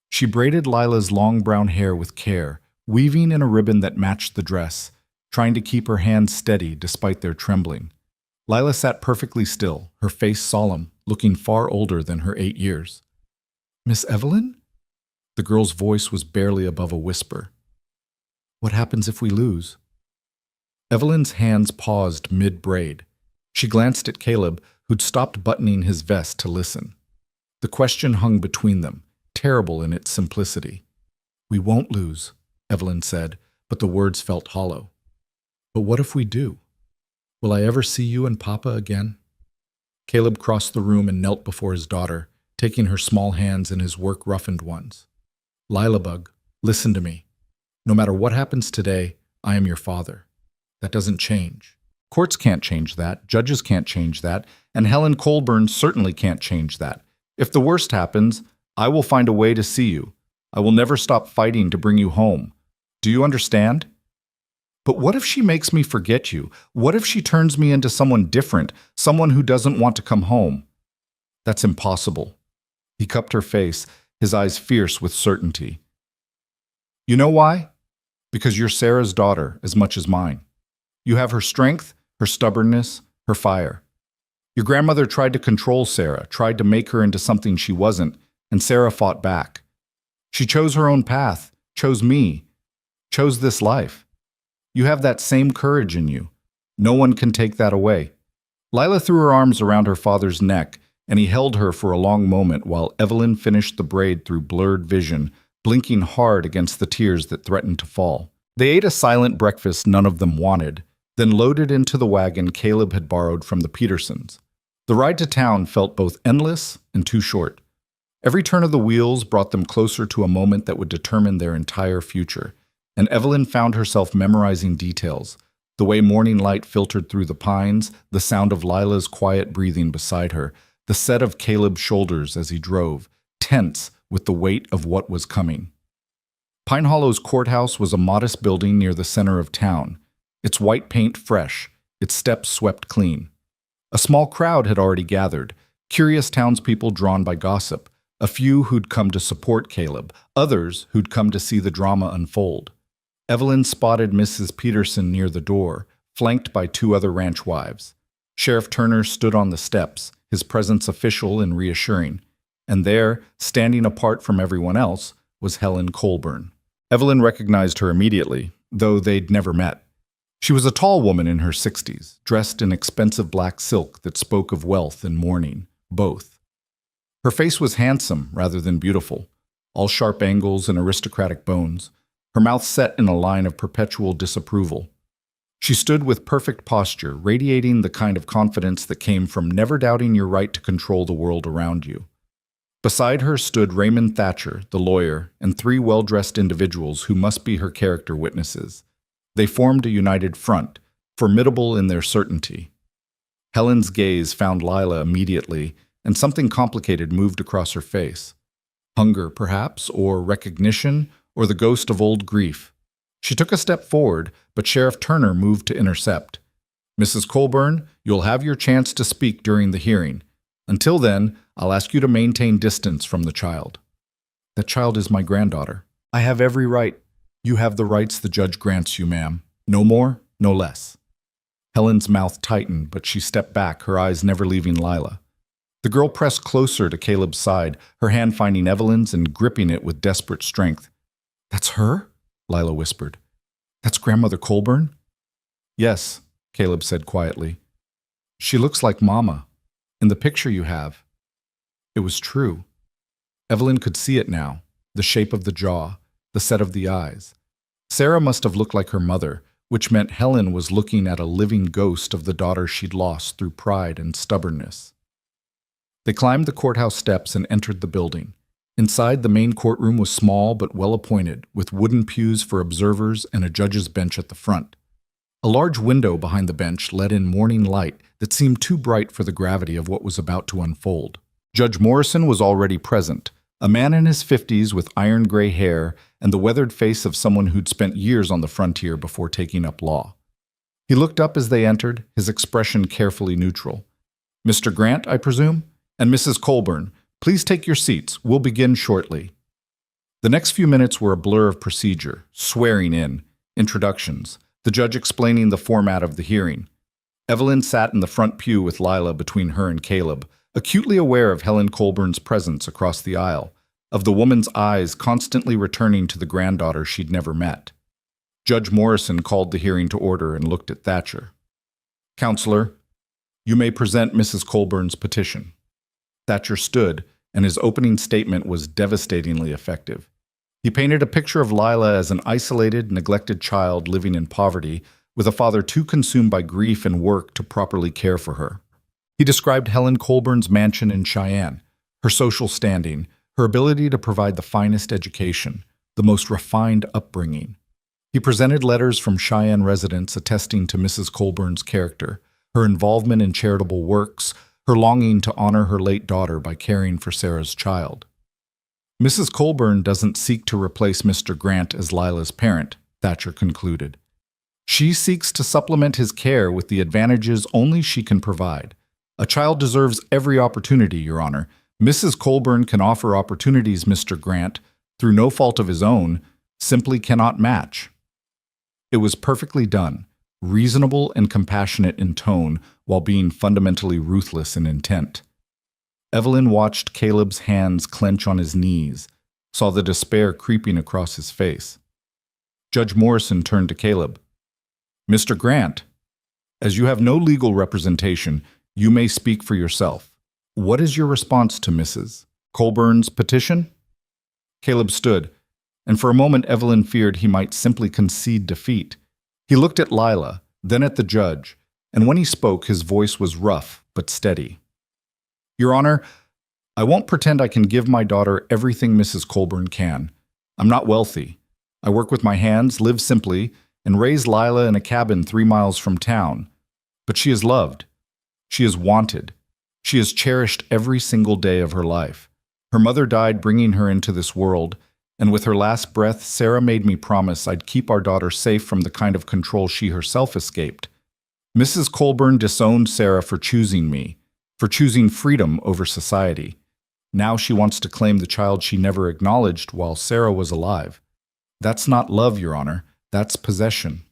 She braided Lila's long brown hair with care, weaving in a ribbon that matched the dress, trying to keep her hands steady despite their trembling. Lila sat perfectly still, her face solemn, looking far older than her 8 years. "Miss Evelyn?" The girl's voice was barely above a whisper. "What happens if we lose?" Evelyn's hands paused mid-braid. She glanced at Caleb, who'd stopped buttoning his vest to listen. The question hung between them, terrible in its simplicity. "We won't lose," Evelyn said, but the words felt hollow. "But what if we do? Will I ever see you and Papa again?" Caleb crossed the room and knelt before his daughter, taking her small hands in his work-roughened ones. "Lilabug, listen to me. No matter what happens today, I am your father. That doesn't change. Courts can't change that, judges can't change that, and Helen Colburn certainly can't change that. If the worst happens, I will find a way to see you. I will never stop fighting to bring you home. Do you understand? But what if she makes me forget you? What if she turns me into someone different, someone who doesn't want to come home? That's impossible." He cupped her face, his eyes fierce with certainty. "You know why? Because you're Sarah's daughter as much as mine. You have her strength, her stubbornness, her fire. Your grandmother tried to control Sarah, tried to make her into something she wasn't, and Sarah fought back. She chose her own path, chose me, chose this life. You have that same courage in you. No one can take that away." Lila threw her arms around her father's neck, and he held her for a long moment while Evelyn finished the braid through blurred vision, blinking hard against the tears that threatened to fall. They ate a silent breakfast none of them wanted, then loaded into the wagon Caleb had borrowed from the Petersons. The ride to town felt both endless and too short. Every turn of the wheels brought them closer to a moment that would determine their entire future, and Evelyn found herself memorizing details: the way morning light filtered through the pines, the sound of Lila's quiet breathing beside her, the set of Caleb's shoulders as he drove, tense with the weight of what was coming. Pine Hollow's courthouse was a modest building near the center of town, its white paint fresh, its steps swept clean. A small crowd had already gathered, curious townspeople drawn by gossip, a few who'd come to support Caleb, others who'd come to see the drama unfold. Evelyn spotted Mrs. Peterson near the door, flanked by 2 other ranch wives. Sheriff Turner stood on the steps, his presence official and reassuring, and there, standing apart from everyone else, was Helen Colburn. Evelyn recognized her immediately, though they'd never met. She was a tall woman in her 60s, dressed in expensive black silk that spoke of wealth and mourning, both. Her face was handsome rather than beautiful, all sharp angles and aristocratic bones, her mouth set in a line of perpetual disapproval. She stood with perfect posture, radiating the kind of confidence that came from never doubting your right to control the world around you. Beside her stood Raymond Thatcher, the lawyer, and 3 well-dressed individuals who must be her character witnesses. They formed a united front, formidable in their certainty. Helen's gaze found Lila immediately, and something complicated moved across her face. Hunger, perhaps, or recognition, or the ghost of old grief. She took a step forward, but Sheriff Turner moved to intercept. "Mrs. Colburn, you'll have your chance to speak during the hearing. Until then, I'll ask you to maintain distance from the child." "That child is my granddaughter. I have every right." "You have the rights the judge grants you, ma'am. No more, no less." Helen's mouth tightened, but she stepped back, her eyes never leaving Lila. The girl pressed closer to Caleb's side, her hand finding Evelyn's and gripping it with desperate strength. "That's her?" Lila whispered. "That's Grandmother Colburn?" "Yes," Caleb said quietly. "She looks like Mama. In the picture you have." It was true. Evelyn could see it now, the shape of the jaw, the set of the eyes. Sarah must have looked like her mother, which meant Helen was looking at a living ghost of the daughter she'd lost through pride and stubbornness. They climbed the courthouse steps and entered the building. Inside, the main courtroom was small but well-appointed, with wooden pews for observers and a judge's bench at the front. A large window behind the bench let in morning light that seemed too bright for the gravity of what was about to unfold. Judge Morrison was already present, a man in his 50s with iron gray hair and the weathered face of someone who'd spent years on the frontier before taking up law. He looked up as they entered, his expression carefully neutral. "Mr. Grant, I presume? And Mrs. Colburn, please take your seats. We'll begin shortly." The next few minutes were a blur of procedure, swearing in, introductions, the judge explaining the format of the hearing. Evelyn sat in the front pew with Lila between her and Caleb, acutely aware of Helen Colburn's presence across the aisle, of the woman's eyes constantly returning to the granddaughter she'd never met. Judge Morrison called the hearing to order and looked at Thatcher. "Counselor, you may present Mrs. Colburn's petition." Thatcher stood, and his opening statement was devastatingly effective. He painted a picture of Lila as an isolated, neglected child living in poverty, with a father too consumed by grief and work to properly care for her. He described Helen Colburn's mansion in Cheyenne, her social standing, her ability to provide the finest education, the most refined upbringing. He presented letters from Cheyenne residents attesting to Mrs. Colburn's character, her involvement in charitable works, her longing to honor her late daughter by caring for Sarah's child. "Mrs. Colburn doesn't seek to replace Mr. Grant as Lila's parent," Thatcher concluded. "She seeks to supplement his care with the advantages only she can provide. A child deserves every opportunity, Your Honor. Mrs. Colburn can offer opportunities Mr. Grant, through no fault of his own, simply cannot match." It was perfectly done, reasonable and compassionate in tone, while being fundamentally ruthless in intent. Evelyn watched Caleb's hands clench on his knees, saw the despair creeping across his face. Judge Morrison turned to Caleb. "Mr. Grant, as you have no legal representation, you may speak for yourself. What is your response to Mrs. Colburn's petition?" Caleb stood, and for a moment Evelyn feared he might simply concede defeat. He looked at Lila, then at the judge, and when he spoke, his voice was rough but steady. "Your Honor, I won't pretend I can give my daughter everything Mrs. Colburn can. I'm not wealthy. I work with my hands, live simply, and raise Lila in a cabin 3 miles from town. But she is loved. She is wanted. She is cherished every single day of her life. Her mother died bringing her into this world, and with her last breath, Sarah made me promise I'd keep our daughter safe from the kind of control she herself escaped. Mrs. Colburn disowned Sarah for choosing me, for choosing freedom over society. Now she wants to claim the child she never acknowledged while Sarah was alive. That's not love, Your Honor. That's possession."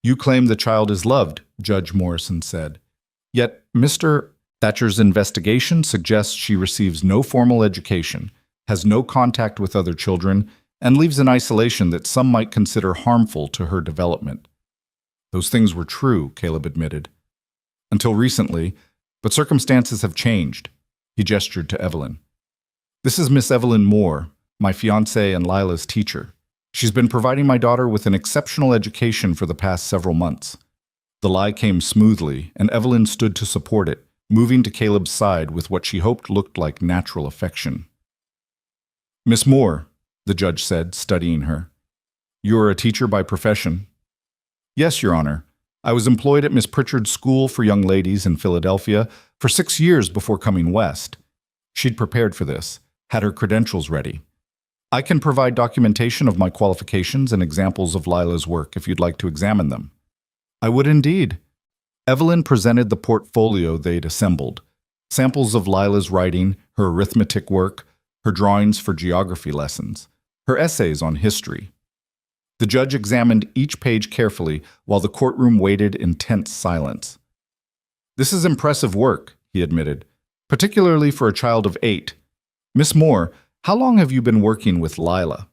"You claim the child is loved," Judge Morrison said. "Yet Mr. Thatcher's investigation suggests she receives no formal education, has no contact with other children, and lives in isolation that some might consider harmful to her development." "Those things were true," Caleb admitted. "Until recently, but circumstances have changed." He gestured to Evelyn. "This is Miss Evelyn Moore, my fiancée and Lila's teacher. She's been providing my daughter with an exceptional education for the past several months." The lie came smoothly, and Evelyn stood to support it, moving to Caleb's side with what she hoped looked like natural affection. "Miss Moore," the judge said, studying her, "you're a teacher by profession?" "Yes, Your Honor. I was employed at Miss Pritchard's School for Young Ladies in Philadelphia for 6 years before coming west." She'd prepared for this, had her credentials ready. "I can provide documentation of my qualifications and examples of Lila's work if you'd like to examine them." "I would indeed." Evelyn presented the portfolio they'd assembled, samples of Lila's writing, her arithmetic work, her drawings for geography lessons, her essays on history. The judge examined each page carefully while the courtroom waited in tense silence. "This is impressive work," he admitted, "particularly for a child of 8. Miss Moore, how long have you been working with Lila?"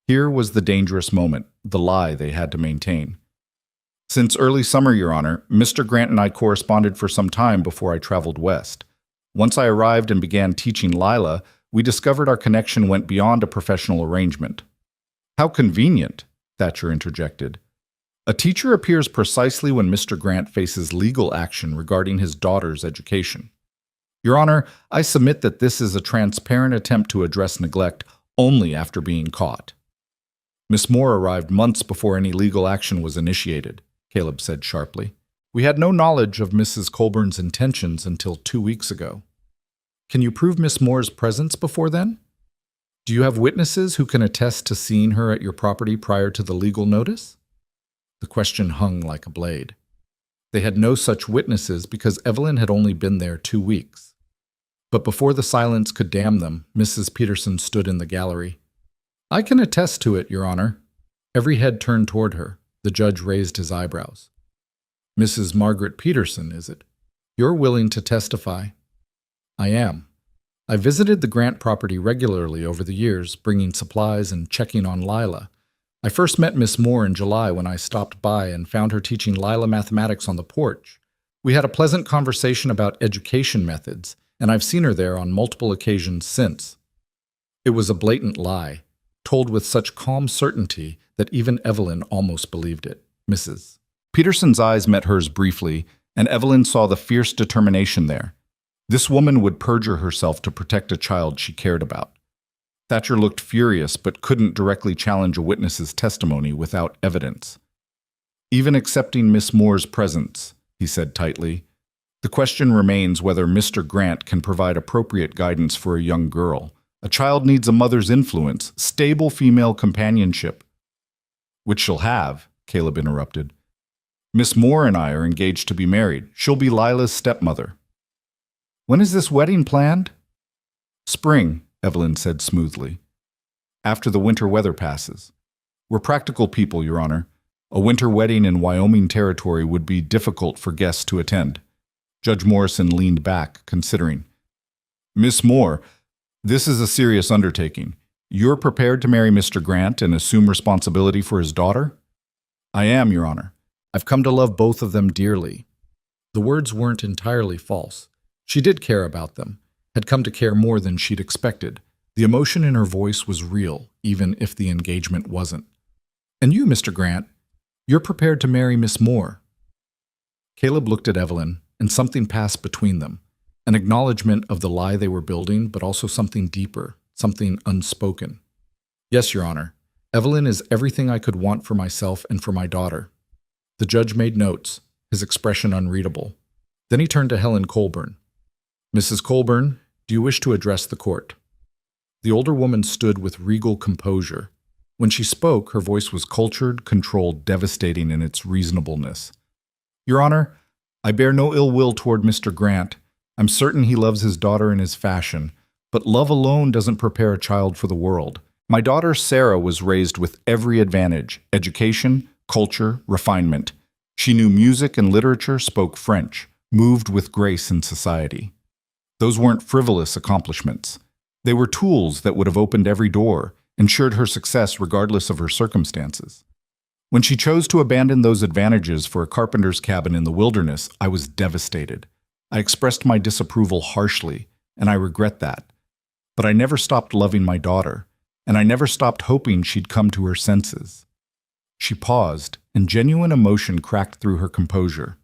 Here was the dangerous moment, the lie they had to maintain. "Since early summer, Your Honor. Mr. Grant and I corresponded for some time before I traveled west. Once I arrived and began teaching Lila, we discovered our connection went beyond a professional arrangement. How convenient, Thatcher interjected. A teacher appears precisely when Mr. Grant faces legal action regarding his daughter's education. Your Honor, I submit that this is a transparent attempt to address neglect only after being caught. Miss Moore arrived months before any legal action was initiated, Caleb said sharply. We had no knowledge of Mrs. Colburn's intentions until 2 weeks ago. Can you prove Miss Moore's presence before then? Do you have witnesses who can attest to seeing her at your property prior to the legal notice? The question hung like a blade. They had no such witnesses because Evelyn had only been there 2 weeks. But before the silence could damn them, Mrs. Peterson stood in the gallery. I can attest to it, Your Honor. Every head turned toward her. The judge raised his eyebrows. Mrs. Margaret Peterson, is it? You're willing to testify? I am. I visited the Grant property regularly over the years, bringing supplies and checking on Lila. I first met Miss Moore in July when I stopped by and found her teaching Lila mathematics on the porch. We had a pleasant conversation about education methods, and I've seen her there on multiple occasions since. It was a blatant lie, told with such calm certainty that even Evelyn almost believed it. Mrs. Peterson's eyes met hers briefly, and Evelyn saw the fierce determination there. This woman would perjure herself to protect a child she cared about. Thatcher looked furious but couldn't directly challenge a witness's testimony without evidence. Even accepting Miss Moore's presence, he said tightly, the question remains whether Mr. Grant can provide appropriate guidance for a young girl. A child needs a mother's influence, stable female companionship. Which she'll have, Caleb interrupted. Miss Moore and I are engaged to be married. She'll be Lila's stepmother. When is this wedding planned? Spring, Evelyn said smoothly. After the winter weather passes. We're practical people, Your Honor. A winter wedding in Wyoming territory would be difficult for guests to attend. Judge Morrison leaned back, considering. Miss Moore, this is a serious undertaking. You're prepared to marry Mr. Grant and assume responsibility for his daughter? I am, Your Honor. I've come to love both of them dearly. The words weren't entirely false. She did care about them, had come to care more than she'd expected. The emotion in her voice was real, even if the engagement wasn't. And you, Mr. Grant, you're prepared to marry Miss Moore. Caleb looked at Evelyn, and something passed between them. An acknowledgement of the lie they were building, but also something deeper, something unspoken. Yes, Your Honor. Evelyn is everything I could want for myself and for my daughter. The judge made notes, his expression unreadable. Then he turned to Helen Colburn. Mrs. Colburn, do you wish to address the court? The older woman stood with regal composure. When she spoke, her voice was cultured, controlled, devastating in its reasonableness. Your Honor, I bear no ill will toward Mr. Grant. I'm certain he loves his daughter in his fashion, but love alone doesn't prepare a child for the world. My daughter Sarah was raised with every advantage: education, culture, refinement. She knew music and literature, spoke French, moved with grace in society. Those weren't frivolous accomplishments. They were tools that would have opened every door, ensured her success regardless of her circumstances. When she chose to abandon those advantages for a carpenter's cabin in the wilderness, I was devastated. I expressed my disapproval harshly, and I regret that. But I never stopped loving my daughter, and I never stopped hoping she'd come to her senses. She paused, and genuine emotion cracked through her composure.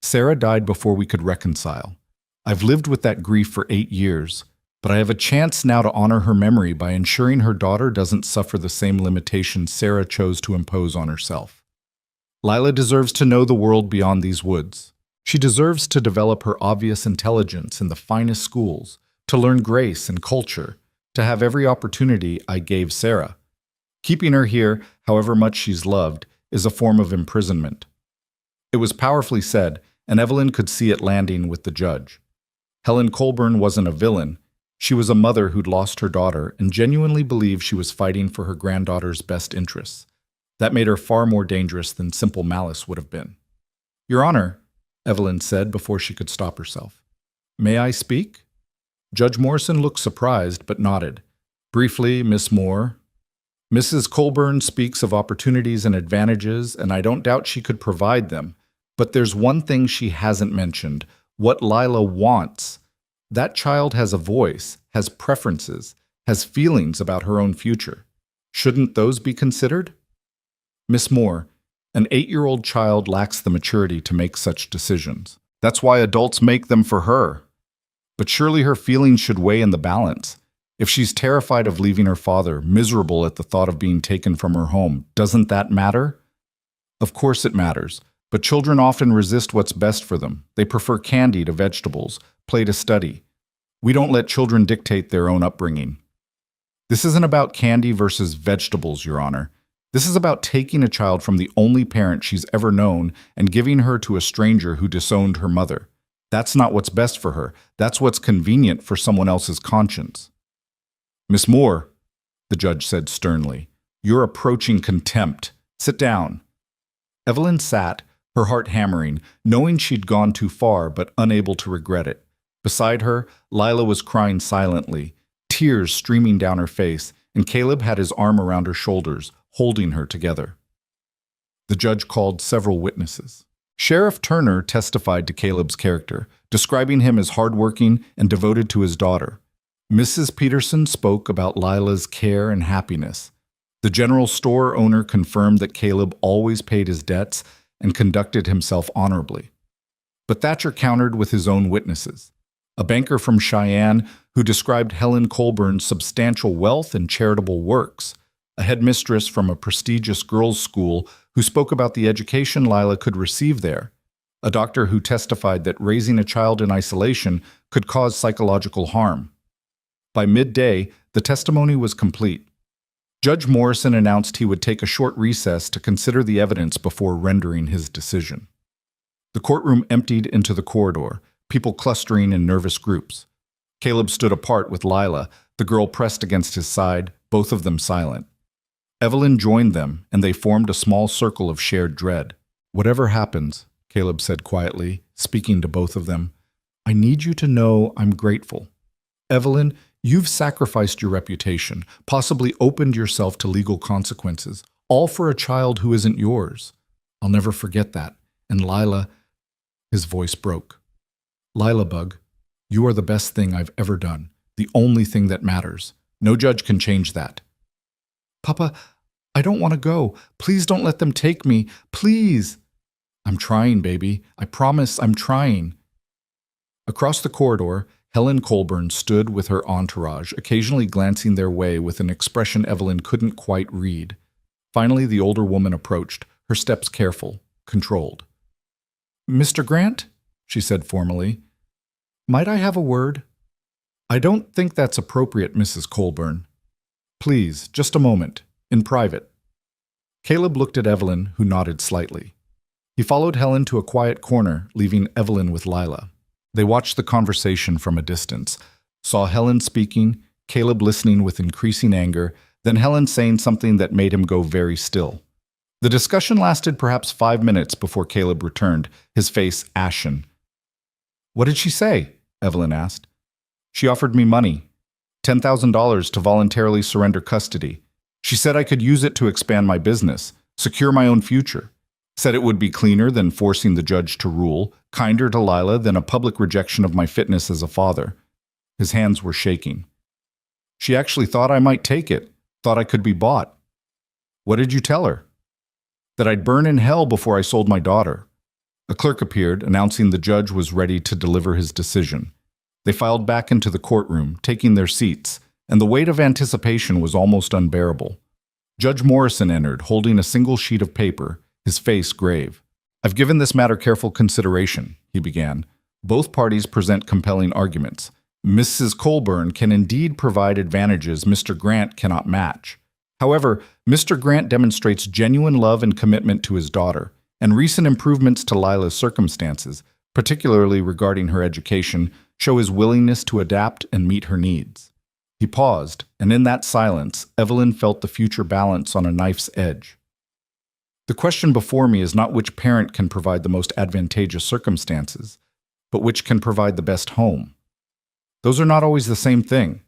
Sarah died before we could reconcile. I've lived with that grief for 8 years, but I have a chance now to honor her memory by ensuring her daughter doesn't suffer the same limitations Sarah chose to impose on herself. Lila deserves to know the world beyond these woods. She deserves to develop her obvious intelligence in the finest schools, to learn grace and culture, to have every opportunity I gave Sarah. Keeping her here, however much she's loved, is a form of imprisonment. It was powerfully said, and Evelyn could see it landing with the judge. Helen Colburn wasn't a villain. She was a mother who'd lost her daughter and genuinely believed she was fighting for her granddaughter's best interests. That made her far more dangerous than simple malice would have been. Your Honor, Evelyn said before she could stop herself. May I speak? Judge Morrison looked surprised but nodded. Briefly, Miss Moore. Mrs. Colburn speaks of opportunities and advantages, and I don't doubt she could provide them. But there's one thing she hasn't mentioned, what Lila wants. That child has a voice, has preferences, has feelings about her own future. Shouldn't those be considered? Miss Moore, an 8-year-old child lacks the maturity to make such decisions. That's why adults make them for her. But surely her feelings should weigh in the balance. If she's terrified of leaving her father, miserable at the thought of being taken from her home, doesn't that matter? Of course it matters, but children often resist what's best for them. They prefer candy to vegetables, play to study. We don't let children dictate their own upbringing. This isn't about candy versus vegetables, Your Honor. This is about taking a child from the only parent she's ever known and giving her to a stranger who disowned her mother. That's not what's best for her. That's what's convenient for someone else's conscience. Miss Moore, the judge said sternly, you're approaching contempt. Sit down. Evelyn sat, her heart hammering, knowing she'd gone too far but unable to regret it. Beside her, Lila was crying silently, tears streaming down her face, and Caleb had his arm around her shoulders, holding her together. The judge called several witnesses. Sheriff Turner testified to Caleb's character, describing him as hardworking and devoted to his daughter. Mrs. Peterson spoke about Lila's care and happiness. The general store owner confirmed that Caleb always paid his debts and conducted himself honorably. But Thatcher countered with his own witnesses. A banker from Cheyenne who described Helen Colburn's substantial wealth and charitable works. A headmistress from a prestigious girls' school who spoke about the education Lila could receive there. A doctor who testified that raising a child in isolation could cause psychological harm. By midday, the testimony was complete. Judge Morrison announced he would take a short recess to consider the evidence before rendering his decision. The courtroom emptied into the corridor, people clustering in nervous groups. Caleb stood apart with Lila, the girl pressed against his side, both of them silent. Evelyn joined them, and they formed a small circle of shared dread. Whatever happens, Caleb said quietly, speaking to both of them, I need you to know I'm grateful. Evelyn, you've sacrificed your reputation, possibly opened yourself to legal consequences, all for a child who isn't yours. I'll never forget that. And Lila, his voice broke. Lila Bug, you are the best thing I've ever done, the only thing that matters. No judge can change that. Papa, I don't want to go. Please don't let them take me. Please. I'm trying, baby. I promise I'm trying. Across the corridor, Helen Colburn stood with her entourage, occasionally glancing their way with an expression Evelyn couldn't quite read. Finally, the older woman approached, her steps careful, controlled. Mr. Grant, she said formally, might I have a word? I don't think that's appropriate, Mrs. Colburn. Please, just a moment, in private. Caleb looked at Evelyn, who nodded slightly. He followed Helen to a quiet corner, leaving Evelyn with Lila. They watched the conversation from a distance, saw Helen speaking, Caleb listening with increasing anger, then Helen saying something that made him go very still. The discussion lasted perhaps 5 minutes before Caleb returned, his face ashen. What did she say? Evelyn asked. She offered me money, $10,000 to voluntarily surrender custody. She said I could use it to expand my business, secure my own future. Said it would be cleaner than forcing the judge to rule, kinder to Lila than a public rejection of my fitness as a father. His hands were shaking. She actually thought I might take it, thought I could be bought. What did you tell her? That I'd burn in hell before I sold my daughter. A clerk appeared, announcing the judge was ready to deliver his decision. They filed back into the courtroom, taking their seats, and the weight of anticipation was almost unbearable. Judge Morrison entered, holding a single sheet of paper, his face grave. I've given this matter careful consideration, he began. Both parties present compelling arguments. Mrs. Colburn can indeed provide advantages Mr. Grant cannot match. However, Mr. Grant demonstrates genuine love and commitment to his daughter, and recent improvements to Lila's circumstances, particularly regarding her education, show his willingness to adapt and meet her needs. He paused, and in that silence, Evelyn felt the future balance on a knife's edge. The question before me is not which parent can provide the most advantageous circumstances, but which can provide the best home. Those are not always the same thing.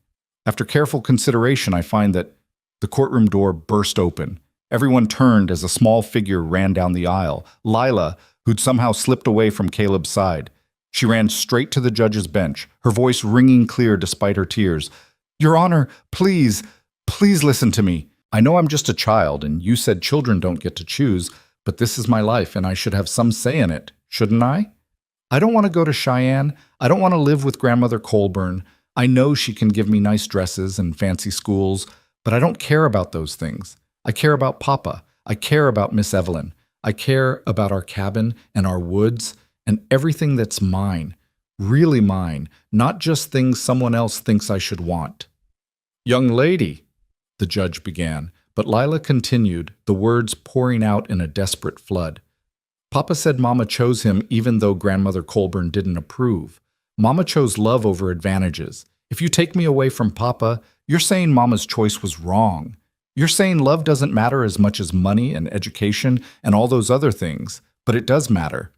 After careful consideration, I find that the courtroom door burst open. Everyone turned as a small figure ran down the aisle. Lila, who'd somehow slipped away from Caleb's side. She ran straight to the judge's bench, her voice ringing clear despite her tears. "Your Honor, please, please listen to me. I know I'm just a child, and you said children don't get to choose, but this is my life, and I should have some say in it, shouldn't I? I don't want to go to Cheyenne. I don't want to live with Grandmother Colburn. I know she can give me nice dresses and fancy schools, but I don't care about those things. I care about Papa. I care about Miss Evelyn. I care about our cabin and our woods and everything that's mine, really mine, not just things someone else thinks I should want." "Young lady," the judge began, but Lila continued, the words pouring out in a desperate flood. "Papa said Mama chose him even though Grandmother Colburn didn't approve. Mama chose love over advantages. If you take me away from Papa, you're saying Mama's choice was wrong. You're saying love doesn't matter as much as money and education and all those other things, but it does matter.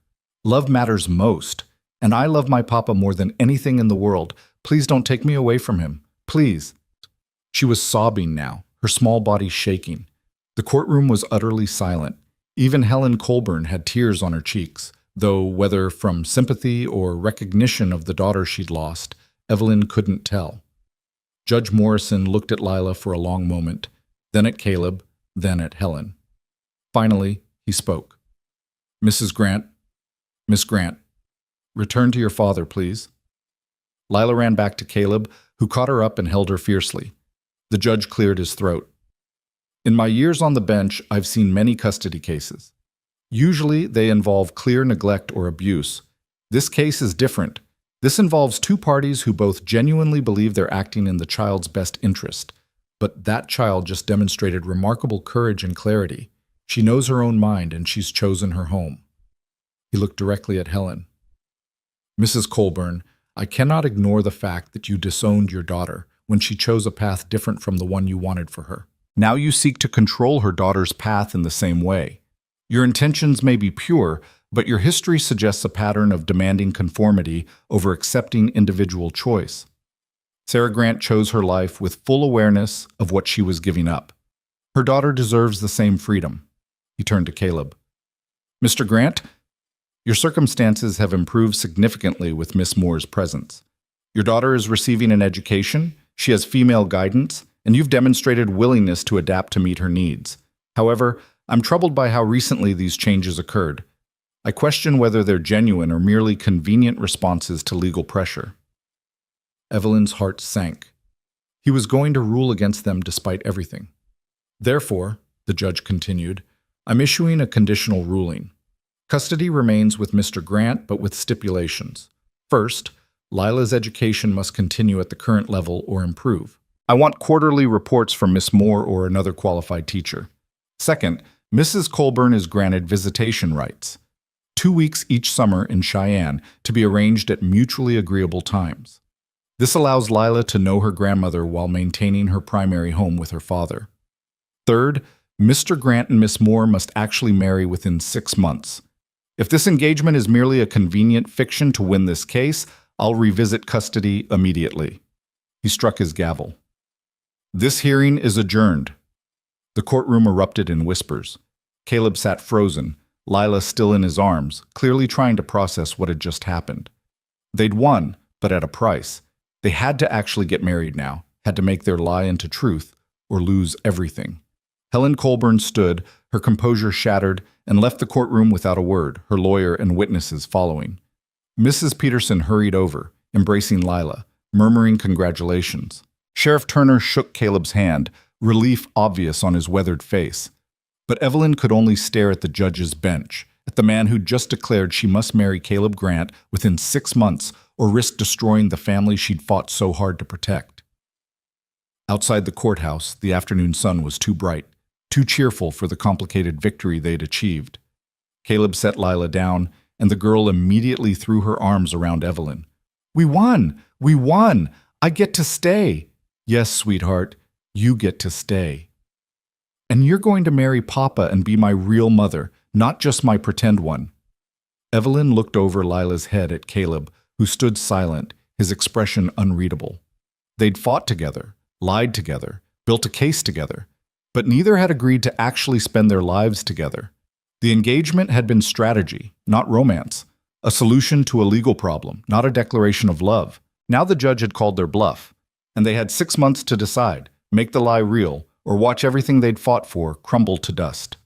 Love matters most, and I love my Papa more than anything in the world. Please don't take me away from him. Please." She was sobbing now, her small body shaking. The courtroom was utterly silent. Even Helen Colburn had tears on her cheeks, though whether from sympathy or recognition of the daughter she'd lost, Evelyn couldn't tell. Judge Morrison looked at Lila for a long moment, then at Caleb, then at Helen. Finally, he spoke. "Mrs. Grant, Miss Grant, return to your father, please." Lila ran back to Caleb, who caught her up and held her fiercely. The judge cleared his throat. "In my years on the bench, I've seen many custody cases. Usually, they involve clear neglect or abuse. This case is different. This involves two parties who both genuinely believe they're acting in the child's best interest. But that child just demonstrated remarkable courage and clarity. She knows her own mind, and she's chosen her home." He looked directly at Helen. "Mrs. Colburn, I cannot ignore the fact that you disowned your daughter when she chose a path different from the one you wanted for her. Now you seek to control her daughter's path in the same way. Your intentions may be pure, but your history suggests a pattern of demanding conformity over accepting individual choice. Sarah Grant chose her life with full awareness of what she was giving up. Her daughter deserves the same freedom." He turned to Caleb. "Mr. Grant, your circumstances have improved significantly with Miss Moore's presence. Your daughter is receiving an education, she has female guidance, and you've demonstrated willingness to adapt to meet her needs. However, I'm troubled by how recently these changes occurred. I question whether they're genuine or merely convenient responses to legal pressure." Evelyn's heart sank. He was going to rule against them despite everything. "Therefore," the judge continued, "I'm issuing a conditional ruling. Custody remains with Mr. Grant, but with stipulations. First, Lila's education must continue at the current level or improve. I want quarterly reports from Miss Moore or another qualified teacher. Second, Mrs. Colburn is granted visitation rights. 2 weeks each summer in Cheyenne to be arranged at mutually agreeable times. This allows Lila to know her grandmother while maintaining her primary home with her father. Third, Mr. Grant and Miss Moore must actually marry within 6 months. If this engagement is merely a convenient fiction to win this case, I'll revisit custody immediately." He struck his gavel. "This hearing is adjourned." The courtroom erupted in whispers. Caleb sat frozen, Lila still in his arms, clearly trying to process what had just happened. They'd won, but at a price. They had to actually get married now, had to make their lie into truth, or lose everything. Helen Colburn stood, her composure shattered, and left the courtroom without a word, her lawyer and witnesses following. Mrs. Peterson hurried over, embracing Lila, murmuring congratulations. Sheriff Turner shook Caleb's hand, relief obvious on his weathered face. But Evelyn could only stare at the judge's bench, at the man who'd just declared she must marry Caleb Grant within 6 months or risk destroying the family she'd fought so hard to protect. Outside the courthouse, the afternoon sun was too bright, too cheerful for the complicated victory they'd achieved. Caleb set Lila down, and the girl immediately threw her arms around Evelyn. "We won! We won! I get to stay!" "Yes, sweetheart, you get to stay. And you're going to marry Papa and be my real mother, not just my pretend one." Evelyn looked over Lila's head at Caleb, who stood silent, his expression unreadable. They'd fought together, lied together, built a case together, but neither had agreed to actually spend their lives together. The engagement had been strategy, not romance. A solution to a legal problem, not a declaration of love. Now the judge had called their bluff, and they had 6 months to decide, make the lie real, or watch everything they'd fought for crumble to dust.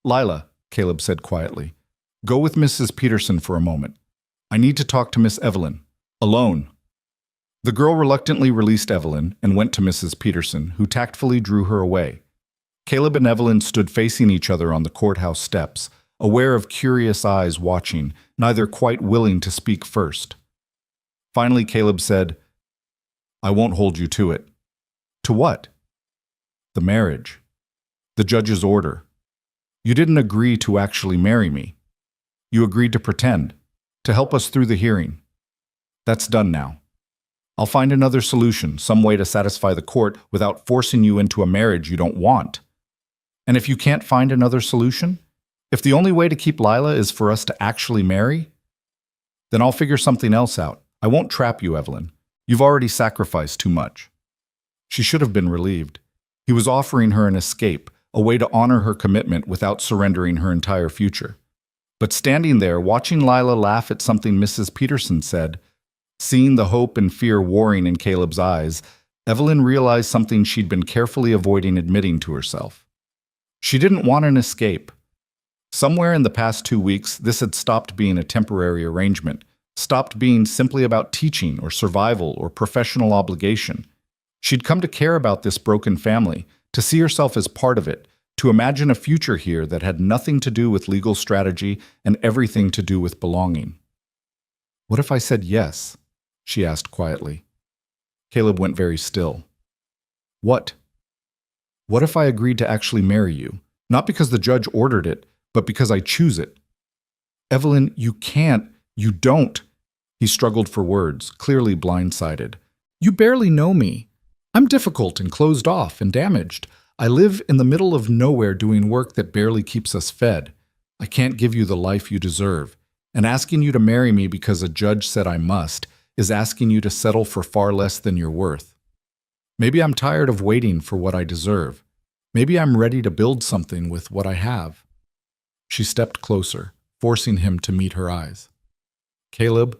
"Lila," Caleb said quietly, "go with Mrs. Peterson for a moment. I need to talk to Miss Evelyn. Alone." The girl reluctantly released Evelyn and went to Mrs. Peterson, who tactfully drew her away. Caleb and Evelyn stood facing each other on the courthouse steps, aware of curious eyes watching, neither quite willing to speak first. Finally, Caleb said, "I won't hold you to it." "To what?" "The marriage. The judge's order. You didn't agree to actually marry me. You agreed to pretend, to help us through the hearing. That's done now. I'll find another solution, some way to satisfy the court without forcing you into a marriage you don't want. And if you can't find another solution, if the only way to keep Lila is for us to actually marry, then I'll figure something else out. I won't trap you, Evelyn. You've already sacrificed too much." She should have been relieved. He was offering her an escape, a way to honor her commitment without surrendering her entire future. But standing there, watching Lila laugh at something Mrs. Peterson said, seeing the hope and fear warring in Caleb's eyes, Evelyn realized something she'd been carefully avoiding admitting to herself. She didn't want an escape. Somewhere in the past 2 weeks, this had stopped being a temporary arrangement, stopped being simply about teaching or survival or professional obligation. She'd come to care about this broken family, to see herself as part of it, to imagine a future here that had nothing to do with legal strategy and everything to do with belonging. "What if I said yes?" she asked quietly. Caleb went very still. "What? What if I agreed to actually marry you? Not because the judge ordered it, but because I choose it." "Evelyn, you can't. You don't." He struggled for words, clearly blindsided. "You barely know me. I'm difficult and closed off and damaged. I live in the middle of nowhere doing work that barely keeps us fed. I can't give you the life you deserve. And asking you to marry me because a judge said I must is asking you to settle for far less than you're worth. Maybe I'm tired of waiting for what I deserve. Maybe I'm ready to build something with what I have." She stepped closer, forcing him to meet her eyes. "Caleb,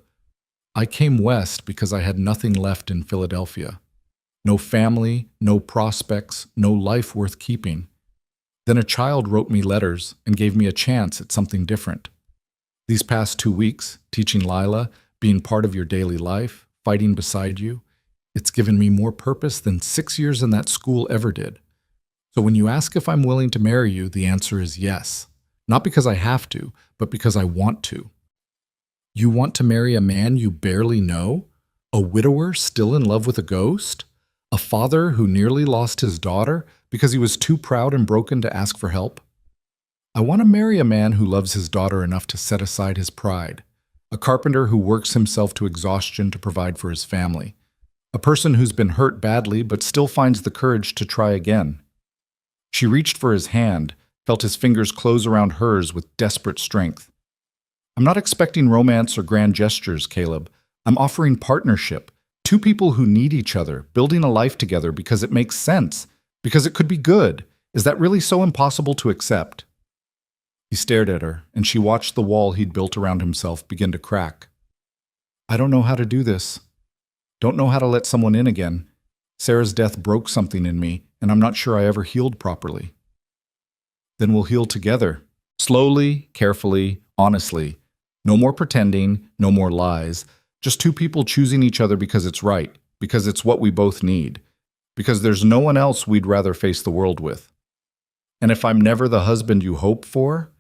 I came west because I had nothing left in Philadelphia. No family, no prospects, no life worth keeping. Then a child wrote me letters and gave me a chance at something different. These past 2 weeks, teaching Lila, being part of your daily life, fighting beside you, it's given me more purpose than 6 years in that school ever did. So when you ask if I'm willing to marry you, the answer is yes. Not because I have to, but because I want to." "You want to marry a man you barely know? A widower still in love with a ghost? A father who nearly lost his daughter because he was too proud and broken to ask for help? I want to marry a man who loves his daughter enough to set aside his pride. A carpenter who works himself to exhaustion to provide for his family. A person who's been hurt badly but still finds the courage to try again." She reached for his hand, felt his fingers close around hers with desperate strength. "I'm not expecting romance or grand gestures, Caleb. I'm offering partnership. 2 people who need each other, building a life together because it makes sense, because it could be good. Is that really so impossible to accept?" He stared at her, and she watched the wall he'd built around himself begin to crack. "I don't know how to do this. Don't know how to let someone in again. Sarah's death broke something in me, and I'm not sure I ever healed properly." "Then we'll heal together. Slowly, carefully, honestly. No more pretending, no more lies. Just 2 people choosing each other because it's right, because it's what we both need, because there's no one else we'd rather face the world with. And if I'm never the husband you hope for,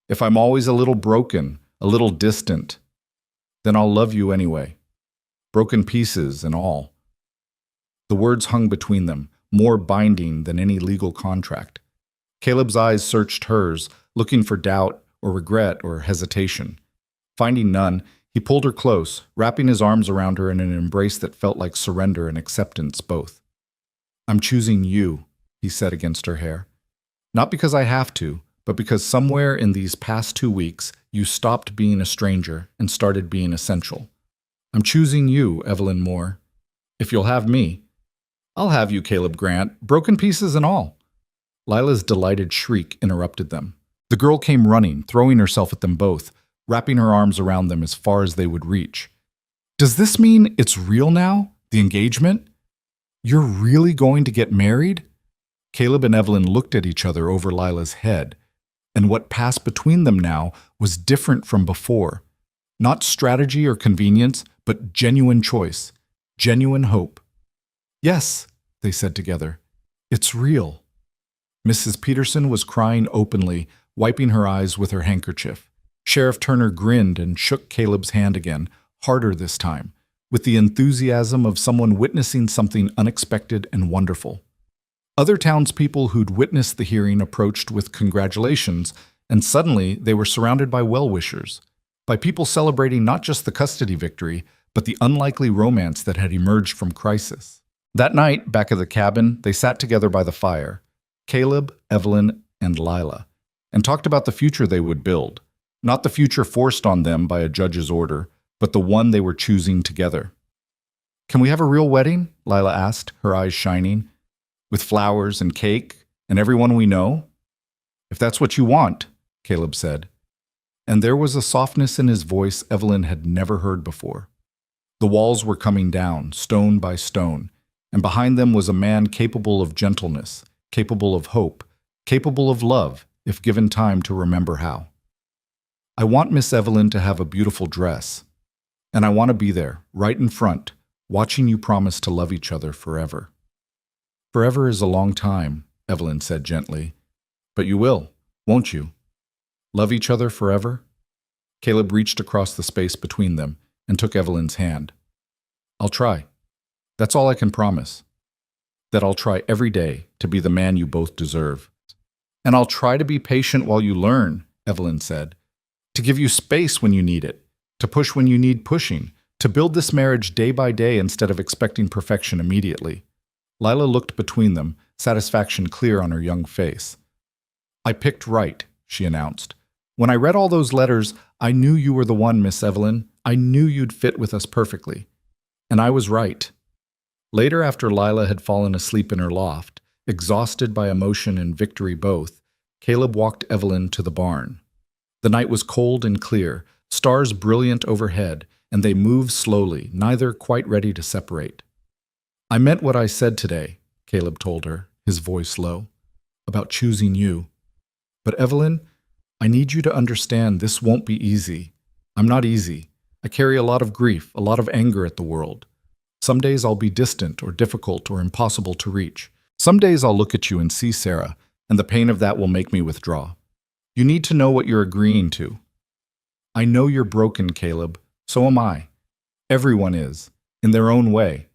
if I'm always a little broken, a little distant, then I'll love you anyway. Broken pieces and all." The words hung between them, more binding than any legal contract. Caleb's eyes searched hers, looking for doubt or regret or hesitation. Finding none, he pulled her close, wrapping his arms around her in an embrace that felt like surrender and acceptance both. "I'm choosing you," he said against her hair. "Not because I have to, but because somewhere in these past 2 weeks, you stopped being a stranger and started being essential. I'm choosing you, Evelyn Moore. If you'll have me, I'll have you, Caleb Grant, broken pieces and all." Lila's delighted shriek interrupted them. The girl came running, throwing herself at them both, wrapping her arms around them as far as they would reach. Does this mean it's real now? The engagement? You're really going to get married? Caleb and Evelyn looked at each other over Lila's head, and what passed between them now was different from before. Not strategy or convenience, but genuine choice, genuine hope. Yes, they said together, it's real. Mrs. Peterson was crying openly, wiping her eyes with her handkerchief. Sheriff Turner grinned and shook Caleb's hand again, harder this time, with the enthusiasm of someone witnessing something unexpected and wonderful. Other townspeople who'd witnessed the hearing approached with congratulations, and suddenly they were surrounded by well-wishers, by people celebrating not just the custody victory, but the unlikely romance that had emerged from crisis. That night, back at the cabin, they sat together by the fire, Caleb, Evelyn, and Lila, and talked about the future they would build, not the future forced on them by a judge's order, but the one they were choosing together. Can we have a real wedding? Lila asked, her eyes shining. With flowers and cake and everyone we know? If that's what you want, Caleb said. And there was a softness in his voice Evelyn had never heard before. The walls were coming down, stone by stone, and behind them was a man capable of gentleness, capable of hope, capable of love, if given time to remember how. I want Miss Evelyn to have a beautiful dress, and I want to be there, right in front, watching you promise to love each other forever. Forever is a long time, Evelyn said gently. But you will, won't you? Love each other forever? Caleb reached across the space between them and took Evelyn's hand. I'll try. That's all I can promise. That I'll try every day to be the man you both deserve. And I'll try to be patient while you learn, Evelyn said. To give you space when you need it, to push when you need pushing, to build this marriage day by day instead of expecting perfection immediately. Lila looked between them, satisfaction clear on her young face. I picked right, she announced. When I read all those letters, I knew you were the one, Miss Evelyn. I knew you'd fit with us perfectly. And I was right. Later, after Lila had fallen asleep in her loft, exhausted by emotion and victory both, Caleb walked Evelyn to the barn. The night was cold and clear, stars brilliant overhead, and they moved slowly, neither quite ready to separate. I meant what I said today, Caleb told her, his voice low, about choosing you. But Evelyn, I need you to understand this won't be easy. I'm not easy. I carry a lot of grief, a lot of anger at the world. Some days I'll be distant or difficult or impossible to reach. Some days I'll look at you and see Sarah, and the pain of that will make me withdraw. You need to know what you're agreeing to. I know you're broken, Caleb. So am I. Everyone is, in their own way.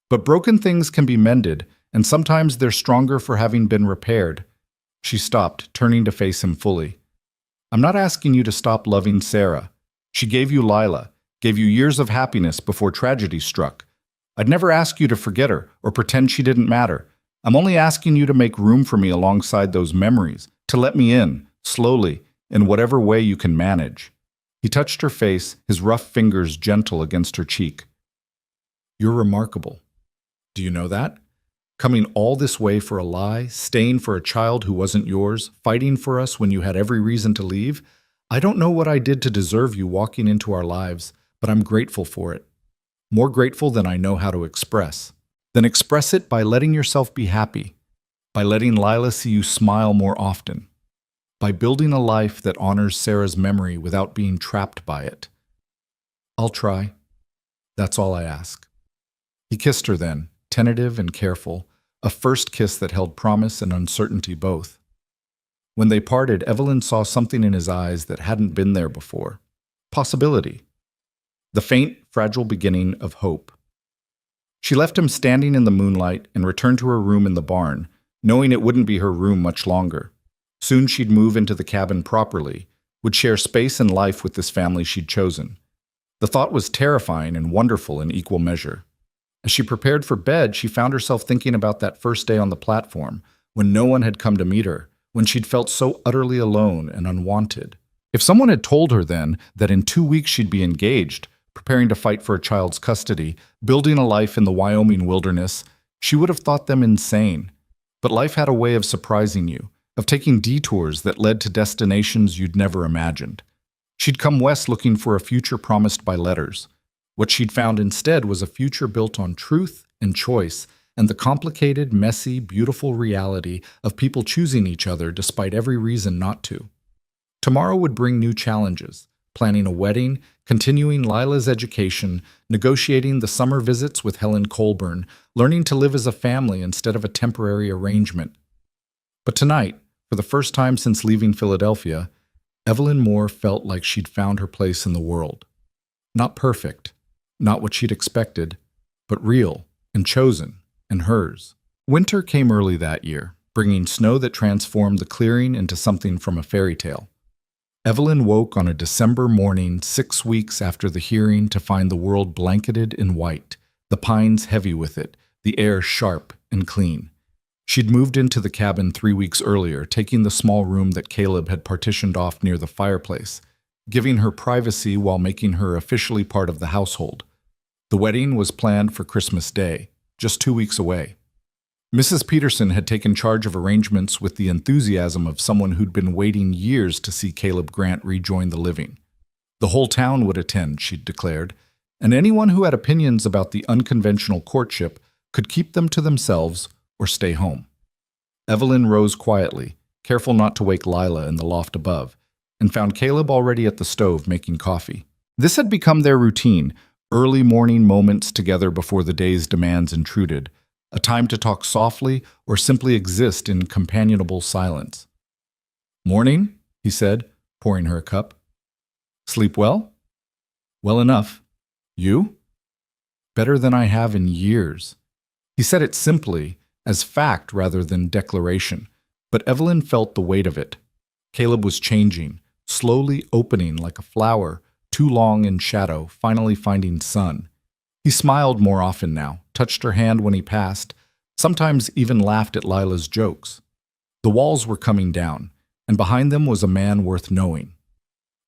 But broken things can be mended, and sometimes they're stronger for having been repaired. She stopped, turning to face him fully. I'm not asking you to stop loving Sarah. She gave you Lila, gave you years of happiness before tragedy struck. I'd never ask you to forget her or pretend she didn't matter. I'm only asking you to make room for me alongside those memories, to let me in, slowly, in whatever way you can manage. He touched her face, his rough fingers gentle against her cheek. You're remarkable. Do you know that? Coming all this way for a lie, staying for a child who wasn't yours, fighting for us when you had every reason to leave. I don't know what I did to deserve you walking into our lives, but I'm grateful for it. More grateful than I know how to express. Then express it by letting yourself be happy, by letting Lila see you smile more often, by building a life that honors Sarah's memory without being trapped by it. I'll try. That's all I ask. He kissed her then, tentative and careful, a first kiss that held promise and uncertainty both. When they parted, Evelyn saw something in his eyes that hadn't been there before. Possibility. The faint, fragile beginning of hope. She left him standing in the moonlight and returned to her room in the barn, knowing it wouldn't be her room much longer. Soon she'd move into the cabin properly, would share space and life with this family she'd chosen. The thought was terrifying and wonderful in equal measure. As she prepared for bed, she found herself thinking about that first day on the platform, when no one had come to meet her, when she'd felt so utterly alone and unwanted. If someone had told her then that in 2 weeks she'd be engaged, preparing to fight for a child's custody, building a life in the Wyoming wilderness, she would have thought them insane. But life had a way of surprising you, of taking detours that led to destinations you'd never imagined. She'd come west looking for a future promised by letters. What she'd found instead was a future built on truth and choice and the complicated, messy, beautiful reality of people choosing each other despite every reason not to. Tomorrow would bring new challenges: planning a wedding, continuing Lila's education, negotiating the summer visits with Helen Colburn, learning to live as a family instead of a temporary arrangement. But tonight, for the first time since leaving Philadelphia, Evelyn Moore felt like she'd found her place in the world. Not perfect, not what she'd expected, but real and chosen and hers. Winter came early that year, bringing snow that transformed the clearing into something from a fairy tale. Evelyn woke on a December morning 6 weeks after the hearing to find the world blanketed in white, the pines heavy with it, the air sharp and clean. She'd moved into the cabin 3 weeks earlier, taking the small room that Caleb had partitioned off near the fireplace, giving her privacy while making her officially part of the household. The wedding was planned for Christmas Day, just 2 weeks away. Mrs. Peterson had taken charge of arrangements with the enthusiasm of someone who'd been waiting years to see Caleb Grant rejoin the living. The whole town would attend, she'd declared, and anyone who had opinions about the unconventional courtship could keep them to themselves or stay home. Evelyn rose quietly, careful not to wake Lila in the loft above, and found Caleb already at the stove making coffee. This had become their routine, early morning moments together before the day's demands intruded, a time to talk softly or simply exist in companionable silence. "Morning," he said, pouring her a cup. "Sleep well?" "Well enough. You?" "Better than I have in years." He said it simply, as fact rather than declaration, but Evelyn felt the weight of it. Caleb was changing, slowly opening like a flower, too long in shadow, finally finding sun. He smiled more often now, touched her hand when he passed, sometimes even laughed at Lila's jokes. The walls were coming down, and behind them was a man worth knowing.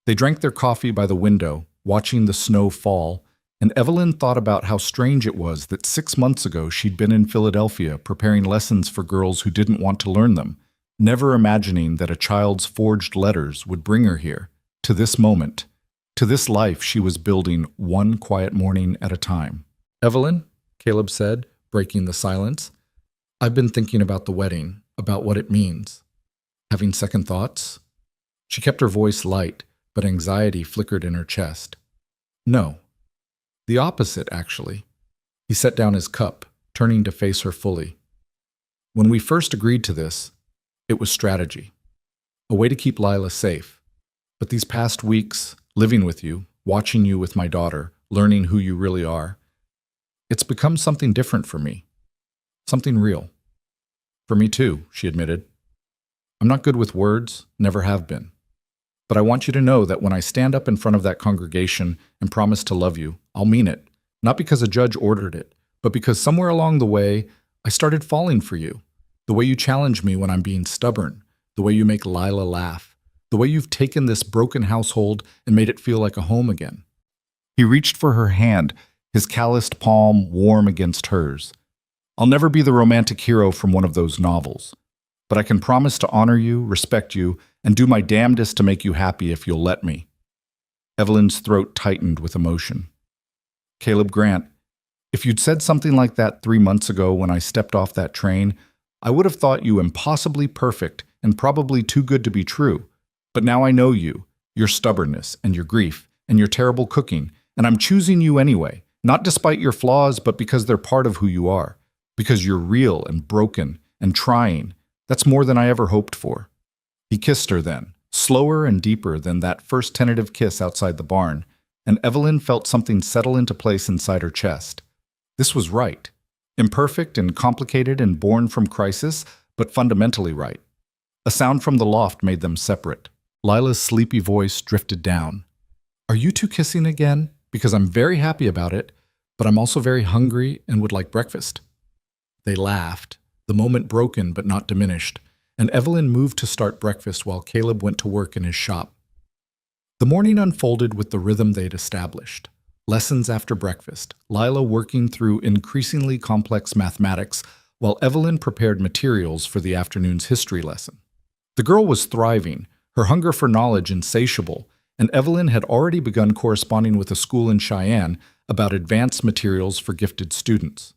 They drank their coffee by the window, watching the snow fall, and Evelyn thought about how strange it was that 6 months ago she'd been in Philadelphia preparing lessons for girls who didn't want to learn them, never imagining that a child's forged letters would bring her here, to this moment, to this life she was building one quiet morning at a time. "Evelyn," Caleb said, breaking the silence, "I've been thinking about the wedding, about what it means. Having second thoughts?" She kept her voice light, but anxiety flickered in her chest. "No. The opposite, actually." He set down his cup, turning to face her fully. "When we first agreed to this, it was strategy. A way to keep Lila safe. But these past weeks, living with you, watching you with my daughter, learning who you really are, it's become something different for me. Something real." "For me too," she admitted. "I'm not good with words, never have been. But I want you to know that when I stand up in front of that congregation and promise to love you, I'll mean it, not because a judge ordered it, but because somewhere along the way, I started falling for you. The way you challenge me when I'm being stubborn, the way you make Lila laugh, the way you've taken this broken household and made it feel like a home again." He reached for her hand, his calloused palm warm against hers. "I'll never be the romantic hero from one of those novels, but I can promise to honor you, respect you, and do my damnedest to make you happy if you'll let me." Evelyn's throat tightened with emotion. "Caleb Grant, if you'd said something like that 3 months ago when I stepped off that train, I would have thought you impossibly perfect and probably too good to be true. But now I know you, your stubbornness and your grief and your terrible cooking, and I'm choosing you anyway, not despite your flaws, but because they're part of who you are. Because you're real and broken and trying. That's more than I ever hoped for." He kissed her then, slower and deeper than that first tentative kiss outside the barn, and Evelyn felt something settle into place inside her chest. This was right. Imperfect and complicated and born from crisis, but fundamentally right. A sound from the loft made them separate. Lila's sleepy voice drifted down. "Are you two kissing again? Because I'm very happy about it, but I'm also very hungry and would like breakfast." They laughed, the moment broken but not diminished, and Evelyn moved to start breakfast while Caleb went to work in his shop. The morning unfolded with the rhythm they'd established. Lessons after breakfast, Lila working through increasingly complex mathematics, while Evelyn prepared materials for the afternoon's history lesson. The girl was thriving, her hunger for knowledge insatiable, and Evelyn had already begun corresponding with a school in Cheyenne about advanced materials for gifted students.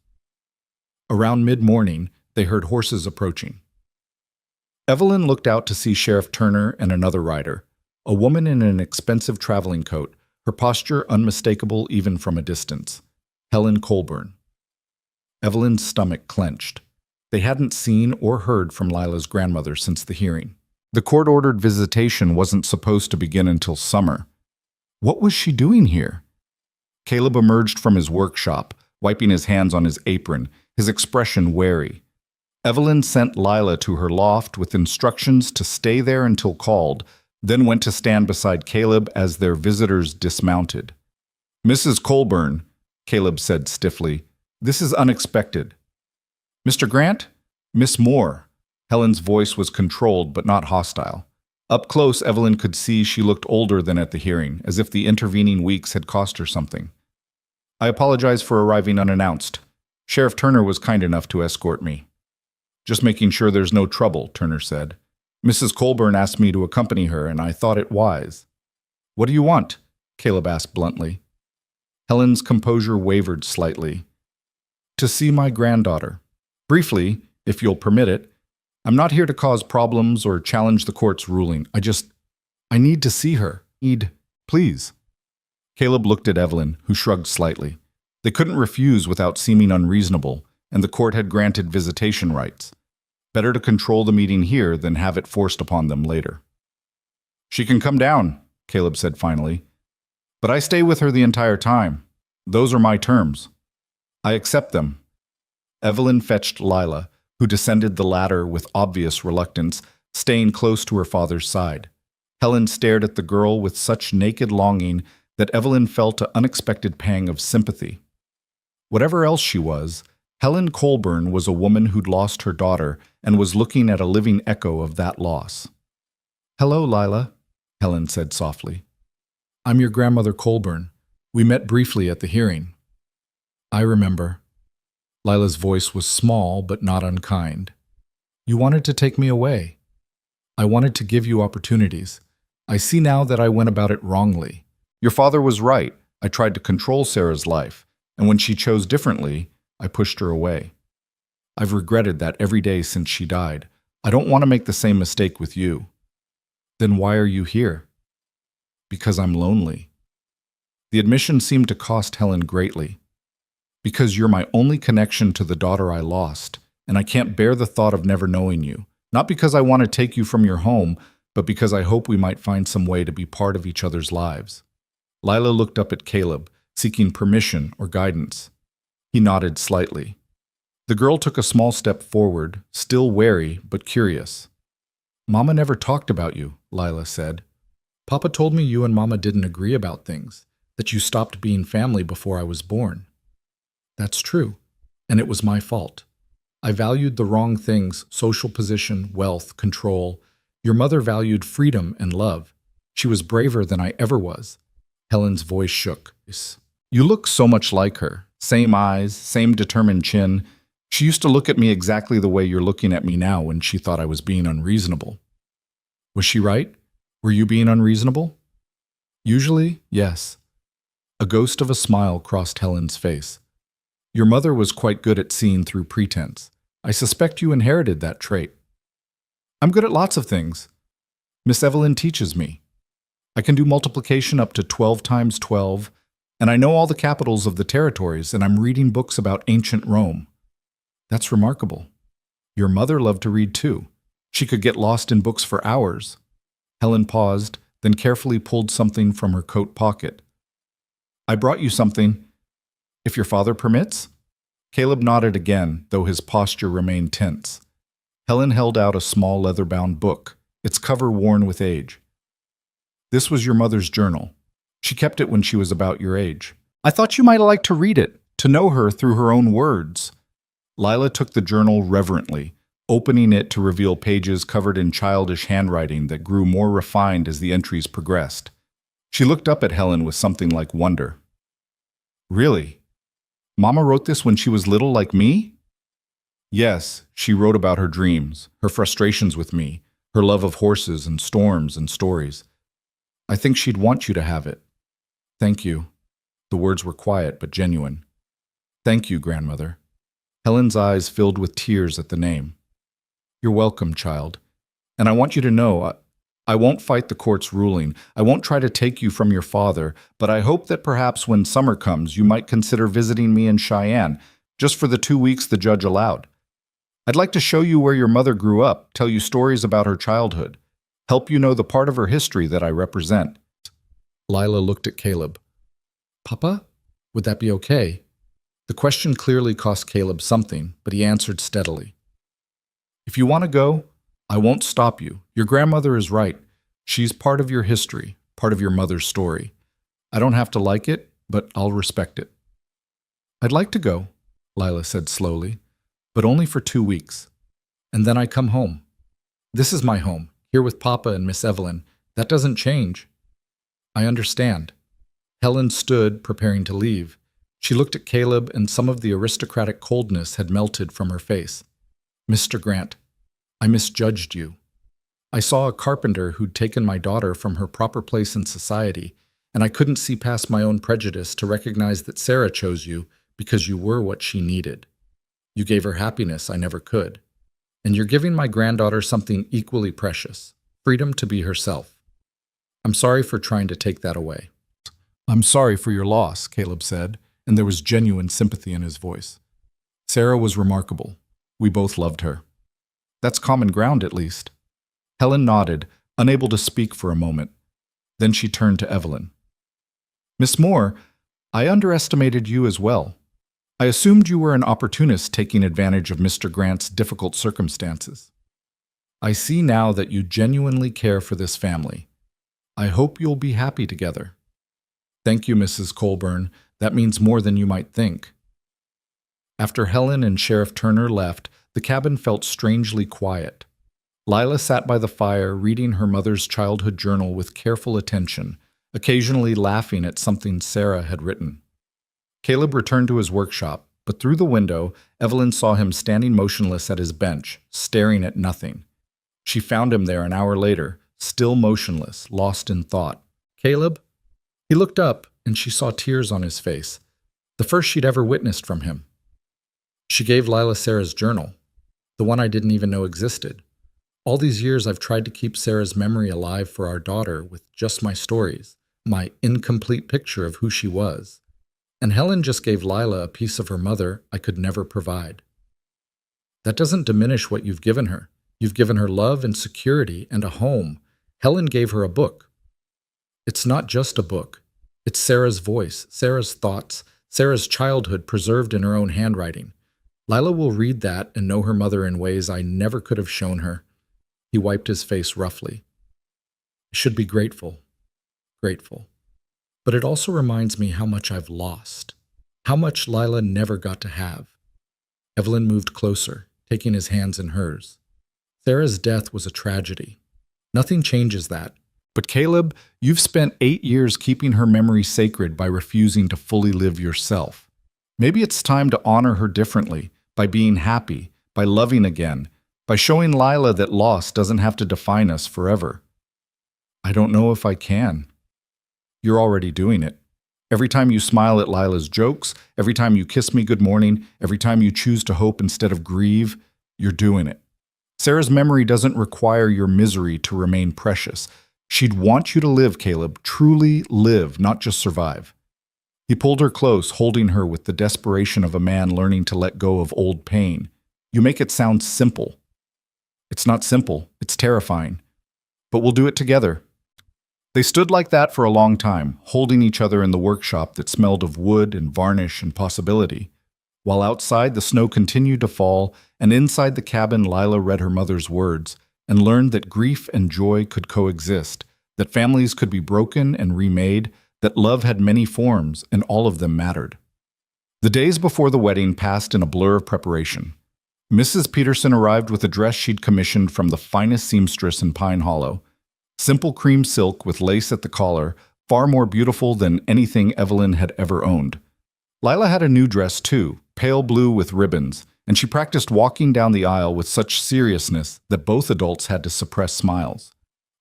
Around mid-morning, they heard horses approaching. Evelyn looked out to see Sheriff Turner and another rider, a woman in an expensive traveling coat, her posture unmistakable even from a distance. Helen Colburn. Evelyn's stomach clenched. They hadn't seen or heard from Lila's grandmother since the hearing. The court-ordered visitation wasn't supposed to begin until summer. What was she doing here? Caleb emerged from his workshop, wiping his hands on his apron, his expression wary. Evelyn sent Lila to her loft with instructions to stay there until called, then went to stand beside Caleb as their visitors dismounted. "Mrs. Colburn," Caleb said stiffly, "this is unexpected." "Mr. Grant?" "Miss Moore." Helen's voice was controlled but not hostile. Up close, Evelyn could see she looked older than at the hearing, as if the intervening weeks had cost her something. "I apologize for arriving unannounced. Sheriff Turner was kind enough to escort me." "Just making sure there's no trouble," Turner said. "Mrs. Colburn asked me to accompany her, and I thought it wise." "What do you want?" Caleb asked bluntly. Helen's composure wavered slightly. "To see my granddaughter. Briefly, if you'll permit it. I'm not here to cause problems or challenge the court's ruling. I need to see her. Please." Caleb looked at Evelyn, who shrugged slightly. They couldn't refuse without seeming unreasonable, and the court had granted visitation rights. Better to control the meeting here than have it forced upon them later. "She can come down," Caleb said finally. "But I stay with her the entire time. Those are my terms. I accept them." Evelyn fetched Lila, who descended the ladder with obvious reluctance, staying close to her father's side. Helen stared at the girl with such naked longing that Evelyn felt an unexpected pang of sympathy. Whatever else she was, Helen Colburn was a woman who'd lost her daughter and was looking at a living echo of that loss. "Hello, Lila," Helen said softly. "I'm your grandmother Colburn. We met briefly at the hearing." "I remember." Lila's voice was small but not unkind. "You wanted to take me away. I wanted to give you opportunities. I see now that I went about it wrongly. Your father was right. I tried to control Sarah's life, and when she chose differently, I pushed her away. I've regretted that every day since she died. I don't want to make the same mistake with you." "Then why are you here?" "Because I'm lonely." The admission seemed to cost Helen greatly. "Because you're my only connection to the daughter I lost, and I can't bear the thought of never knowing you. Not because I want to take you from your home, but because I hope we might find some way to be part of each other's lives." Lila looked up at Caleb, seeking permission or guidance. He nodded slightly. The girl took a small step forward, still wary but curious. "Mama never talked about you," Lila said. "Papa told me you and Mama didn't agree about things, that you stopped being family before I was born." "That's true, and it was my fault. I valued the wrong things: social position, wealth, control. Your mother valued freedom and love. She was braver than I ever was." Helen's voice shook. "You look so much like her. Same eyes, same determined chin. She used to look at me exactly the way you're looking at me now when she thought I was being unreasonable." "Was she right? Were you being unreasonable?" "Usually, yes." A ghost of a smile crossed Helen's face. "Your mother was quite good at seeing through pretense. I suspect you inherited that trait." "I'm good at lots of things. Miss Evelyn teaches me. I can do multiplication up to 12 times 12, and I know all the capitals of the territories, and I'm reading books about ancient Rome." "That's remarkable. Your mother loved to read too. She could get lost in books for hours." Helen paused, then carefully pulled something from her coat pocket. "I brought you something, if your father permits?" Caleb nodded again, though his posture remained tense. Helen held out a small leather-bound book, its cover worn with age. "This was your mother's journal. She kept it when she was about your age. I thought you might like to read it, to know her through her own words." Lila took the journal reverently, opening it to reveal pages covered in childish handwriting that grew more refined as the entries progressed. She looked up at Helen with something like wonder. "Really? Mama wrote this when she was little like me?" "Yes, she wrote about her dreams, her frustrations with me, her love of horses and storms and stories. I think she'd want you to have it. Thank you. The words were quiet but genuine. Thank you, grandmother. Helen's eyes filled with tears at the name. You're welcome, child. And I want you to know, I won't fight the court's ruling. I won't try to take you from your father, but I hope that perhaps when summer comes, you might consider visiting me in Cheyenne, just for the 2 weeks the judge allowed. I'd like to show you where your mother grew up, tell you stories about her childhood, help you know the part of her history that I represent. Lila looked at Caleb. Papa, would that be okay? The question clearly cost Caleb something, but he answered steadily. If you want to go, I won't stop you. Your grandmother is right. She's part of your history, part of your mother's story. I don't have to like it, but I'll respect it. I'd like to go, Lila said slowly, but only for 2 weeks. And then I come home. This is my home, here with Papa and Miss Evelyn. That doesn't change. I understand. Helen stood, preparing to leave. She looked at Caleb, and some of the aristocratic coldness had melted from her face. Mr. Grant, I misjudged you. I saw a carpenter who'd taken my daughter from her proper place in society, and I couldn't see past my own prejudice to recognize that Sarah chose you because you were what she needed. You gave her happiness I never could. And you're giving my granddaughter something equally precious, freedom to be herself. I'm sorry for trying to take that away. I'm sorry for your loss, Caleb said, and there was genuine sympathy in his voice. Sarah was remarkable. We both loved her. That's common ground, at least. Helen nodded, unable to speak for a moment. Then she turned to Evelyn. Miss Moore, I underestimated you as well. I assumed you were an opportunist taking advantage of Mr. Grant's difficult circumstances. I see now that you genuinely care for this family. I hope you'll be happy together. Thank you, Mrs. Colburn. That means more than you might think. After Helen and Sheriff Turner left, the cabin felt strangely quiet. Lila sat by the fire, reading her mother's childhood journal with careful attention, occasionally laughing at something Sarah had written. Caleb returned to his workshop, but through the window, Evelyn saw him standing motionless at his bench, staring at nothing. She found him there an hour later, still motionless, lost in thought. Caleb? He looked up, and she saw tears on his face, the first she'd ever witnessed from him. She gave Lila Sarah's journal, the one I didn't even know existed. All these years I've tried to keep Sarah's memory alive for our daughter with just my stories, my incomplete picture of who she was. And Helen just gave Lila a piece of her mother I could never provide. That doesn't diminish what you've given her. You've given her love and security and a home. Helen gave her a book. It's not just a book. It's Sarah's voice, Sarah's thoughts, Sarah's childhood preserved in her own handwriting. Lila will read that and know her mother in ways I never could have shown her. He wiped his face roughly. I should be grateful. Grateful. But it also reminds me how much I've lost. How much Lila never got to have. Evelyn moved closer, taking his hands in hers. Sarah's death was a tragedy. Nothing changes that. But Caleb, you've spent 8 years keeping her memory sacred by refusing to fully live yourself. Maybe it's time to honor her differently, by being happy, by loving again, by showing Lila that loss doesn't have to define us forever. I don't know if I can. You're already doing it. Every time you smile at Lila's jokes, every time you kiss me good morning, every time you choose to hope instead of grieve, you're doing it. Sarah's memory doesn't require your misery to remain precious. She'd want you to live, Caleb, truly live, not just survive. He pulled her close, holding her with the desperation of a man learning to let go of old pain. You make it sound simple. It's not simple, it's terrifying. But we'll do it together. They stood like that for a long time, holding each other in the workshop that smelled of wood and varnish and possibility. While outside, the snow continued to fall, and inside the cabin, Lila read her mother's words and learned that grief and joy could coexist, that families could be broken and remade, that love had many forms, and all of them mattered. The days before the wedding passed in a blur of preparation. Mrs. Peterson arrived with a dress she'd commissioned from the finest seamstress in Pine Hollow. Simple cream silk with lace at the collar, far more beautiful than anything Evelyn had ever owned. Lila had a new dress too, pale blue with ribbons, and she practiced walking down the aisle with such seriousness that both adults had to suppress smiles.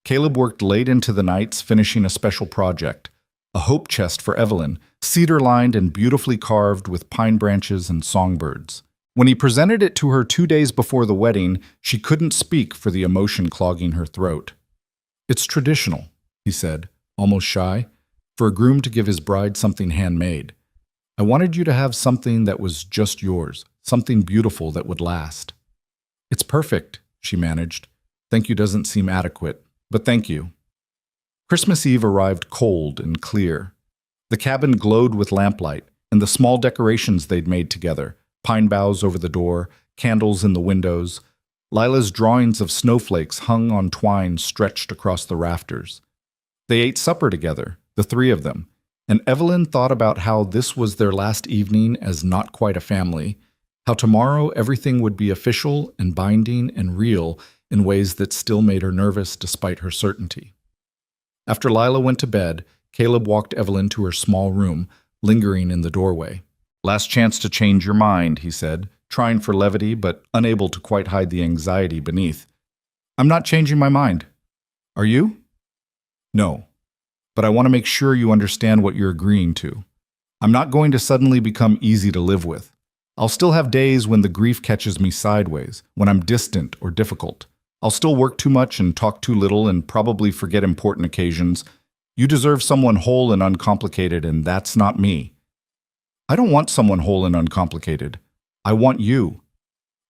Caleb worked late into the nights finishing a special project, a hope chest for Evelyn, cedar-lined and beautifully carved with pine branches and songbirds. When he presented it to her 2 days before the wedding, she couldn't speak for the emotion clogging her throat. "It's traditional," he said, almost shy, "for a groom to give his bride something handmade. I wanted you to have something that was just yours, something beautiful that would last." "It's perfect," she managed. "Thank you doesn't seem adequate, but thank you." Christmas Eve arrived cold and clear. The cabin glowed with lamplight and the small decorations they'd made together, pine boughs over the door, candles in the windows. Lila's drawings of snowflakes hung on twine stretched across the rafters. They ate supper together, the three of them, and Evelyn thought about how this was their last evening as not quite a family, how tomorrow everything would be official and binding and real in ways that still made her nervous despite her certainty. After Lila went to bed, Caleb walked Evelyn to her small room, lingering in the doorway. "Last chance to change your mind," he said, trying for levity but unable to quite hide the anxiety beneath. "I'm not changing my mind. Are you?" "No. But I want to make sure you understand what you're agreeing to. I'm not going to suddenly become easy to live with. I'll still have days when the grief catches me sideways, when I'm distant or difficult. I'll still work too much and talk too little and probably forget important occasions. You deserve someone whole and uncomplicated, and that's not me." "I don't want someone whole and uncomplicated. I want you."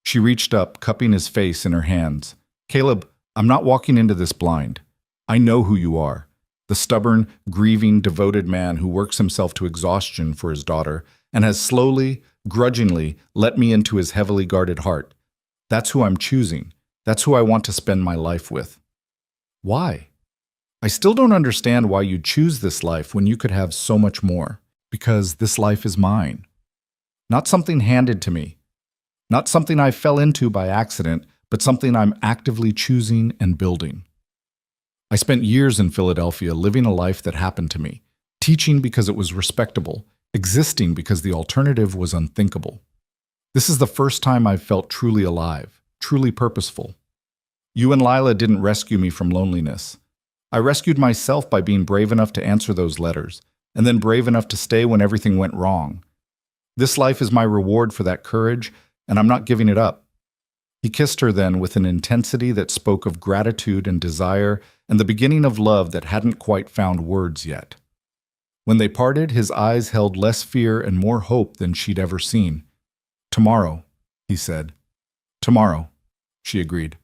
She reached up, cupping his face in her hands. "Caleb, I'm not walking into this blind. I know who you are. The stubborn, grieving, devoted man who works himself to exhaustion for his daughter and has slowly, grudgingly let me into his heavily guarded heart. That's who I'm choosing. That's who I want to spend my life with." "Why?" "I still don't understand why you choose this life when you could have so much more. Because this life is mine. Not something handed to me. Not something I fell into by accident, but something I'm actively choosing and building. I spent years in Philadelphia living a life that happened to me, teaching because it was respectable, existing because the alternative was unthinkable. This is the first time I've felt truly alive, truly purposeful. You and Lila didn't rescue me from loneliness. I rescued myself by being brave enough to answer those letters, and then brave enough to stay when everything went wrong. This life is my reward for that courage, and I'm not giving it up." He kissed her then with an intensity that spoke of gratitude and desire and the beginning of love that hadn't quite found words yet. When they parted, his eyes held less fear and more hope than she'd ever seen. "Tomorrow," he said. "Tomorrow," she agreed.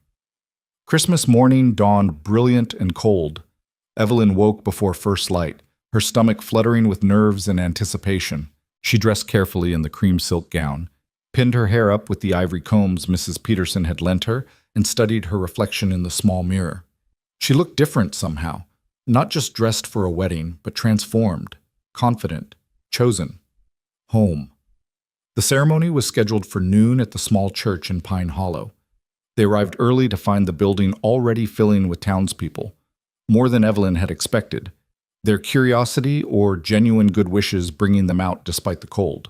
Christmas morning dawned brilliant and cold. Evelyn woke before first light, her stomach fluttering with nerves and anticipation. She dressed carefully in the cream silk gown, pinned her hair up with the ivory combs Mrs. Peterson had lent her, and studied her reflection in the small mirror. She looked different somehow, not just dressed for a wedding, but transformed, confident, chosen. Home. The ceremony was scheduled for noon at the small church in Pine Hollow. They arrived early to find the building already filling with townspeople, more than Evelyn had expected, their curiosity or genuine good wishes bringing them out despite the cold.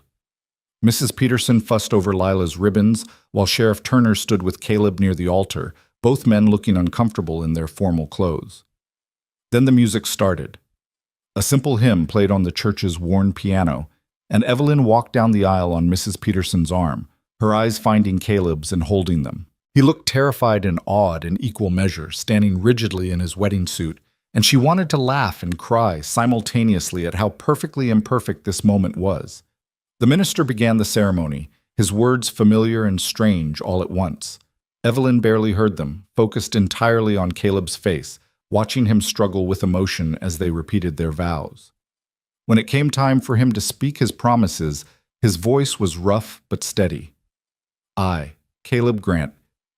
Mrs. Peterson fussed over Lila's ribbons, while Sheriff Turner stood with Caleb near the altar, both men looking uncomfortable in their formal clothes. Then the music started. A simple hymn played on the church's worn piano, and Evelyn walked down the aisle on Mrs. Peterson's arm, her eyes finding Caleb's and holding them. He looked terrified and awed in equal measure, standing rigidly in his wedding suit, and she wanted to laugh and cry simultaneously at how perfectly imperfect this moment was. The minister began the ceremony, his words familiar and strange all at once. Evelyn barely heard them, focused entirely on Caleb's face, watching him struggle with emotion as they repeated their vows. When it came time for him to speak his promises, his voice was rough but steady. "I, Caleb Grant,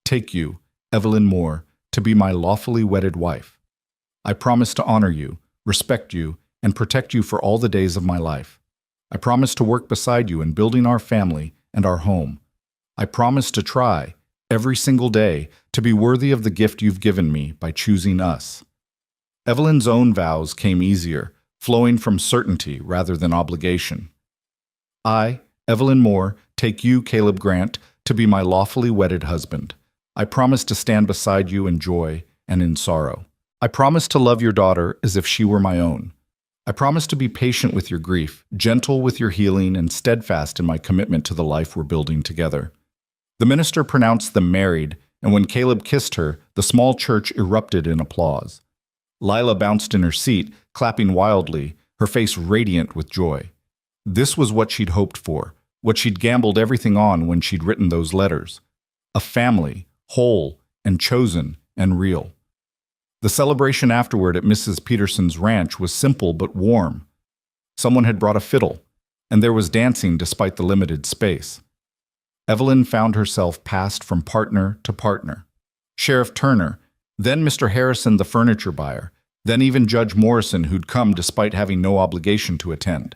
take you, Evelyn Moore, to be my lawfully wedded wife. I promise to honor you, respect you, and protect you for all the days of my life. I promise to work beside you in building our family and our home. I promise to try, every single day, to be worthy of the gift you've given me by choosing us." Evelyn's own vows came easier, flowing from certainty rather than obligation. "I, Evelyn Moore, take you, Caleb Grant, to be my lawfully wedded husband. I promise to stand beside you in joy and in sorrow. I promise to love your daughter as if she were my own. I promise to be patient with your grief, gentle with your healing, and steadfast in my commitment to the life we're building together." The minister pronounced them married, and when Caleb kissed her, the small church erupted in applause. Lila bounced in her seat, clapping wildly, her face radiant with joy. This was what she'd hoped for, what she'd gambled everything on when she'd written those letters. A family, whole and chosen and real. The celebration afterward at Mrs. Peterson's ranch was simple but warm. Someone had brought a fiddle, and there was dancing despite the limited space. Evelyn found herself passed from partner to partner. Sheriff Turner, then Mr. Harrison the furniture buyer, then even Judge Morrison, who'd come despite having no obligation to attend.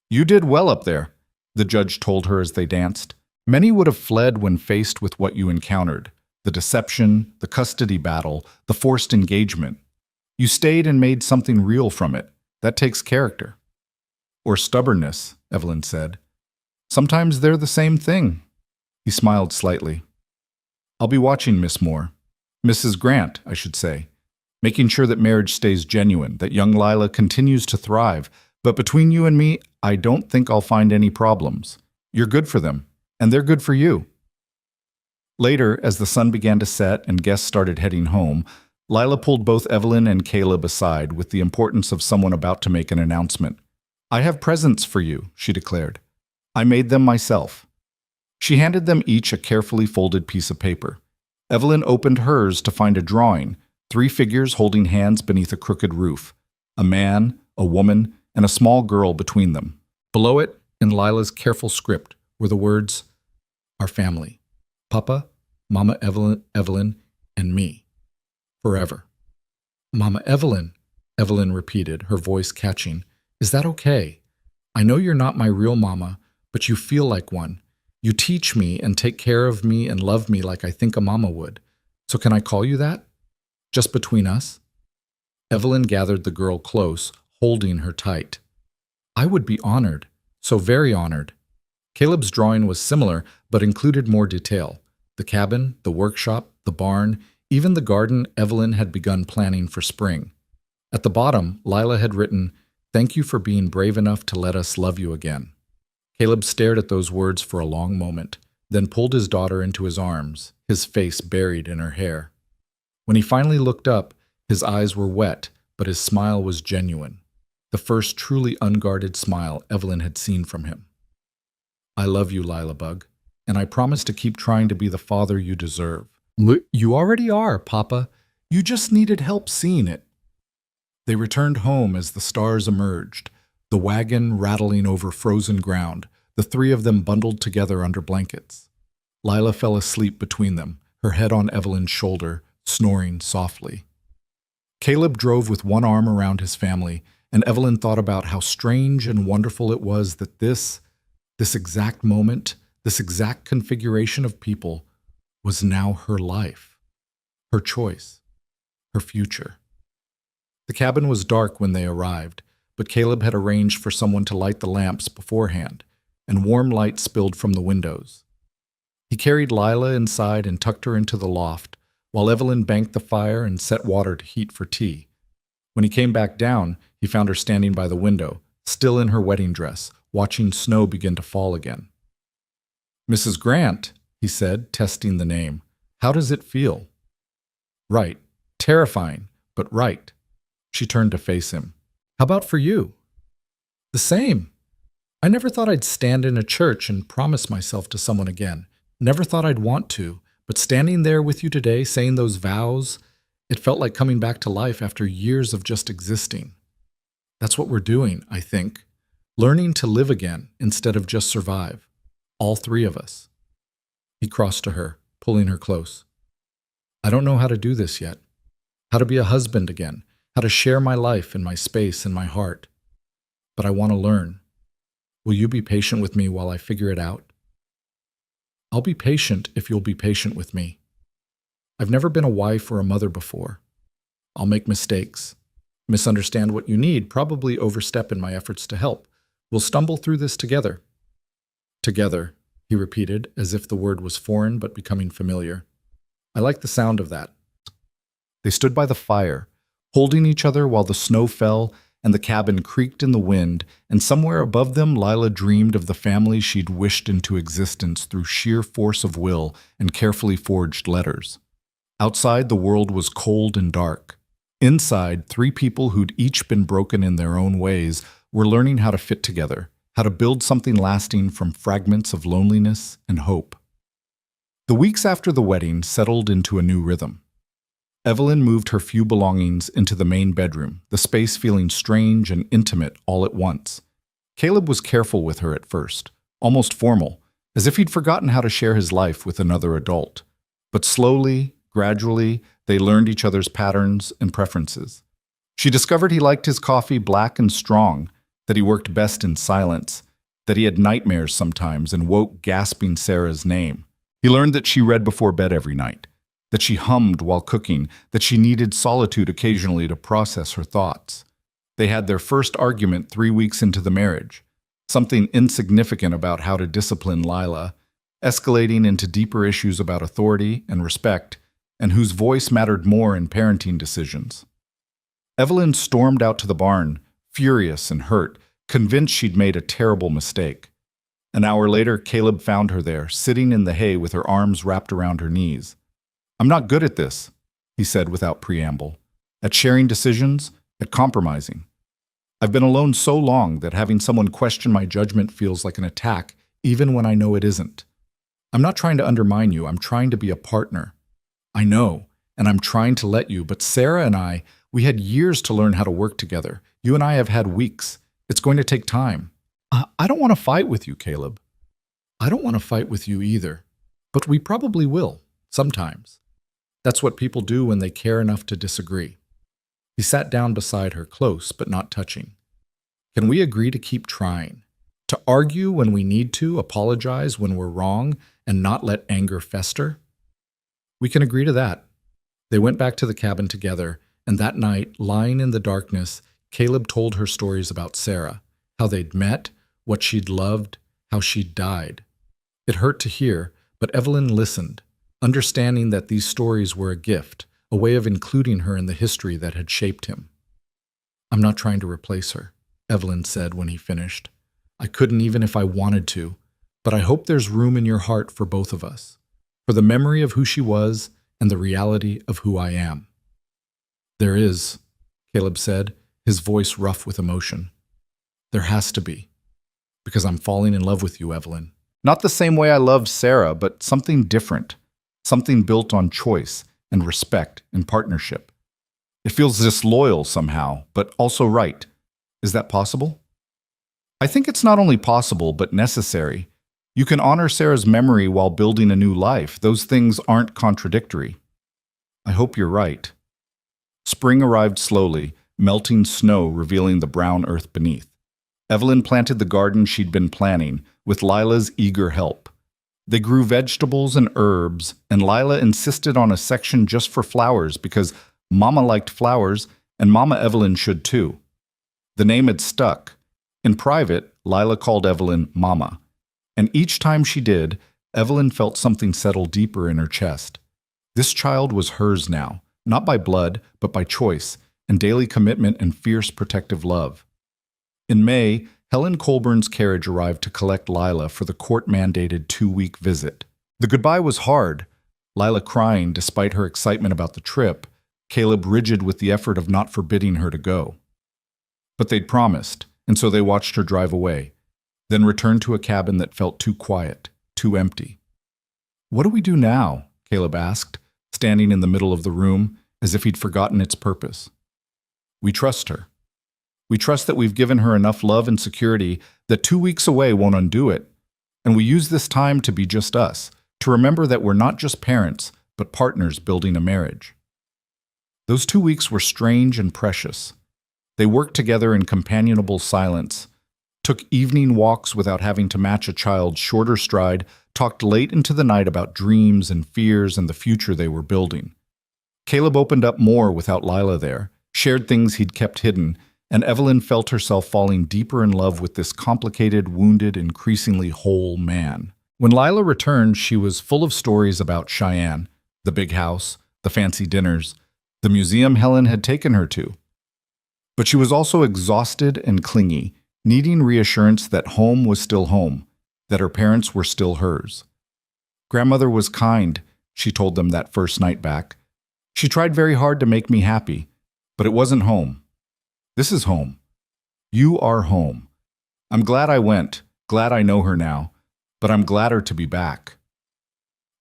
"You did well up there," the judge told her as they danced. "Many would have fled when faced with what you encountered. The deception, the custody battle, the forced engagement. You stayed and made something real from it. That takes character." "Or stubbornness," Evelyn said. "Sometimes they're the same thing." He smiled slightly. "I'll be watching Miss Moore. Mrs. Grant, I should say. Making sure that marriage stays genuine, that young Lila continues to thrive. But between you and me, I don't think I'll find any problems. You're good for them, and they're good for you." Later, as the sun began to set and guests started heading home, Lila pulled both Evelyn and Caleb aside with the importance of someone about to make an announcement. "I have presents for you," she declared. "I made them myself." She handed them each a carefully folded piece of paper. Evelyn opened hers to find a drawing, 3 figures holding hands beneath a crooked roof, a man, a woman, and a small girl between them. Below it, in Lila's careful script, were the words, "Our family. Papa, Mama Evelyn, and me. Forever." "Mama Evelyn," Evelyn repeated, her voice catching. "Is that okay? I know you're not my real mama, but you feel like one. You teach me and take care of me and love me like I think a mama would. So can I call you that? Just between us?" Evelyn gathered the girl close, holding her tight. "I would be honored, so very honored." Caleb's drawing was similar, but included more detail. The cabin, the workshop, the barn, even the garden Evelyn had begun planning for spring. At the bottom, Lila had written, "Thank you for being brave enough to let us love you again." Caleb stared at those words for a long moment, then pulled his daughter into his arms, his face buried in her hair. When he finally looked up, his eyes were wet, but his smile was genuine. The first truly unguarded smile Evelyn had seen from him. "I love you, Lila Bug, and I promise to keep trying to be the father you deserve." "You already are, Papa. You just needed help seeing it." They returned home as the stars emerged, the wagon rattling over frozen ground, the 3 of them bundled together under blankets. Lila fell asleep between them, her head on Evelyn's shoulder, snoring softly. Caleb drove with one arm around his family, and Evelyn thought about how strange and wonderful it was that this exact moment, this exact configuration of people, was now her life, her choice, her future. The cabin was dark when they arrived, but Caleb had arranged for someone to light the lamps beforehand, and warm light spilled from the windows. He carried Lila inside and tucked her into the loft, while Evelyn banked the fire and set water to heat for tea. When he came back down, he found her standing by the window, still in her wedding dress, watching snow begin to fall again. "Mrs. Grant," he said, testing the name, "how does it feel?" "Right. Terrifying, but right." She turned to face him. "How about for you?" "The same. I never thought I'd stand in a church and promise myself to someone again. Never thought I'd want to, but standing there with you today, saying those vows, it felt like coming back to life after years of just existing. That's what we're doing, I think. Learning to live again instead of just survive. All 3 of us." He crossed to her, pulling her close. "I don't know how to do this yet. How to be a husband again. How to share my life and my space and my heart. But I want to learn. Will you be patient with me while I figure it out?" "I'll be patient if you'll be patient with me. I've never been a wife or a mother before. I'll make mistakes, misunderstand what you need, probably overstep in my efforts to help. We'll stumble through this together." "Together," he repeated, as if the word was foreign but becoming familiar. "I like the sound of that." They stood by the fire, holding each other while the snow fell and the cabin creaked in the wind, and somewhere above them Lila dreamed of the family she'd wished into existence through sheer force of will and carefully forged letters. Outside, the world was cold and dark. Inside, three people who'd each been broken in their own ways were learning how to fit together, how to build something lasting from fragments of loneliness and hope. The weeks after the wedding settled into a new rhythm. Evelyn moved her few belongings into the main bedroom, the space feeling strange and intimate all at once. Caleb was careful with her at first, almost formal, as if he'd forgotten how to share his life with another adult. But slowly, gradually, they learned each other's patterns and preferences. She discovered he liked his coffee black and strong, that he worked best in silence, that he had nightmares sometimes and woke gasping Sarah's name. He learned that she read before bed every night, that she hummed while cooking, that she needed solitude occasionally to process her thoughts. They had their first argument 3 weeks into the marriage, something insignificant about how to discipline Lila, escalating into deeper issues about authority and respect, and whose voice mattered more in parenting decisions. Evelyn stormed out to the barn, furious and hurt, convinced she'd made a terrible mistake. An hour later, Caleb found her there, sitting in the hay with her arms wrapped around her knees. "I'm not good at this," he said without preamble, "at sharing decisions, at compromising. I've been alone so long that having someone question my judgment feels like an attack, even when I know it isn't. I'm not trying to undermine you, I'm trying to be a partner. I know, and I'm trying to let you, but Sarah and we had years to learn how to work together. You and I have had weeks. It's going to take time. I don't want to fight with you, Caleb. I don't want to fight with you either, but we probably will, sometimes. That's what people do when they care enough to disagree." He sat down beside her, close but not touching. "Can we agree to keep trying? To argue when we need to, apologize when we're wrong, and not let anger fester?" "We can agree to that." They went back to the cabin together, and that night, lying in the darkness, Caleb told her stories about Sarah, how they'd met, what she'd loved, how she'd died. It hurt to hear, but Evelyn listened, understanding that these stories were a gift, a way of including her in the history that had shaped him. "I'm not trying to replace her," Evelyn said when he finished. "I couldn't even if I wanted to, but I hope there's room in your heart for both of us, for the memory of who she was and the reality of who I am." "There is," Caleb said, his voice rough with emotion. "There has to be, because I'm falling in love with you, Evelyn. Not the same way I loved Sarah, but something different, something built on choice and respect and partnership. It feels disloyal somehow, but also right. Is that possible?" "I think it's not only possible, but necessary. You can honor Sarah's memory while building a new life. Those things aren't contradictory." "I hope you're right." Spring arrived slowly, melting snow revealing the brown earth beneath. Evelyn planted the garden she'd been planning, with Lila's eager help. They grew vegetables and herbs, and Lila insisted on a section just for flowers because Mama liked flowers, and Mama Evelyn should too. The name had stuck. In private, Lila called Evelyn Mama, and each time she did, Evelyn felt something settle deeper in her chest. This child was hers now, not by blood, but by choice, and daily commitment and fierce protective love. In May, Helen Colburn's carriage arrived to collect Lila for the court-mandated 2-week visit. The goodbye was hard, Lila crying despite her excitement about the trip, Caleb rigid with the effort of not forbidding her to go. But they'd promised, and so they watched her drive away, then returned to a cabin that felt too quiet, too empty. "What do we do now?" Caleb asked, standing in the middle of the room, as if he'd forgotten its purpose. "We trust her. We trust that we've given her enough love and security that 2 weeks away won't undo it. And we use this time to be just us, to remember that we're not just parents, but partners building a marriage." Those 2 weeks were strange and precious. They worked together in companionable silence, took evening walks without having to match a child's shorter stride, talked late into the night about dreams and fears and the future they were building. Caleb opened up more without Lila there, shared things he'd kept hidden, and Evelyn felt herself falling deeper in love with this complicated, wounded, increasingly whole man. When Lila returned, she was full of stories about Cheyenne, the big house, the fancy dinners, the museum Helen had taken her to. But she was also exhausted and clingy, needing reassurance that home was still home, that her parents were still hers. Grandmother was kind, she told them that first night back. She tried very hard to make me happy, but it wasn't home. This is home. You are home. I'm glad I went, glad I know her now, but I'm gladder to be back.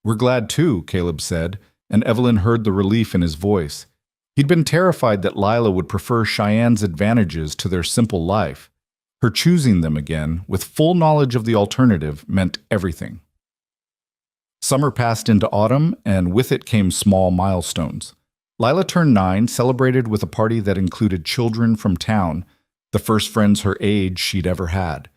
We're glad too, Caleb said, and Evelyn heard the relief in his voice. He'd been terrified that Lila would prefer Cheyenne's advantages to their simple life. Her choosing them again, with full knowledge of the alternative, meant everything. Summer passed into autumn, and with it came small milestones. Lila turned 9, celebrated with a party that included children from town, the first friends her age she'd ever had.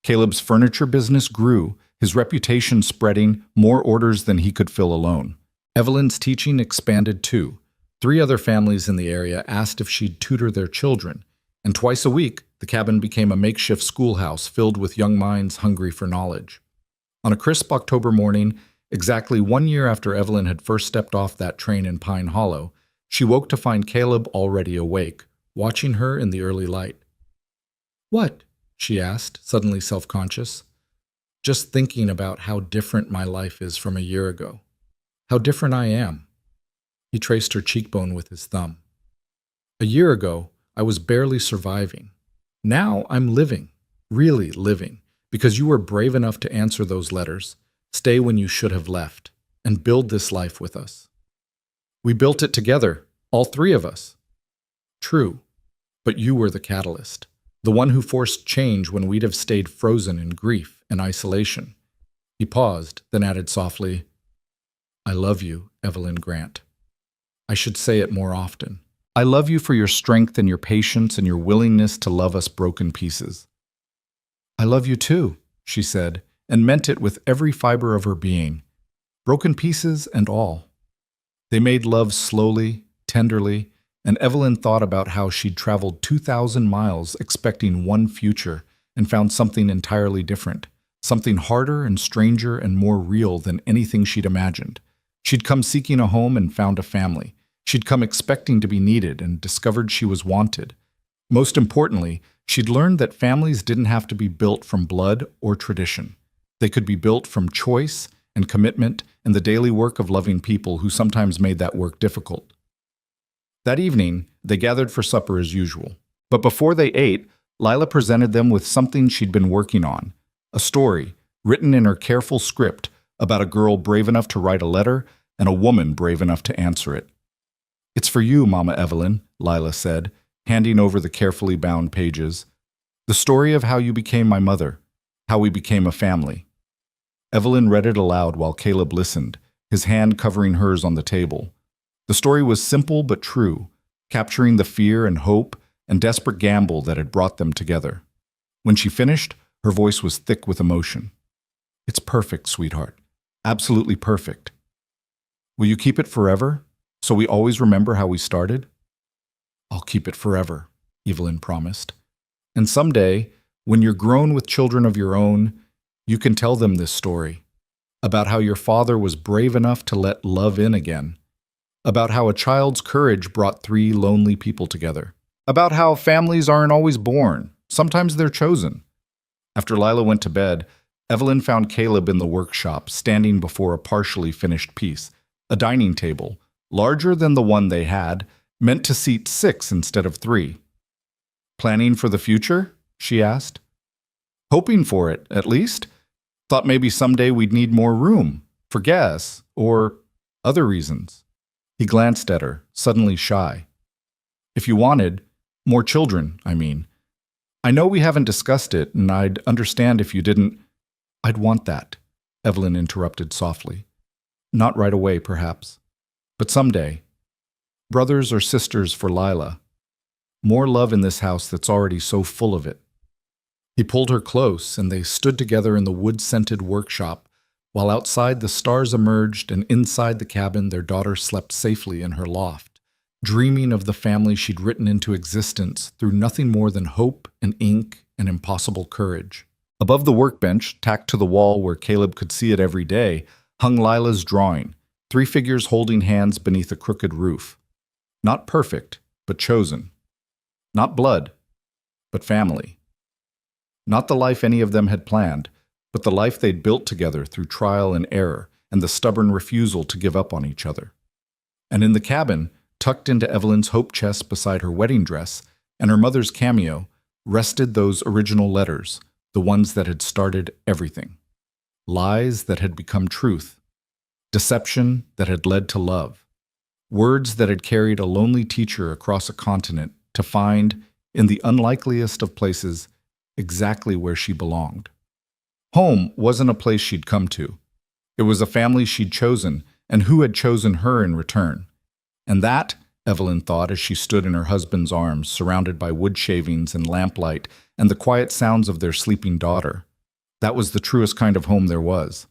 Caleb's furniture business grew, his reputation spreading, more orders than he could fill alone. Evelyn's teaching expanded too. 3 other families in the area asked if she'd tutor their children, and twice a week, the cabin became a makeshift schoolhouse filled with young minds hungry for knowledge. On a crisp October morning, exactly 1 year after Evelyn had first stepped off that train in Pine Hollow, she woke to find Caleb already awake, watching her in the early light. "What?" she asked, suddenly self-conscious. "Just thinking about how different my life is from a year ago. How different I am." He traced her cheekbone with his thumb. "A year ago, I was barely surviving. Now I'm living, really living, because you were brave enough to answer those letters, stay when you should have left, and build this life with us. We built it together, all 3 of us." "True, but you were the catalyst, the one who forced change when we'd have stayed frozen in grief and isolation." He paused, then added softly, "I love you, Evelyn Grant. I should say it more often. I love you for your strength and your patience and your willingness to love us broken pieces." "I love you too," she said, and meant it with every fiber of her being, broken pieces and all. They made love slowly, tenderly, and Evelyn thought about how she'd traveled 2,000 miles expecting one future and found something entirely different, something harder and stranger and more real than anything she'd imagined. She'd come seeking a home and found a family. She'd come expecting to be needed and discovered she was wanted. Most importantly, she'd learned that families didn't have to be built from blood or tradition. They could be built from choice and commitment and the daily work of loving people who sometimes made that work difficult. That evening, they gathered for supper as usual. But before they ate, Lila presented them with something she'd been working on, a story written in her careful script about a girl brave enough to write a letter and a woman brave enough to answer it. "It's for you, Mama Evelyn," Lila said, handing over the carefully bound pages. "The story of how you became my mother, how we became a family." Evelyn read it aloud while Caleb listened, his hand covering hers on the table. The story was simple but true, capturing the fear and hope and desperate gamble that had brought them together. When she finished, her voice was thick with emotion. "It's perfect, sweetheart. Absolutely perfect. Will you keep it forever, so we always remember how we started?" "I'll keep it forever," Evelyn promised. "And someday, when you're grown with children of your own, you can tell them this story, about how your father was brave enough to let love in again, about how a child's courage brought 3 lonely people together, about how families aren't always born, sometimes they're chosen." After Lila went to bed, Evelyn found Caleb in the workshop, standing before a partially finished piece, a dining table, larger than the one they had, meant to seat 6 instead of 3. "Planning for the future?" she asked. "Hoping for it, at least. Thought maybe someday we'd need more room, for guests, or other reasons." He glanced at her, suddenly shy. "If you wanted, more children, I mean. I know we haven't discussed it, and I'd understand if you didn't—" "I'd want that," Evelyn interrupted softly. "Not right away, perhaps. But someday. Brothers or sisters for Lila. More love in this house that's already so full of it." He pulled her close, and they stood together in the wood-scented workshop, while outside the stars emerged and inside the cabin their daughter slept safely in her loft, dreaming of the family she'd written into existence through nothing more than hope and ink and impossible courage. Above the workbench, tacked to the wall where Caleb could see it every day, hung Lila's drawing, 3 figures holding hands beneath a crooked roof. Not perfect, but chosen. Not blood, but family. Not the life any of them had planned, but the life they'd built together through trial and error and the stubborn refusal to give up on each other. And in the cabin, tucked into Evelyn's hope chest beside her wedding dress and her mother's cameo, rested those original letters, the ones that had started everything. Lies that had become truth. Deception that had led to love. Words that had carried a lonely teacher across a continent to find, in the unlikeliest of places, exactly where she belonged. Home wasn't a place she'd come to. It was a family she'd chosen, and who had chosen her in return. And that, Evelyn thought as she stood in her husband's arms, surrounded by wood shavings and lamplight and the quiet sounds of their sleeping daughter, that was the truest kind of home there was.